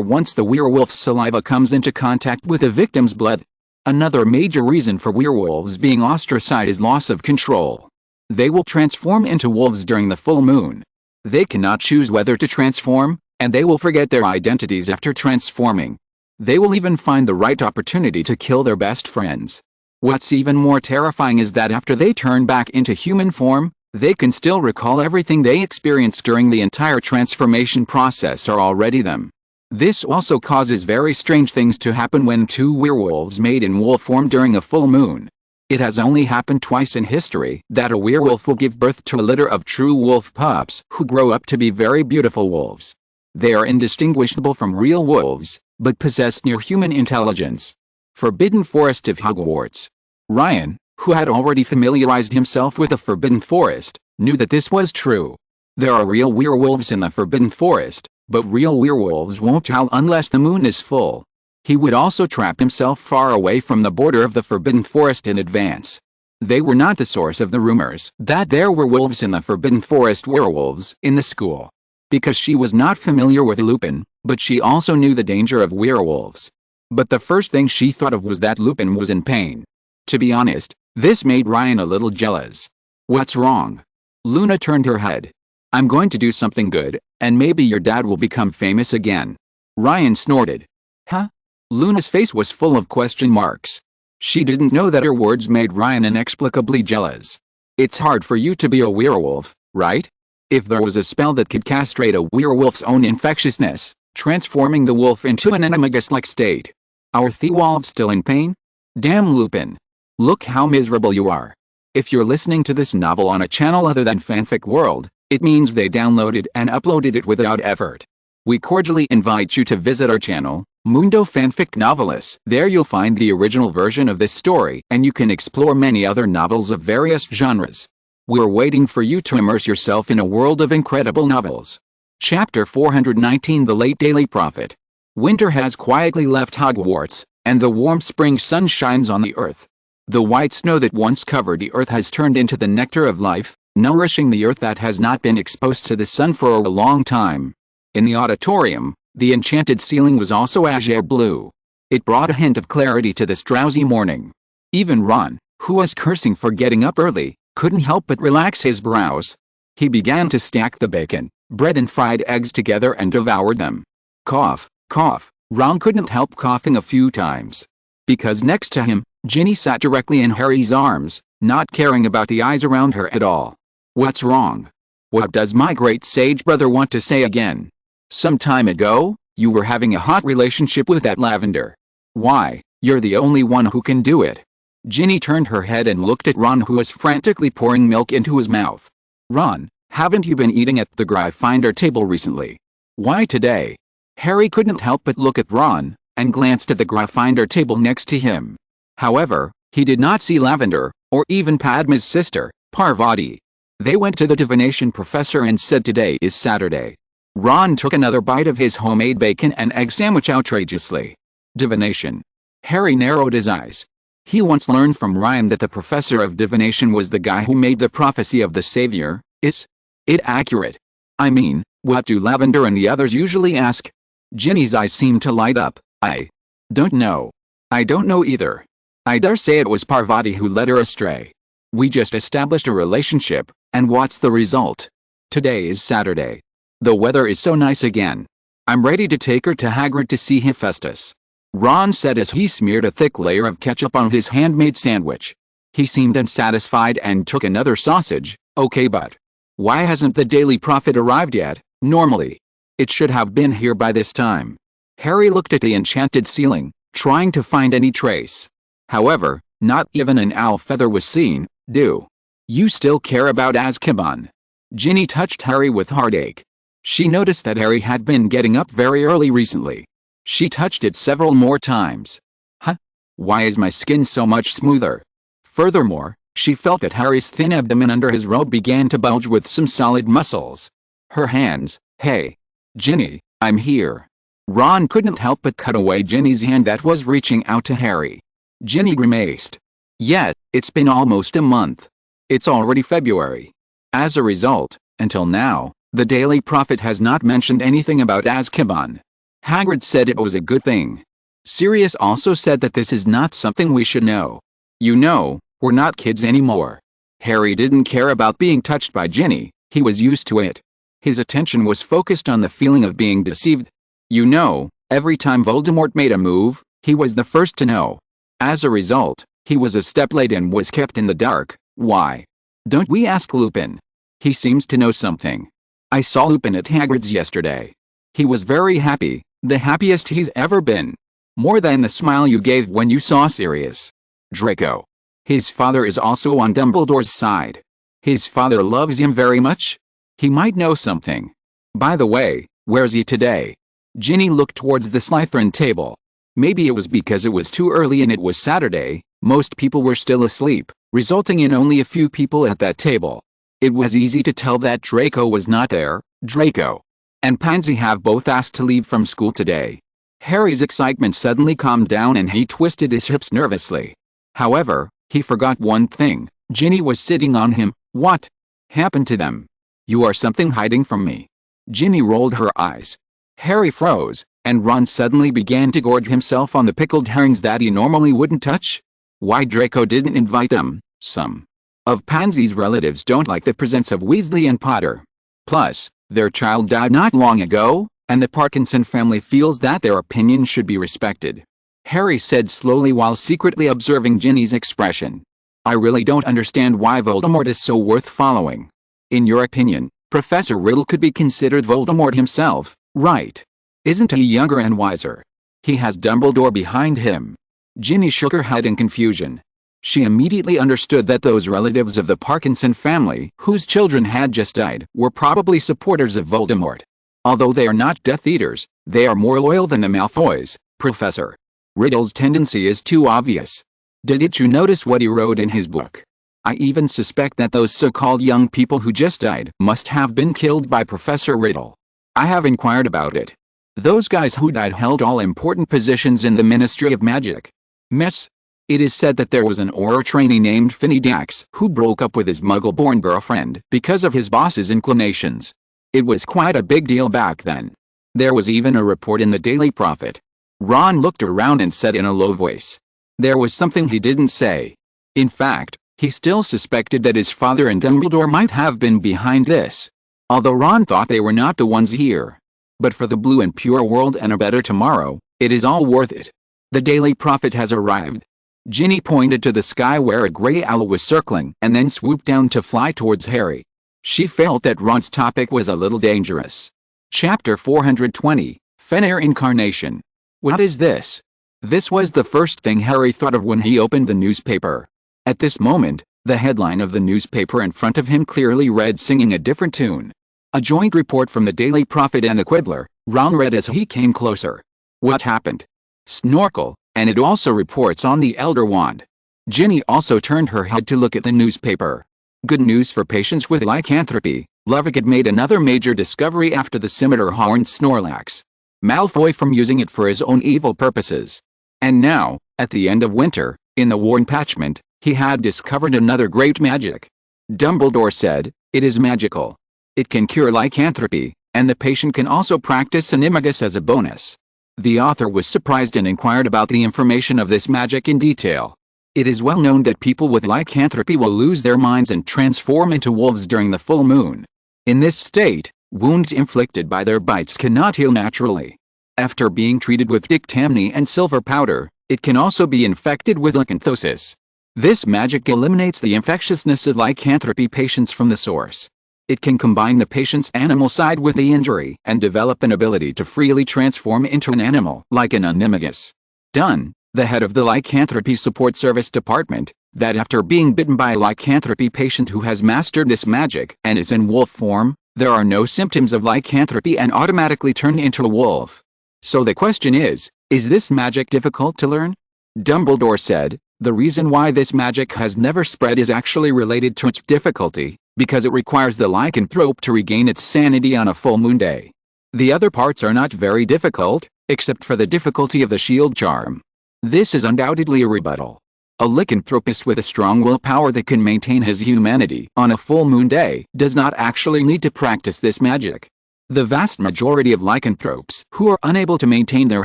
once the werewolf's saliva comes into contact with the victim's blood. Another major reason for werewolves being ostracized is loss of control. They will transform into wolves during the full moon. They cannot choose whether to transform, and they will forget their identities after transforming. They will even find the right opportunity to kill their best friends. What's even more terrifying is that after they turn back into human form, they can still recall everything they experienced during the entire transformation process or already them. This also causes very strange things to happen when two werewolves mate in wolf form during a full moon. It has only happened twice in history that a werewolf will give birth to a litter of true wolf pups who grow up to be very beautiful wolves. They are indistinguishable from real wolves, but possess near-human intelligence. Forbidden Forest of Hogwarts. Ryan, who had already familiarized himself with the Forbidden Forest, knew that this was true. There are real werewolves in the Forbidden Forest, but real werewolves won't howl unless the moon is full. He would also trap himself far away from the border of the Forbidden Forest in advance. They were not the source of the rumors that there were wolves in the Forbidden Forest werewolves in the school. Because she was not familiar with Lupin, but she also knew the danger of werewolves. But the first thing she thought of was that Lupin was in pain. To be honest, this made Ryan a little jealous. What's wrong? Luna turned her head. I'm going to do something good, and maybe your dad will become famous again. Ryan snorted. Huh? Luna's face was full of question marks. She didn't know that her words made Ryan inexplicably jealous. It's hard for you to be a werewolf, right? If there was a spell that could castrate a werewolf's own infectiousness, transforming the wolf into an animagus-like state. Are Thewolves still in pain? Damn Lupin. Look how miserable you are. If you're listening to this novel on a channel other than Fanfic World, it means they downloaded and uploaded it without effort. We cordially invite you to visit our channel, Mundo Fanfic Novelis. There you'll find the original version of this story, and you can explore many other novels of various genres. We're waiting for you to immerse yourself in a world of incredible novels. Chapter 419 The Late Daily Prophet. Winter has quietly left Hogwarts, and the warm spring sun shines on the earth. The white snow that once covered the earth has turned into the nectar of life, nourishing the earth that has not been exposed to the sun for a long time. In the auditorium, the enchanted ceiling was also azure blue. It brought a hint of clarity to this drowsy morning. Even Ron, who was cursing for getting up early, couldn't help but relax his brows. He began to stack the bacon, bread and fried eggs together and devoured them. Cough, cough. Ron couldn't help coughing a few times. Because next to him, Ginny sat directly in Harry's arms, not caring about the eyes around her at all. What's wrong? What does my great sage brother want to say again? Some time ago, you were having a hot relationship with that lavender. Why, you're the only one who can do it. Ginny turned her head and looked at Ron, who was frantically pouring milk into his mouth. Ron, haven't you been eating at the Gryffindor table recently? Why today? Harry couldn't help but look at Ron, and glanced at the Gryffindor table next to him. However, he did not see Lavender, or even Padma's sister, Parvati. They went to the divination professor and said today is Saturday. Ron took another bite of his homemade bacon and egg sandwich outrageously. Divination. Harry narrowed his eyes. He once learned from Ryan that the professor of divination was the guy who made the prophecy of the savior. Is it accurate? I mean, what do Lavender and the others usually ask? Ginny's eyes seemed to light up. I don't know. I don't know either. I dare say it was Parvati who led her astray. We just established a relationship, and what's the result? Today is Saturday. The weather is so nice again. I'm ready to take her to Hagrid to see Hephaestus. Ron said as he smeared a thick layer of ketchup on his handmade sandwich. He seemed unsatisfied and took another sausage. Okay, but why hasn't the Daily Prophet arrived yet? Normally, it should have been here by this time. Harry looked at the enchanted ceiling, trying to find any trace. However, not even an owl feather was seen. Do you still care about Azkaban? Ginny touched Harry with heartache. She noticed that Harry had been getting up very early recently. She touched it several more times. Huh? Why is my skin so much smoother? Furthermore, she felt that Harry's thin abdomen under his robe began to bulge with some solid muscles. Her hands. Hey, Ginny, I'm here. Ron couldn't help but cut away Ginny's hand that was reaching out to Harry. Ginny grimaced. Yet, it's been almost a month. It's already February. As a result, until now, the Daily Prophet has not mentioned anything about Azkaban. Hagrid said it was a good thing. Sirius also said that this is not something we should know. You know, we're not kids anymore. Harry didn't care about being touched by Ginny, he was used to it. His attention was focused on the feeling of being deceived. You know, every time Voldemort made a move, he was the first to know. As a result, he was a step late and was kept in the dark. Why? Don't we ask Lupin? He seems to know something. I saw Lupin at Hagrid's yesterday. He was very happy, the happiest he's ever been. More than the smile you gave when you saw Sirius. Draco. His father is also on Dumbledore's side. His father loves him very much. He might know something. By the way, where's he today? Ginny looked towards the Slytherin table. Maybe it was because it was too early and it was Saturday, most people were still asleep, resulting in only a few people at that table. It was easy to tell that Draco was not there. Draco and Pansy have both asked to leave from school today. Harry's excitement suddenly calmed down and he twisted his hips nervously. However, he forgot one thing. Ginny was sitting on him. What happened to them? You are something hiding from me. Ginny rolled her eyes. Harry froze, and Ron suddenly began to gorge himself on the pickled herrings that he normally wouldn't touch. Why Draco didn't invite them? Some of Pansy's relatives don't like the presence of Weasley and Potter. Plus, their child died not long ago, and the Parkinson family feels that their opinion should be respected. Harry said slowly while secretly observing Ginny's expression. I really don't understand why Voldemort is so worth following. In your opinion, Professor Riddle could be considered Voldemort himself, right? Isn't he younger and wiser? He has Dumbledore behind him. Ginny shook her head in confusion. She immediately understood that those relatives of the Parkinson family, whose children had just died, were probably supporters of Voldemort. Although they are not Death Eaters, they are more loyal than the Malfoys. Professor Riddle's tendency is too obvious. Didn't you notice what he wrote in his book? I even suspect that those so-called young people who just died must have been killed by Professor Riddle. I have inquired about it. Those guys who died held all important positions in the Ministry of Magic. Miss, it is said that there was an Auror trainee named Finny Dax who broke up with his Muggle-born girlfriend because of his boss's inclinations. It was quite a big deal back then. There was even a report in the Daily Prophet. Ron looked around and said in a low voice. There was something he didn't say. In fact, he still suspected that his father and Dumbledore might have been behind this. Although Ron thought they were not the ones here. But for the blue and pure world and a better tomorrow, it is all worth it. The Daily Prophet has arrived. Ginny pointed to the sky where a gray owl was circling and then swooped down to fly towards Harry. She felt that Ron's topic was a little dangerous. Chapter 420, Fenrir Incarnation. What is this? This was the first thing Harry thought of when he opened the newspaper. At this moment, the headline of the newspaper in front of him clearly read, singing a different tune. A joint report from the Daily Prophet and the Quibbler, Ron read as he came closer. What happened? Snorkel, and it also reports on the Elder Wand. Ginny also turned her head to look at the newspaper. Good news for patients with lycanthropy. Lovegood had made another major discovery after the scimitar horned Snorlax. Malfoy from using it for his own evil purposes. And now, at the end of winter, in the Worn Parchment, he had discovered another great magic. Dumbledore said, it is magical. It can cure lycanthropy, and the patient can also practice animagus as a bonus. The author was surprised and inquired about the information of this magic in detail. It is well known that people with lycanthropy will lose their minds and transform into wolves during the full moon. In this state, wounds inflicted by their bites cannot heal naturally. After being treated with dictamni and silver powder, it can also be infected with lycanthosis. This magic eliminates the infectiousness of lycanthropy patients from the source. It can combine the patient's animal side with the injury and develop an ability to freely transform into an animal, like an animagus. Dunn, the head of the Lycanthropy Support Service Department, that after being bitten by a lycanthropy patient who has mastered this magic and is in wolf form, there are no symptoms of lycanthropy and automatically turn into a wolf. So the question is this magic difficult to learn? Dumbledore said, the reason why this magic has never spread is actually related to its difficulty, because it requires the lycanthrope to regain its sanity on a full moon day. The other parts are not very difficult, except for the difficulty of the shield charm. This is undoubtedly a rebuttal. A lycanthropist with a strong willpower that can maintain his humanity on a full moon day does not actually need to practice this magic. The vast majority of lycanthropes who are unable to maintain their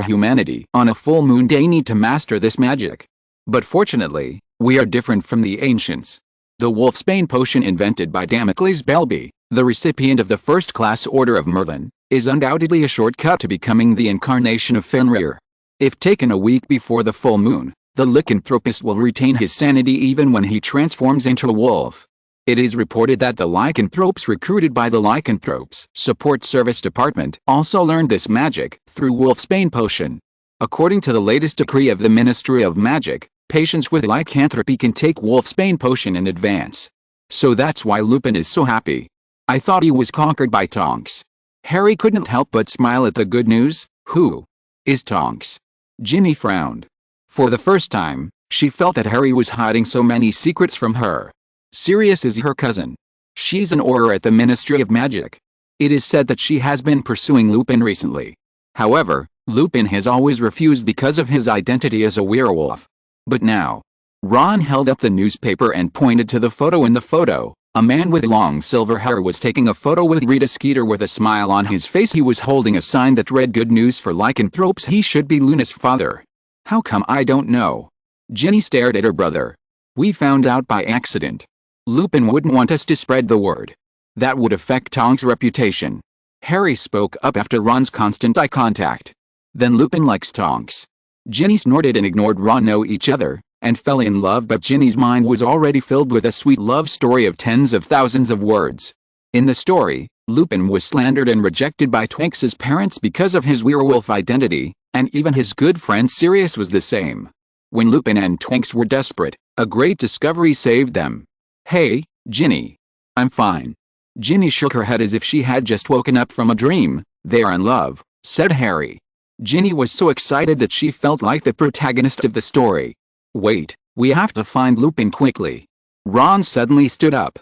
humanity on a full moon day need to master this magic. But fortunately, we are different from the ancients. The wolfsbane potion invented by Damocles Belby, the recipient of the first-class Order of Merlin, is undoubtedly a shortcut to becoming the incarnation of Fenrir. If taken a week before the full moon, the lycanthropist will retain his sanity even when he transforms into a wolf. It is reported that the lycanthropes recruited by the Lycanthropes Support Service Department also learned this magic through wolfsbane potion. According to the latest decree of the Ministry of Magic, patients with lycanthropy can take wolfsbane potion in advance. So that's why Lupin is so happy. I thought he was conquered by Tonks. Harry couldn't help but smile at the good news. Who is Tonks? Ginny frowned. For the first time, she felt that Harry was hiding so many secrets from her. Sirius is her cousin. She's an Auror at the Ministry of Magic. It is said that she has been pursuing Lupin recently. However, Lupin has always refused because of his identity as a werewolf. But now, Ron held up the newspaper and pointed to the photo. In the photo, a man with long silver hair was taking a photo with Rita Skeeter with a smile on his face. He was holding a sign that read, "Good news for lycanthropes. He should be Luna's father." How come I don't know? Ginny stared at her brother. We found out by accident. Lupin wouldn't want us to spread the word. That would affect Tonks' reputation. Harry spoke up after Ron's constant eye contact. Then Lupin likes Tonks. Ginny snorted and ignored Ron. Know each other, and fell in love, but Ginny's mind was already filled with a sweet love story of tens of thousands of words. In the story, Lupin was slandered and rejected by Tonks' parents because of his werewolf identity, and even his good friend Sirius was the same. When Lupin and Tonks were desperate, a great discovery saved them. Hey, Ginny. I'm fine. Ginny shook her head as if she had just woken up from a dream. They are in love, said Harry. Ginny was so excited that she felt like the protagonist of the story. Wait, we have to find Lupin quickly. Ron suddenly stood up.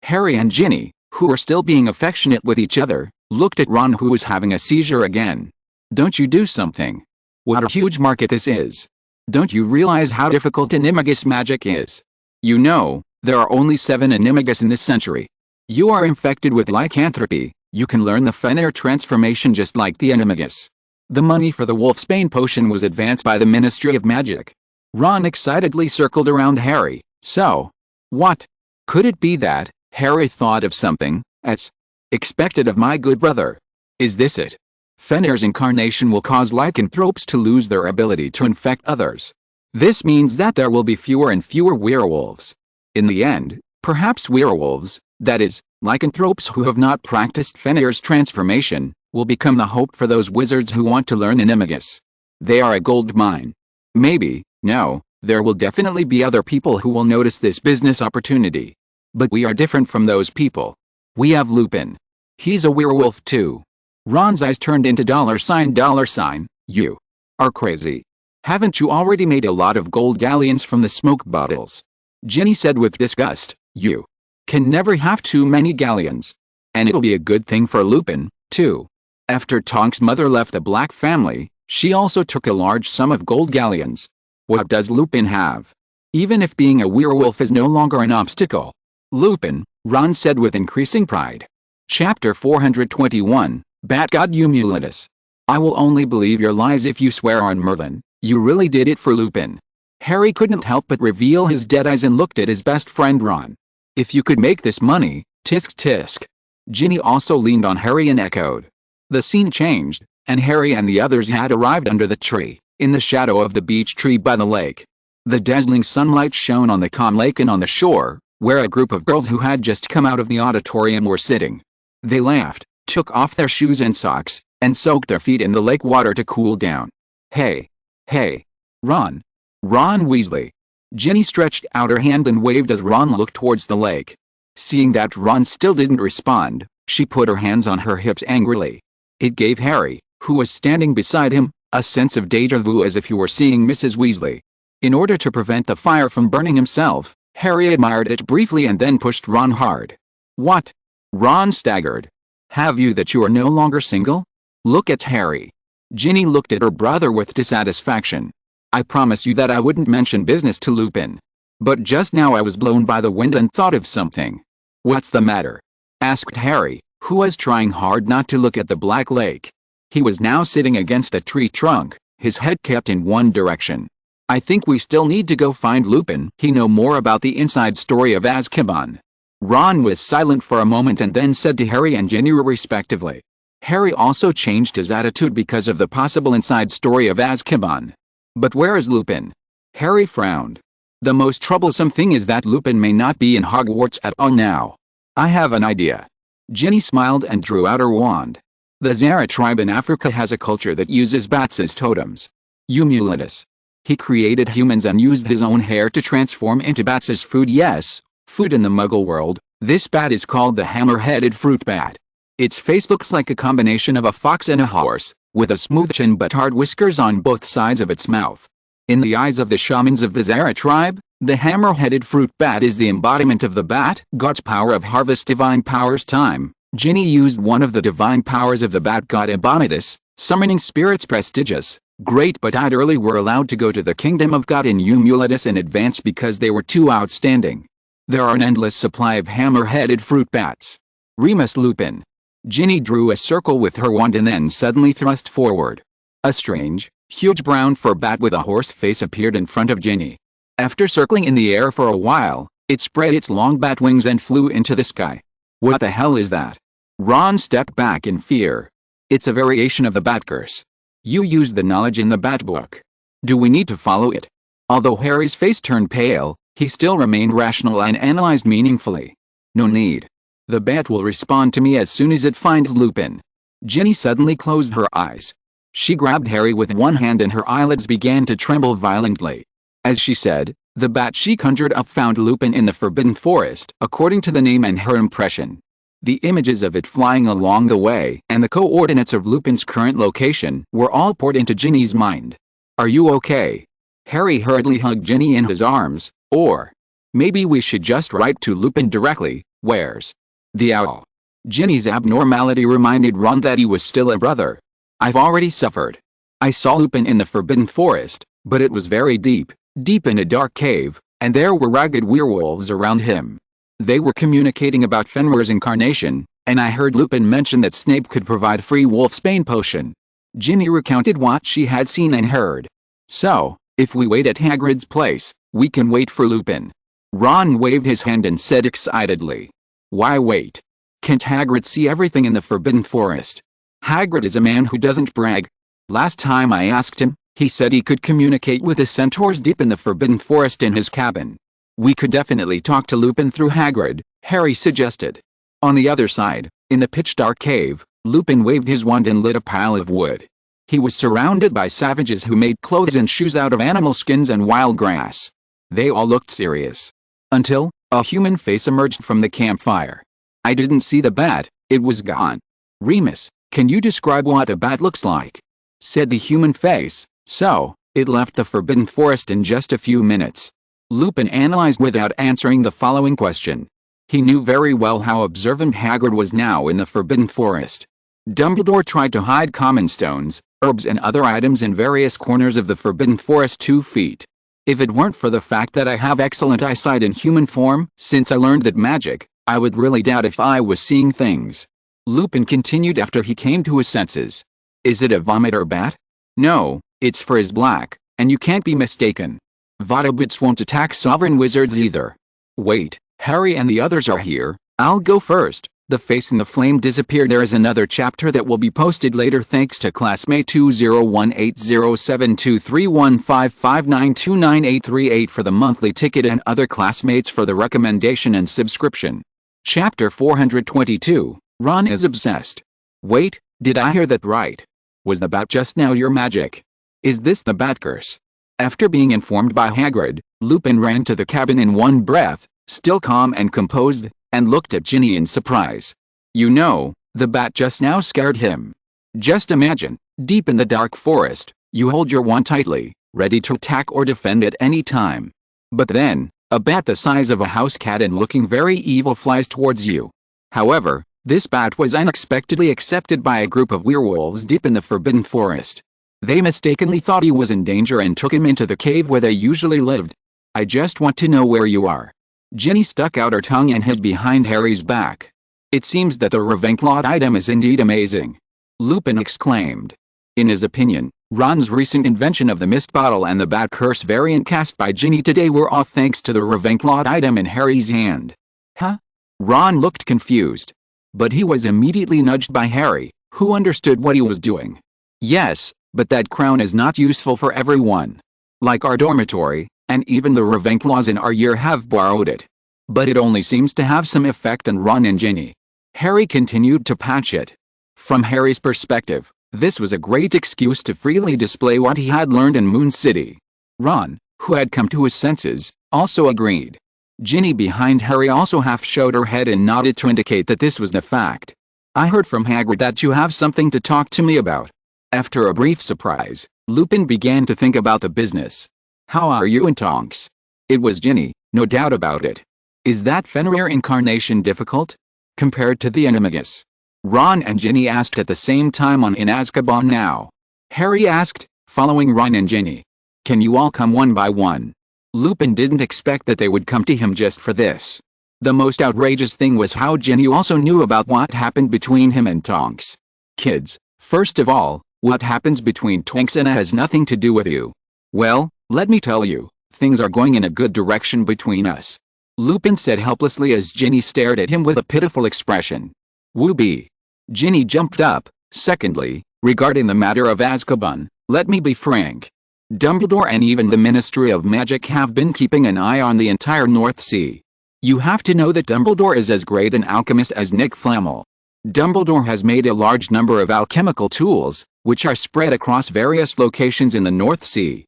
Harry and Ginny, who were still being affectionate with each other, looked at Ron, who was having a seizure again. Don't you do something? What a huge market this is. Don't you realize how difficult animagus magic is? You know, there are only 7 animagus in this century. You are infected with lycanthropy, you can learn the Fenrir transformation just like the animagus. The money for the wolfsbane potion was advanced by the Ministry of Magic. Ron excitedly circled around Harry. So, what? Could it be that Harry thought of something as expected of my good brother? Is this it? Fenrir's incarnation will cause lycanthropes to lose their ability to infect others. This means that there will be fewer and fewer werewolves. In the end, perhaps werewolves, that is, lycanthropes who have not practiced Fenrir's transformation, will become the hope for those wizards who want to learn Animagus. They are a gold mine. Maybe, no, there will definitely be other people who will notice this business opportunity. But we are different from those people. We have Lupin. He's a werewolf too. Ron's eyes turned into $. You are crazy. Haven't you already made a lot of gold galleons from the smoke bottles? Ginny said with disgust. You can never have too many galleons. And it'll be a good thing for Lupin, too. After Tonk's mother left the Black family, she also took a large sum of gold galleons. What does Lupin have? Even if being a werewolf is no longer an obstacle. Lupin, Ron said with increasing pride. Chapter 421, Bat God Eumuletus. I will only believe your lies if you swear on Merlin. You really did it for Lupin. Harry couldn't help but reveal his dead eyes and looked at his best friend Ron. If you could make this money, tisk tisk. Ginny also leaned on Harry and echoed. The scene changed, and Harry and the others had arrived under the tree, in the shadow of the beech tree by the lake. The dazzling sunlight shone on the calm lake and on the shore, where a group of girls who had just come out of the auditorium were sitting. They laughed, took off their shoes and socks, and soaked their feet in the lake water to cool down. Hey! Hey! Ron! Ron Weasley! Ginny stretched out her hand and waved as Ron looked towards the lake. Seeing that Ron still didn't respond, she put her hands on her hips angrily. It gave Harry, who was standing beside him, a sense of déjà vu as if he were seeing Mrs. Weasley. In order to prevent the fire from burning himself, Harry admired it briefly and then pushed Ron hard. What? Ron staggered. Have you that you are no longer single? Look at Harry. Ginny looked at her brother with dissatisfaction. I promise you that I wouldn't mention business to Lupin. But just now I was blown by the wind and thought of something. What's the matter? Asked Harry, who was trying hard not to look at the Black Lake. He was now sitting against a tree trunk, his head kept in one direction. I think we still need to go find Lupin. He know more about the inside story of Azkaban. Ron was silent for a moment and then said to Harry and Ginny respectively. Harry also changed his attitude because of the possible inside story of Azkaban. But where is Lupin? Harry frowned. The most troublesome thing is that Lupin may not be in Hogwarts at all now. I have an idea. Ginny smiled and drew out her wand. The Zara tribe in Africa has a culture that uses bats as totems. Eumuletus. He created humans and used his own hair to transform into bats as food. Yes, food in the Muggle world. This bat is called the hammer-headed fruit bat. Its face looks like a combination of a fox and a horse, with a smooth chin but hard whiskers on both sides of its mouth. In the eyes of the shamans of the Zara tribe, the hammer-headed fruit bat is the embodiment of the bat god's power of harvest divine powers time. Ginny used one of the divine powers of the bat god Ebonitus, summoning spirits prestigious. Great but early were allowed to go to the kingdom of God in Eumuletus in advance because they were too outstanding. There are an endless supply of hammer-headed fruit bats. Remus Lupin. Ginny drew a circle with her wand and then suddenly thrust forward. A strange, huge brown fur bat with a horse face appeared in front of Ginny. After circling in the air for a while, it spread its long bat wings and flew into the sky. What the hell is that? Ron stepped back in fear. It's a variation of the bat curse. You used the knowledge in the bat book. Do we need to follow it? Although Harry's face turned pale, he still remained rational and analyzed meaningfully. No need. The bat will respond to me as soon as it finds Lupin. Ginny suddenly closed her eyes. She grabbed Harry with one hand and her eyelids began to tremble violently. As she said, the bat she conjured up found Lupin in the Forbidden Forest, according to the name and her impression. The images of it flying along the way and the coordinates of Lupin's current location were all poured into Ginny's mind. Are you okay? Harry hurriedly hugged Ginny in his arms. Or maybe we should just write to Lupin directly. Where's the owl? Ginny's abnormality reminded Ron that he was still a brother. I've already suffered. I saw Lupin in the Forbidden Forest, but it was very deep in a dark cave, and there were ragged werewolves around him. They were communicating about Fenrir's incarnation, and I heard Lupin mention that Snape could provide free wolfsbane potion. Ginny recounted what she had seen and heard. So, if we wait at Hagrid's place, we can wait for Lupin. Ron waved his hand and said excitedly. Why wait? Can't Hagrid see everything in the Forbidden Forest? Hagrid is a man who doesn't brag. Last time I asked him, He said he could communicate with the centaurs deep in the Forbidden Forest in his cabin. We could definitely talk to Lupin through Hagrid, Harry suggested. On the other side, in the pitch-dark cave, Lupin waved his wand and lit a pile of wood. He was surrounded by savages who made clothes and shoes out of animal skins and wild grass. They all looked serious. Until a human face emerged from the campfire. I didn't see the bat, it was gone. Remus, can you describe what a bat looks like? Said the human face. So, it left the Forbidden Forest in just a few minutes. Lupin analyzed without answering the following question. He knew very well how observant Hagrid was now in the Forbidden Forest. Dumbledore tried to hide common stones, herbs and other items in various corners of the Forbidden Forest 2 feet. If it weren't for the fact that I have excellent eyesight in human form, since I learned that magic, I would really doubt if I was seeing things. Lupin continued after he came to his senses. Is it a vomit or bat? No, its fur is black, and you can't be mistaken. Votabits won't attack sovereign wizards either. Wait, Harry and the others are here, I'll go first. The face in the flame disappeared. There is another chapter that will be posted later thanks to classmate 20180723155929838 for the monthly ticket and other classmates for the recommendation and subscription. Chapter 422, Ron is obsessed. Wait, did I hear that right? Was the bat just now your magic? Is this the bat curse? After being informed by Hagrid, Lupin ran to the cabin in one breath, still calm and composed, and looked at Ginny in surprise. You know, the bat just now scared him. Just imagine, deep in the dark forest, you hold your wand tightly, ready to attack or defend at any time. But then, a bat the size of a house cat and looking very evil flies towards you. However, this bat was unexpectedly accepted by a group of werewolves deep in the Forbidden Forest. They mistakenly thought he was in danger and took him into the cave where they usually lived. I just want to know where you are. Ginny stuck out her tongue and hid behind Harry's back. It seems that the Ravenclaw item is indeed amazing. Lupin exclaimed. In his opinion, Ron's recent invention of the mist bottle and the bat curse variant cast by Ginny today were all thanks to the Ravenclaw item in Harry's hand. Huh? Ron looked confused. But he was immediately nudged by Harry, who understood what he was doing. Yes, but that crown is not useful for everyone. Like our dormitory, and even the Ravenclaws in our year have borrowed it. But it only seems to have some effect on Ron and Ginny. Harry continued to patch it. From Harry's perspective, this was a great excuse to freely display what he had learned in Moon City. Ron, who had come to his senses, also agreed. Ginny behind Harry also half showed her head and nodded to indicate that this was the fact. I heard from Hagrid that you have something to talk to me about. After a brief surprise, Lupin began to think about the business. How are you and Tonks? It was Ginny, no doubt about it. Is that Fenrir incarnation difficult? Compared to the Animagus? Ron and Ginny asked at the same time. On in Azkaban now? Harry asked, following Ron and Ginny. Can you all come one by one? Lupin didn't expect that they would come to him just for this. The most outrageous thing was how Ginny also knew about what happened between him and Tonks. Kids, first of all, what happens between Tonks and has nothing to do with you. Well, let me tell you, things are going in a good direction between us. Lupin said helplessly as Ginny stared at him with a pitiful expression. Whoopee. Ginny jumped up. Secondly, regarding the matter of Azkaban, let me be frank. Dumbledore and even the Ministry of Magic have been keeping an eye on the entire North Sea. You have to know that Dumbledore is as great an alchemist as Nick Flamel. Dumbledore has made a large number of alchemical tools, which are spread across various locations in the North Sea.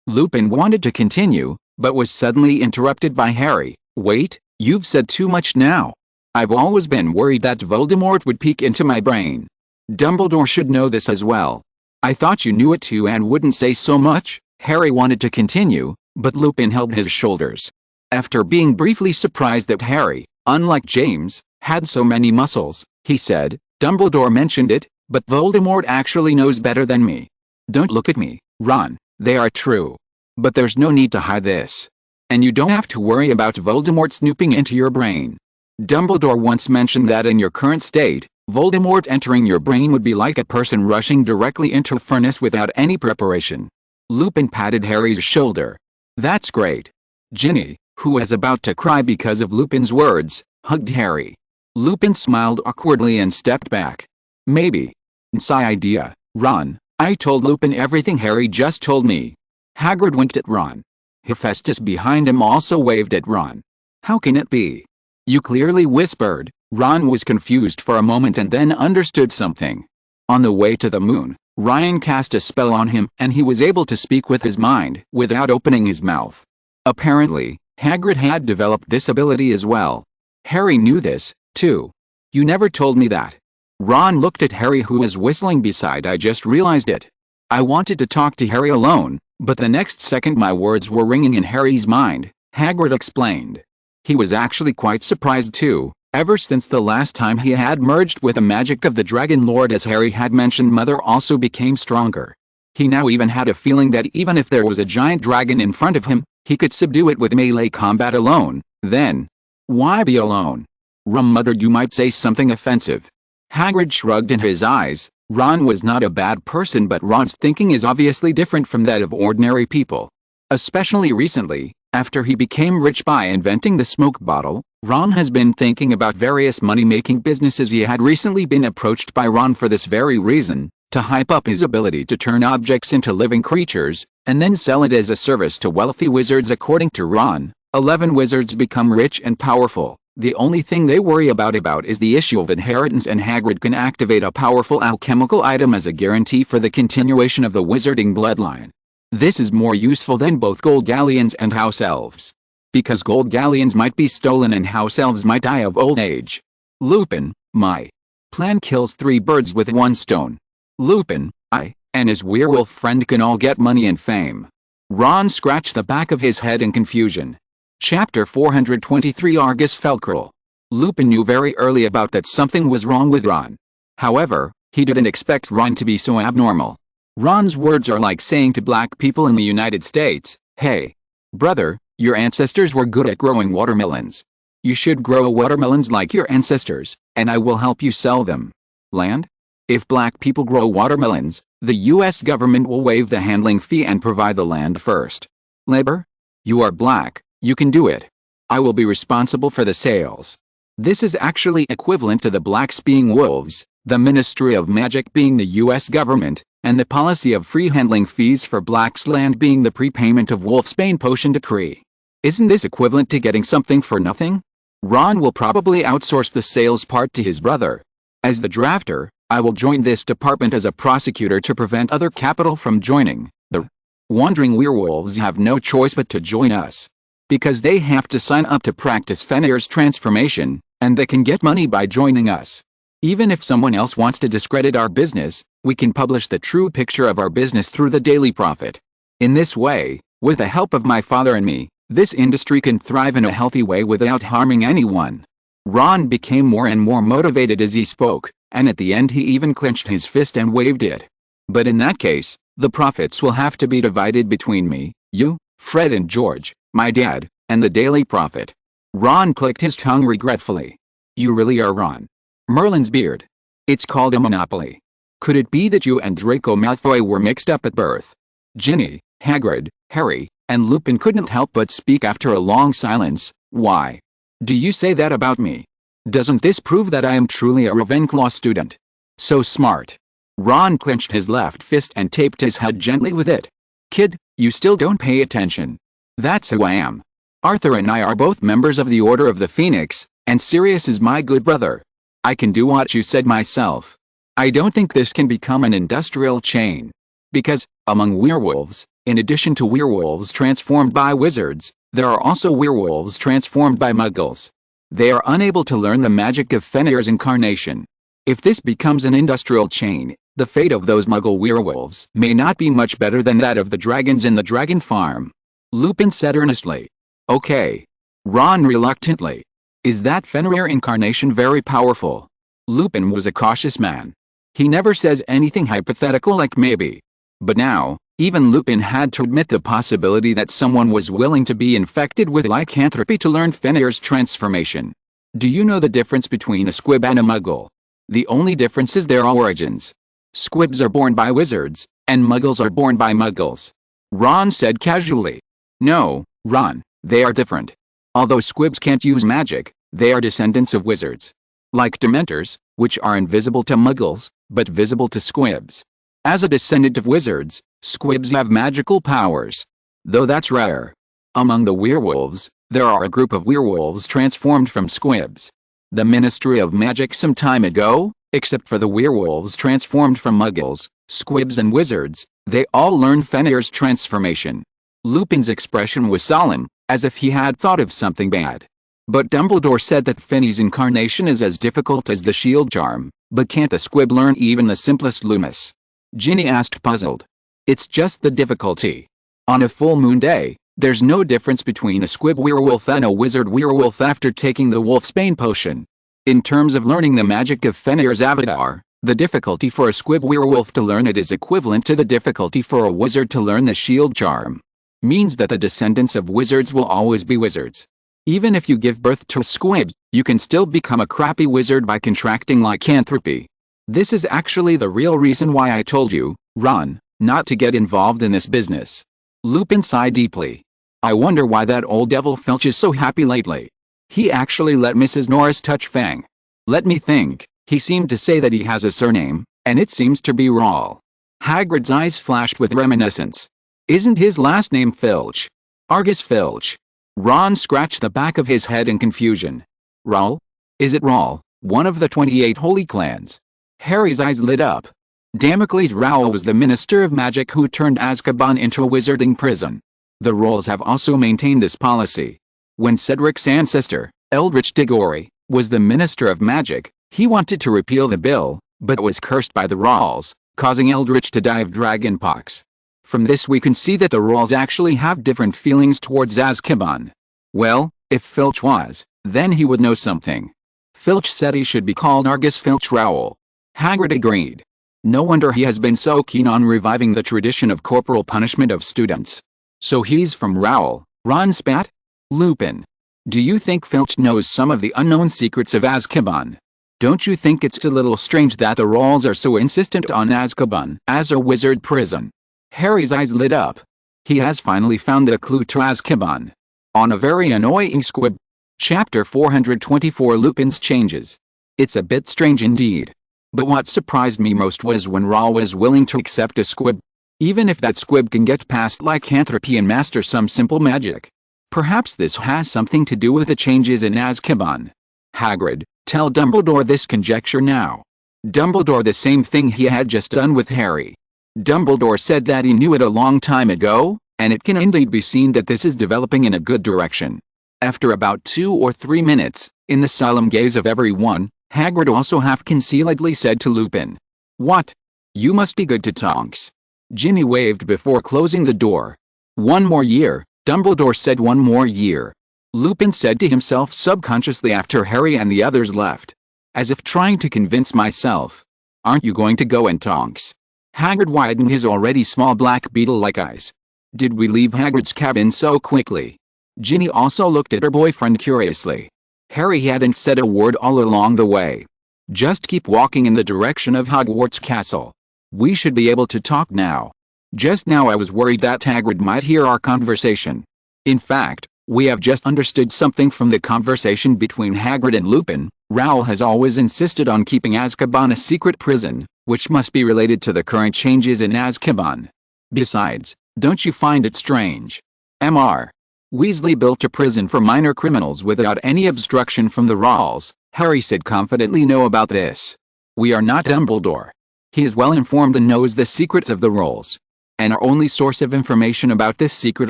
Lupin wanted to continue, but was suddenly interrupted by Harry. Wait, you've said too much now. I've always been worried that Voldemort would peek into my brain. Dumbledore should know this as well. I thought you knew it too and wouldn't say so much. Harry wanted to continue, but Lupin held his shoulders. After being briefly surprised that Harry, unlike James, had so many muscles, he said, Dumbledore mentioned it, but Voldemort actually knows better than me. Don't look at me, Ron, they are true. But there's no need to hide this. And you don't have to worry about Voldemort snooping into your brain. Dumbledore once mentioned that in your current state, Voldemort entering your brain would be like a person rushing directly into a furnace without any preparation. Lupin patted Harry's shoulder. That's great. Ginny, who was about to cry because of Lupin's words, hugged Harry. Lupin smiled awkwardly and stepped back. Maybe. It's an idea, Ron, I told Lupin everything Harry just told me. Hagrid winked at Ron. Hephaestus behind him also waved at Ron. How can it be? You clearly whispered. Ron was confused for a moment and then understood something. On the way to the moon, Ryan cast a spell on him and he was able to speak with his mind without opening his mouth. Apparently, Hagrid had developed this ability as well. Harry knew this, too. You never told me that. Ron looked at Harry who was whistling beside. I just realized it. I wanted to talk to Harry alone, but the next second my words were ringing in Harry's mind, Hagrid explained. He was actually quite surprised too. Ever since the last time he had merged with the magic of the Dragon Lord, as Harry had mentioned, Mother also became stronger. He now even had a feeling that even if there was a giant dragon in front of him, he could subdue it with melee combat alone. Then, why be alone? Ron muttered, you might say something offensive. Hagrid shrugged in his eyes. Ron was not a bad person, but Ron's thinking is obviously different from that of ordinary people. Especially recently, after he became rich by inventing the smoke bottle, Ron has been thinking about various money-making businesses. He had recently been approached by Ron for this very reason, to hype up his ability to turn objects into living creatures, and then sell it as a service to wealthy wizards. According to Ron, 11 wizards become rich and powerful. The only thing they worry about is the issue of inheritance, and Hagrid can activate a powerful alchemical item as a guarantee for the continuation of the wizarding bloodline. This is more useful than both gold galleons and house elves. Because gold galleons might be stolen and house elves might die of old age. Lupin, my plan kills 3 birds with 1 stone. Lupin, and his werewolf friend can all get money and fame. Ron scratched the back of his head in confusion. Chapter 423 Argus Felcrel. Lupin knew very early about that something was wrong with Ron. However, he didn't expect Ron to be so abnormal. Ron's words are like saying to black people in the United States, hey, brother, your ancestors were good at growing watermelons. You should grow watermelons like your ancestors, and I will help you sell them. Land? If black people grow watermelons, the US government will waive the handling fee and provide the land first. Labor? You are black, you can do it. I will be responsible for the sales. This is actually equivalent to the blacks being wolves, the Ministry of Magic being the US government, and the policy of free handling fees for blacks' land being the prepayment of Wolfsbane potion decree. Isn't this equivalent to getting something for nothing? Ron will probably outsource the sales part to his brother. As the drafter, I will join this department as a prosecutor to prevent other capital from joining. The wandering werewolves have no choice but to join us. Because they have to sign up to practice Fenrir's transformation, and they can get money by joining us. Even if someone else wants to discredit our business, we can publish the true picture of our business through the Daily Prophet. In this way, with the help of my father and me, this industry can thrive in a healthy way without harming anyone. Ron became more and more motivated as he spoke, and at the end he even clenched his fist and waved it. But in that case, the profits will have to be divided between me, you, Fred and George, my dad, and the Daily Prophet. Ron clicked his tongue regretfully. You really are Ron. Merlin's beard. It's called a monopoly. Could it be that you and Draco Malfoy were mixed up at birth? Ginny, Hagrid, Harry, and Lupin couldn't help but speak after a long silence. Why do you say that about me? Doesn't this prove that I am truly a Ravenclaw student? So smart. Ron clenched his left fist and taped his head gently with it. Kid, you still don't pay attention. That's who I am. Arthur and I are both members of the Order of the Phoenix, and Sirius is my good brother. I can do what you said myself. I don't think this can become an industrial chain. Because, among werewolves, in addition to werewolves transformed by wizards, there are also werewolves transformed by muggles. They are unable to learn the magic of Fenrir's incarnation. If this becomes an industrial chain, the fate of those muggle werewolves may not be much better than that of the dragons in the dragon farm. Lupin said earnestly. Okay. Ron reluctantly. Is that Fenrir incarnation very powerful? Lupin was a cautious man. He never says anything hypothetical like maybe. But now, even Lupin had to admit the possibility that someone was willing to be infected with lycanthropy to learn Fenrir's transformation. Do you know the difference between a squib and a muggle? The only difference is their origins. Squibs are born by wizards, and muggles are born by muggles. Ron said casually. No, Ron, they are different. Although squibs can't use magic, they are descendants of wizards. Like dementors, which are invisible to muggles, but visible to squibs. As a descendant of wizards, squibs have magical powers. Though that's rare. Among the werewolves, there are a group of werewolves transformed from squibs. The Ministry of Magic some time ago, except for the werewolves transformed from muggles, squibs and wizards, they all learned Fenrir's transformation. Lupin's expression was solemn, as if he had thought of something bad. But Dumbledore said that Finny's incarnation is as difficult as the shield charm, but can't the squib learn even the simplest Loomis? Ginny asked puzzled. It's just the difficulty. On a full moon day, there's no difference between a squib werewolf and a wizard werewolf after taking the wolfsbane potion. In terms of learning the magic of Fenrir's avatar, the difficulty for a squib werewolf to learn it is equivalent to the difficulty for a wizard to learn the shield charm. Means that the descendants of wizards will always be wizards. Even if you give birth to a squib, you can still become a crappy wizard by contracting lycanthropy. This is actually the real reason why I told you, Ron, not to get involved in this business. Lupin sighed deeply. I wonder why that old devil Filch is so happy lately. He actually let Mrs. Norris touch Fang. Let me think, he seemed to say that he has a surname, and it seems to be Rawle. Hagrid's eyes flashed with reminiscence. Isn't his last name Filch? Argus Filch. Ron scratched the back of his head in confusion. Rawle? Is it Rawle, one of the 28 holy clans? Harry's eyes lit up. Damocles Rowell was the Minister of Magic who turned Azkaban into a wizarding prison. The Rawles have also maintained this policy. When Cedric's ancestor, Eldritch Diggory, was the Minister of Magic, he wanted to repeal the bill, but was cursed by the Rawles, causing Eldritch to die of dragonpox. From this we can see that the Rawles actually have different feelings towards Azkaban. Well, if Filch was, then he would know something. Filch said he should be called Argus Filch Rowell. Hagrid agreed. No wonder he has been so keen on reviving the tradition of corporal punishment of students. So he's from Rowell, Ron spat. Lupin. Do you think Filch knows some of the unknown secrets of Azkaban? Don't you think it's a little strange that the Rawles are so insistent on Azkaban as a wizard prison? Harry's eyes lit up. He has finally found the clue to Azkaban. On a very annoying squib. Chapter 424 Lupin's Changes. It's a bit strange indeed. But what surprised me most was when Rawle was willing to accept a squib. Even if that squib can get past lycanthropy and master some simple magic. Perhaps this has something to do with the changes in Azkaban. Hagrid, tell Dumbledore this conjecture now. Dumbledore the same thing he had just done with Harry. Dumbledore said that he knew it a long time ago, and it can indeed be seen that this is developing in a good direction. After about 2 or 3 minutes, in the solemn gaze of everyone, Hagrid also half-concealedly said to Lupin. What? You must be good to Tonks. Ginny waved before closing the door. 1 more year, Dumbledore said 1 more year. Lupin said to himself subconsciously after Harry and the others left. As if trying to convince myself. Aren't you going to go in Tonks? Hagrid widened his already small black beetle-like eyes. Did we leave Hagrid's cabin so quickly? Ginny also looked at her boyfriend curiously. Harry hadn't said a word all along the way. Just keep walking in the direction of Hogwarts Castle. We should be able to talk now. Just now I was worried that Hagrid might hear our conversation. In fact, we have just understood something from the conversation between Hagrid and Lupin. Rowell has always insisted on keeping Azkaban a secret prison, which must be related to the current changes in Azkaban. Besides, don't you find it strange? Mr. Weasley built a prison for minor criminals without any obstruction from the Rawles. Harry said confidently no about this. We are not Dumbledore. He is well informed and knows the secrets of the Rawles. And our only source of information about this secret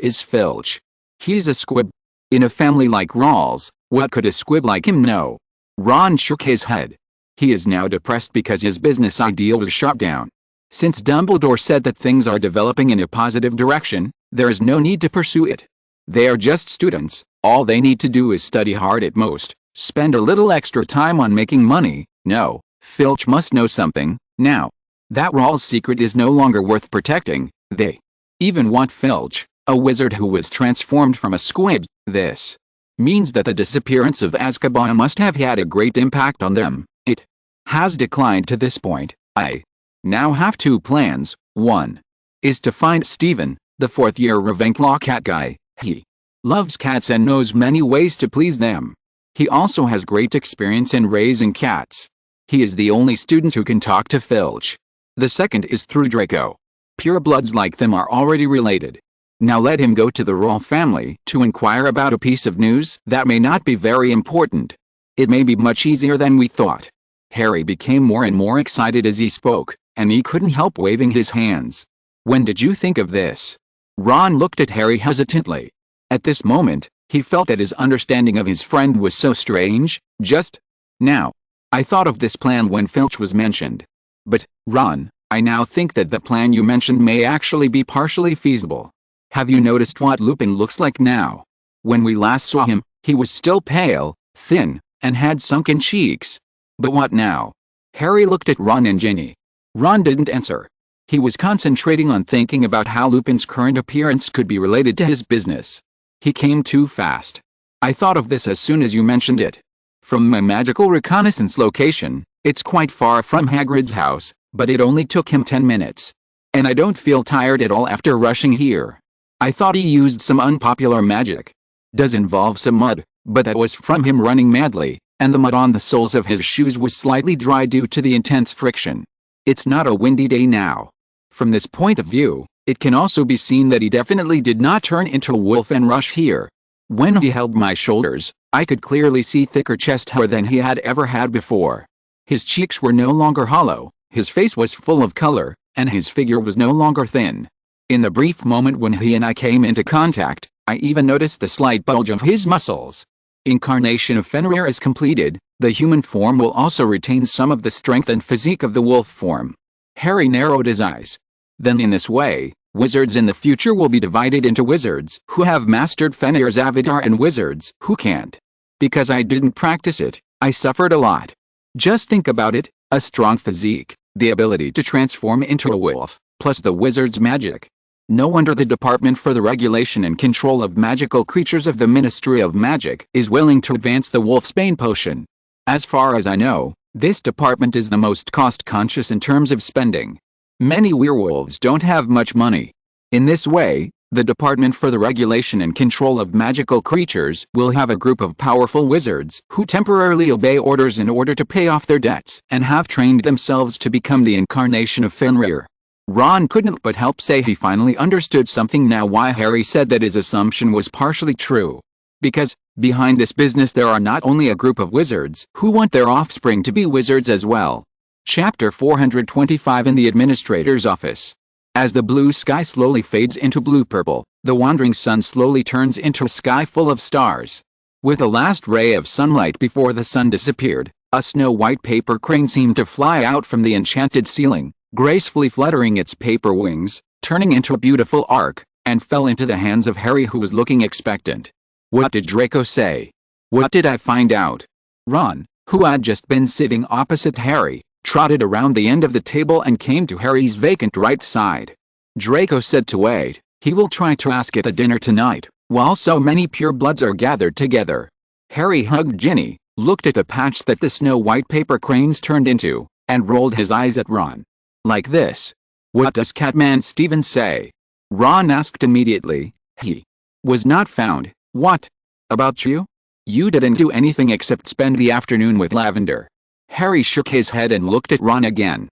is Filch. He's a squib. In a family like Rawles, what could a squib like him know? Ron shook his head. He is now depressed because his business idea was shot down. Since Dumbledore said that things are developing in a positive direction, there is no need to pursue it. They are just students, all they need to do is study hard at most, spend a little extra time on making money. No, Filch must know something, now. That Rawls' secret is no longer worth protecting. They even want Filch, a wizard who was transformed from a squib. This means that the disappearance of Azkaban must have had a great impact on them. It has declined to this point. I now have 2 plans. 1 is to find Stephen, the 4th-year Ravenclaw cat guy. He loves cats and knows many ways to please them. He also has great experience in raising cats. He is the only student who can talk to Filch. The second is through Draco. Purebloods like them are already related. Now let him go to the royal family to inquire about a piece of news that may not be very important. It may be much easier than we thought. Harry became more and more excited as he spoke, and he couldn't help waving his hands. When did you think of this? Ron looked at Harry hesitantly. At this moment, he felt that his understanding of his friend was so strange. Just now. I thought of this plan when Filch was mentioned. But, Ron, I now think that the plan you mentioned may actually be partially feasible. Have you noticed what Lupin looks like now? When we last saw him, he was still pale, thin, and had sunken cheeks. But what now? Harry looked at Ron and Ginny. Ron didn't answer. He was concentrating on thinking about how Lupin's current appearance could be related to his business. He came too fast. I thought of this as soon as you mentioned it. From my magical reconnaissance location, it's quite far from Hagrid's house, but it only took him 10 minutes. And I don't feel tired at all after rushing here. I thought he used some unpopular magic. Does involve some mud, but that was from him running madly, and the mud on the soles of his shoes was slightly dry due to the intense friction. It's not a windy day now. From this point of view, it can also be seen that he definitely did not turn into a wolf and rush here. When he held my shoulders, I could clearly see thicker chest hair than he had ever had before. His cheeks were no longer hollow, his face was full of color, and his figure was no longer thin. In the brief moment when he and I came into contact, I even noticed the slight bulge of his muscles. Incarnation of Fenrir is completed, the human form will also retain some of the strength and physique of the wolf form. Harry narrowed his eyes. Then in this way, wizards in the future will be divided into wizards who have mastered Fenrir's avatar and wizards who can't. Because I didn't practice it, I suffered a lot. Just think about it, a strong physique, the ability to transform into a wolf, plus the wizard's magic. No wonder the Department for the Regulation and Control of Magical Creatures of the Ministry of Magic is willing to advance the Wolfsbane potion. As far as I know, this department is the most cost-conscious in terms of spending. Many werewolves don't have much money. In this way, the Department for the Regulation and Control of Magical Creatures will have a group of powerful wizards who temporarily obey orders in order to pay off their debts and have trained themselves to become the incarnation of Fenrir. Ron couldn't but help say he finally understood something now why Harry said that his assumption was partially true. Because, behind this business there are not only a group of wizards who want their offspring to be wizards as well. Chapter 425 in the Administrator's Office. As the blue sky slowly fades into blue-purple, the wandering sun slowly turns into a sky full of stars. With a last ray of sunlight before the sun disappeared, a snow-white paper crane seemed to fly out from the enchanted ceiling, gracefully fluttering its paper wings, turning into a beautiful arc, and fell into the hands of Harry, who was looking expectant. What did Draco say? What did I find out? Ron, who had just been sitting opposite Harry, trotted around the end of the table and came to Harry's vacant right side. Draco said to wait. He will try to ask at the dinner tonight, while so many purebloods are gathered together. Harry hugged Ginny, looked at the patch that the snow-white paper cranes turned into, and rolled his eyes at Ron. Like this. What does Catman Stevens say? Ron asked immediately. He was not found. What about you? You didn't do anything except spend the afternoon with Lavender. Harry shook his head and looked at Ron again.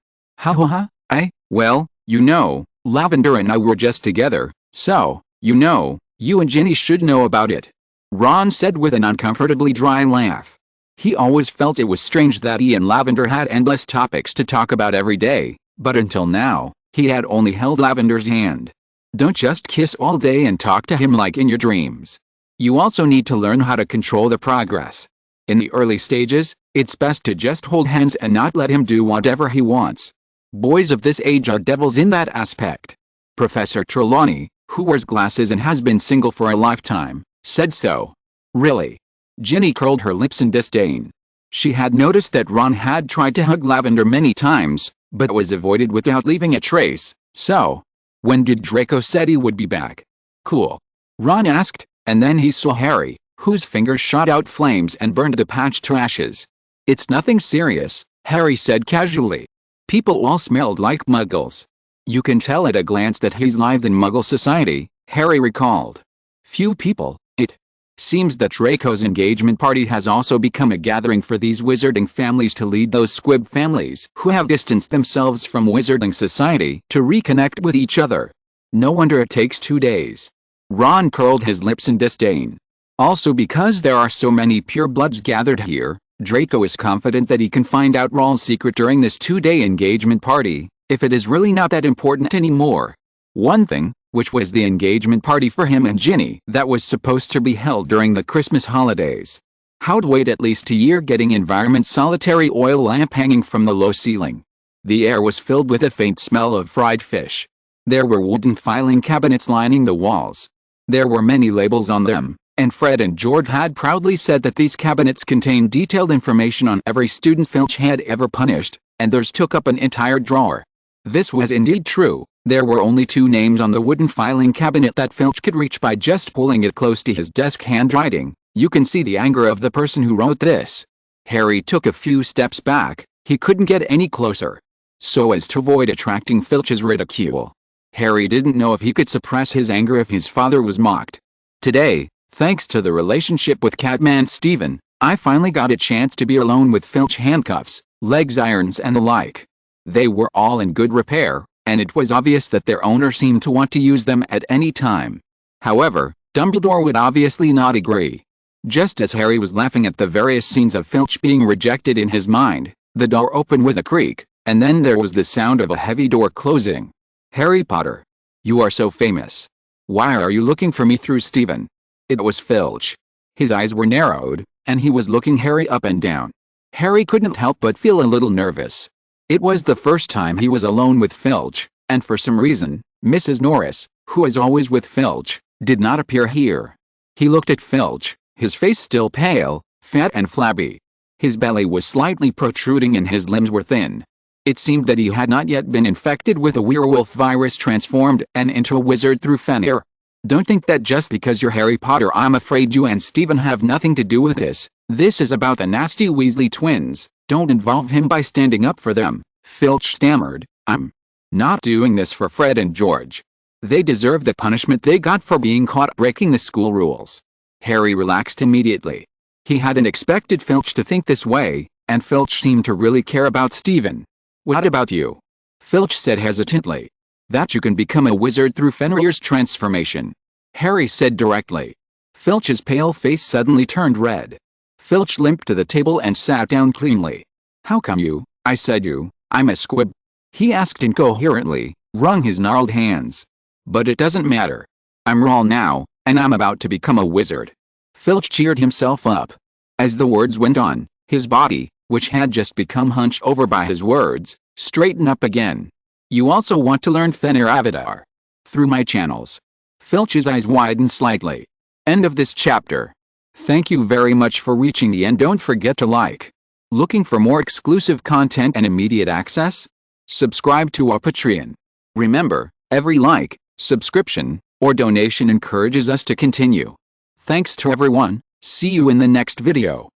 Well, you know, Lavender and I were just together, so, you and Ginny should know about it. Ron said with an uncomfortably dry laugh. He always felt it was strange that he and Lavender had endless topics to talk about every day, but until now, he had only held Lavender's hand. Don't just kiss all day and talk to him like in your dreams. You also need to learn how to control the progress. In the early stages, it's best to just hold hands and not let him do whatever he wants. Boys of this age are devils in that aspect. Professor Trelawney, who wears glasses and has been single for a lifetime, said so. Really? Ginny curled her lips in disdain. She had noticed that Ron had tried to hug Lavender many times, but was avoided without leaving a trace. So, when did Draco said he would be back? Cool. Ron asked, and then he saw Harry, whose fingers shot out flames and burned the patch to ashes. It's nothing serious, Harry said casually. People all smelled like muggles. You can tell at a glance that he's lived in Muggle society, Harry recalled. Few people, Seems that Draco's engagement party has also become a gathering for these wizarding families to lead those squib families who have distanced themselves from wizarding society to reconnect with each other. No wonder it takes 2 days. Ron curled his lips in disdain. Also, because there are so many purebloods gathered here, Draco is confident that he can find out Ron's secret during this 2-day engagement party, if it is really not that important anymore. One thing, which was the engagement party for him and Ginny that was supposed to be held during the Christmas holidays. How'd wait at least a year getting environment solitary oil lamp hanging from the low ceiling. The air was filled with a faint smell of fried fish. There were wooden filing cabinets lining the walls. There were many labels on them, and Fred and George had proudly said that these cabinets contained detailed information on every student Filch had ever punished, and theirs took up an entire drawer. This was indeed true. There were only 2 names on the wooden filing cabinet that Filch could reach by just pulling it close to his desk handwriting. You can see the anger of the person who wrote this. Harry took a few steps back. He couldn't get any closer, so as to avoid attracting Filch's ridicule. Harry didn't know if he could suppress his anger if his father was mocked. Today, thanks to the relationship with Catman Stephen, I finally got a chance to be alone with Filch. Handcuffs, legs irons and the like. They were all in good repair, and it was obvious that their owner seemed to want to use them at any time. However, Dumbledore would obviously not agree. Just as Harry was laughing at the various scenes of Filch being rejected in his mind, the door opened with a creak, and then there was the sound of a heavy door closing. Harry Potter. You are so famous. Why are you looking for me through Stephen? It was Filch. His eyes were narrowed, and he was looking Harry up and down. Harry couldn't help but feel a little nervous. It was the first time he was alone with Filch, and for some reason, Mrs. Norris, who is always with Filch, did not appear here. He looked at Filch, his face still pale, fat and flabby. His belly was slightly protruding and his limbs were thin. It seemed that he had not yet been infected with a werewolf virus transformed and into a wizard through Fenrir. Don't think that just because you're Harry Potter I'm afraid you and Stephen have nothing to do with this. This is about the nasty Weasley twins. Don't involve him by standing up for them, Filch stammered. I'm not doing this for Fred and George. They deserve the punishment they got for being caught breaking the school rules. Harry relaxed immediately. He hadn't expected Filch to think this way, and Filch seemed to really care about Stephen. What about you? Filch said hesitantly. That you can become a wizard through Fenrir's transformation. Harry said directly. Filch's pale face suddenly turned red. Filch limped to the table and sat down cleanly. How come you? I said you. I'm a squib. He asked incoherently, wrung his gnarled hands. But it doesn't matter. I'm Ron now, and I'm about to become a wizard. Filch cheered himself up. As the words went on, his body, which had just become hunched over by his words, straightened up again. You also want to learn Fenrir Avatar? Through my channels. Filch's eyes widened slightly. End of this chapter. Thank you very much for reaching the end. Don't forget to like. Looking for more exclusive content and immediate access? Subscribe to our Patreon. Remember, every like, subscription, or donation encourages us to continue. Thanks to everyone. See you in the next video.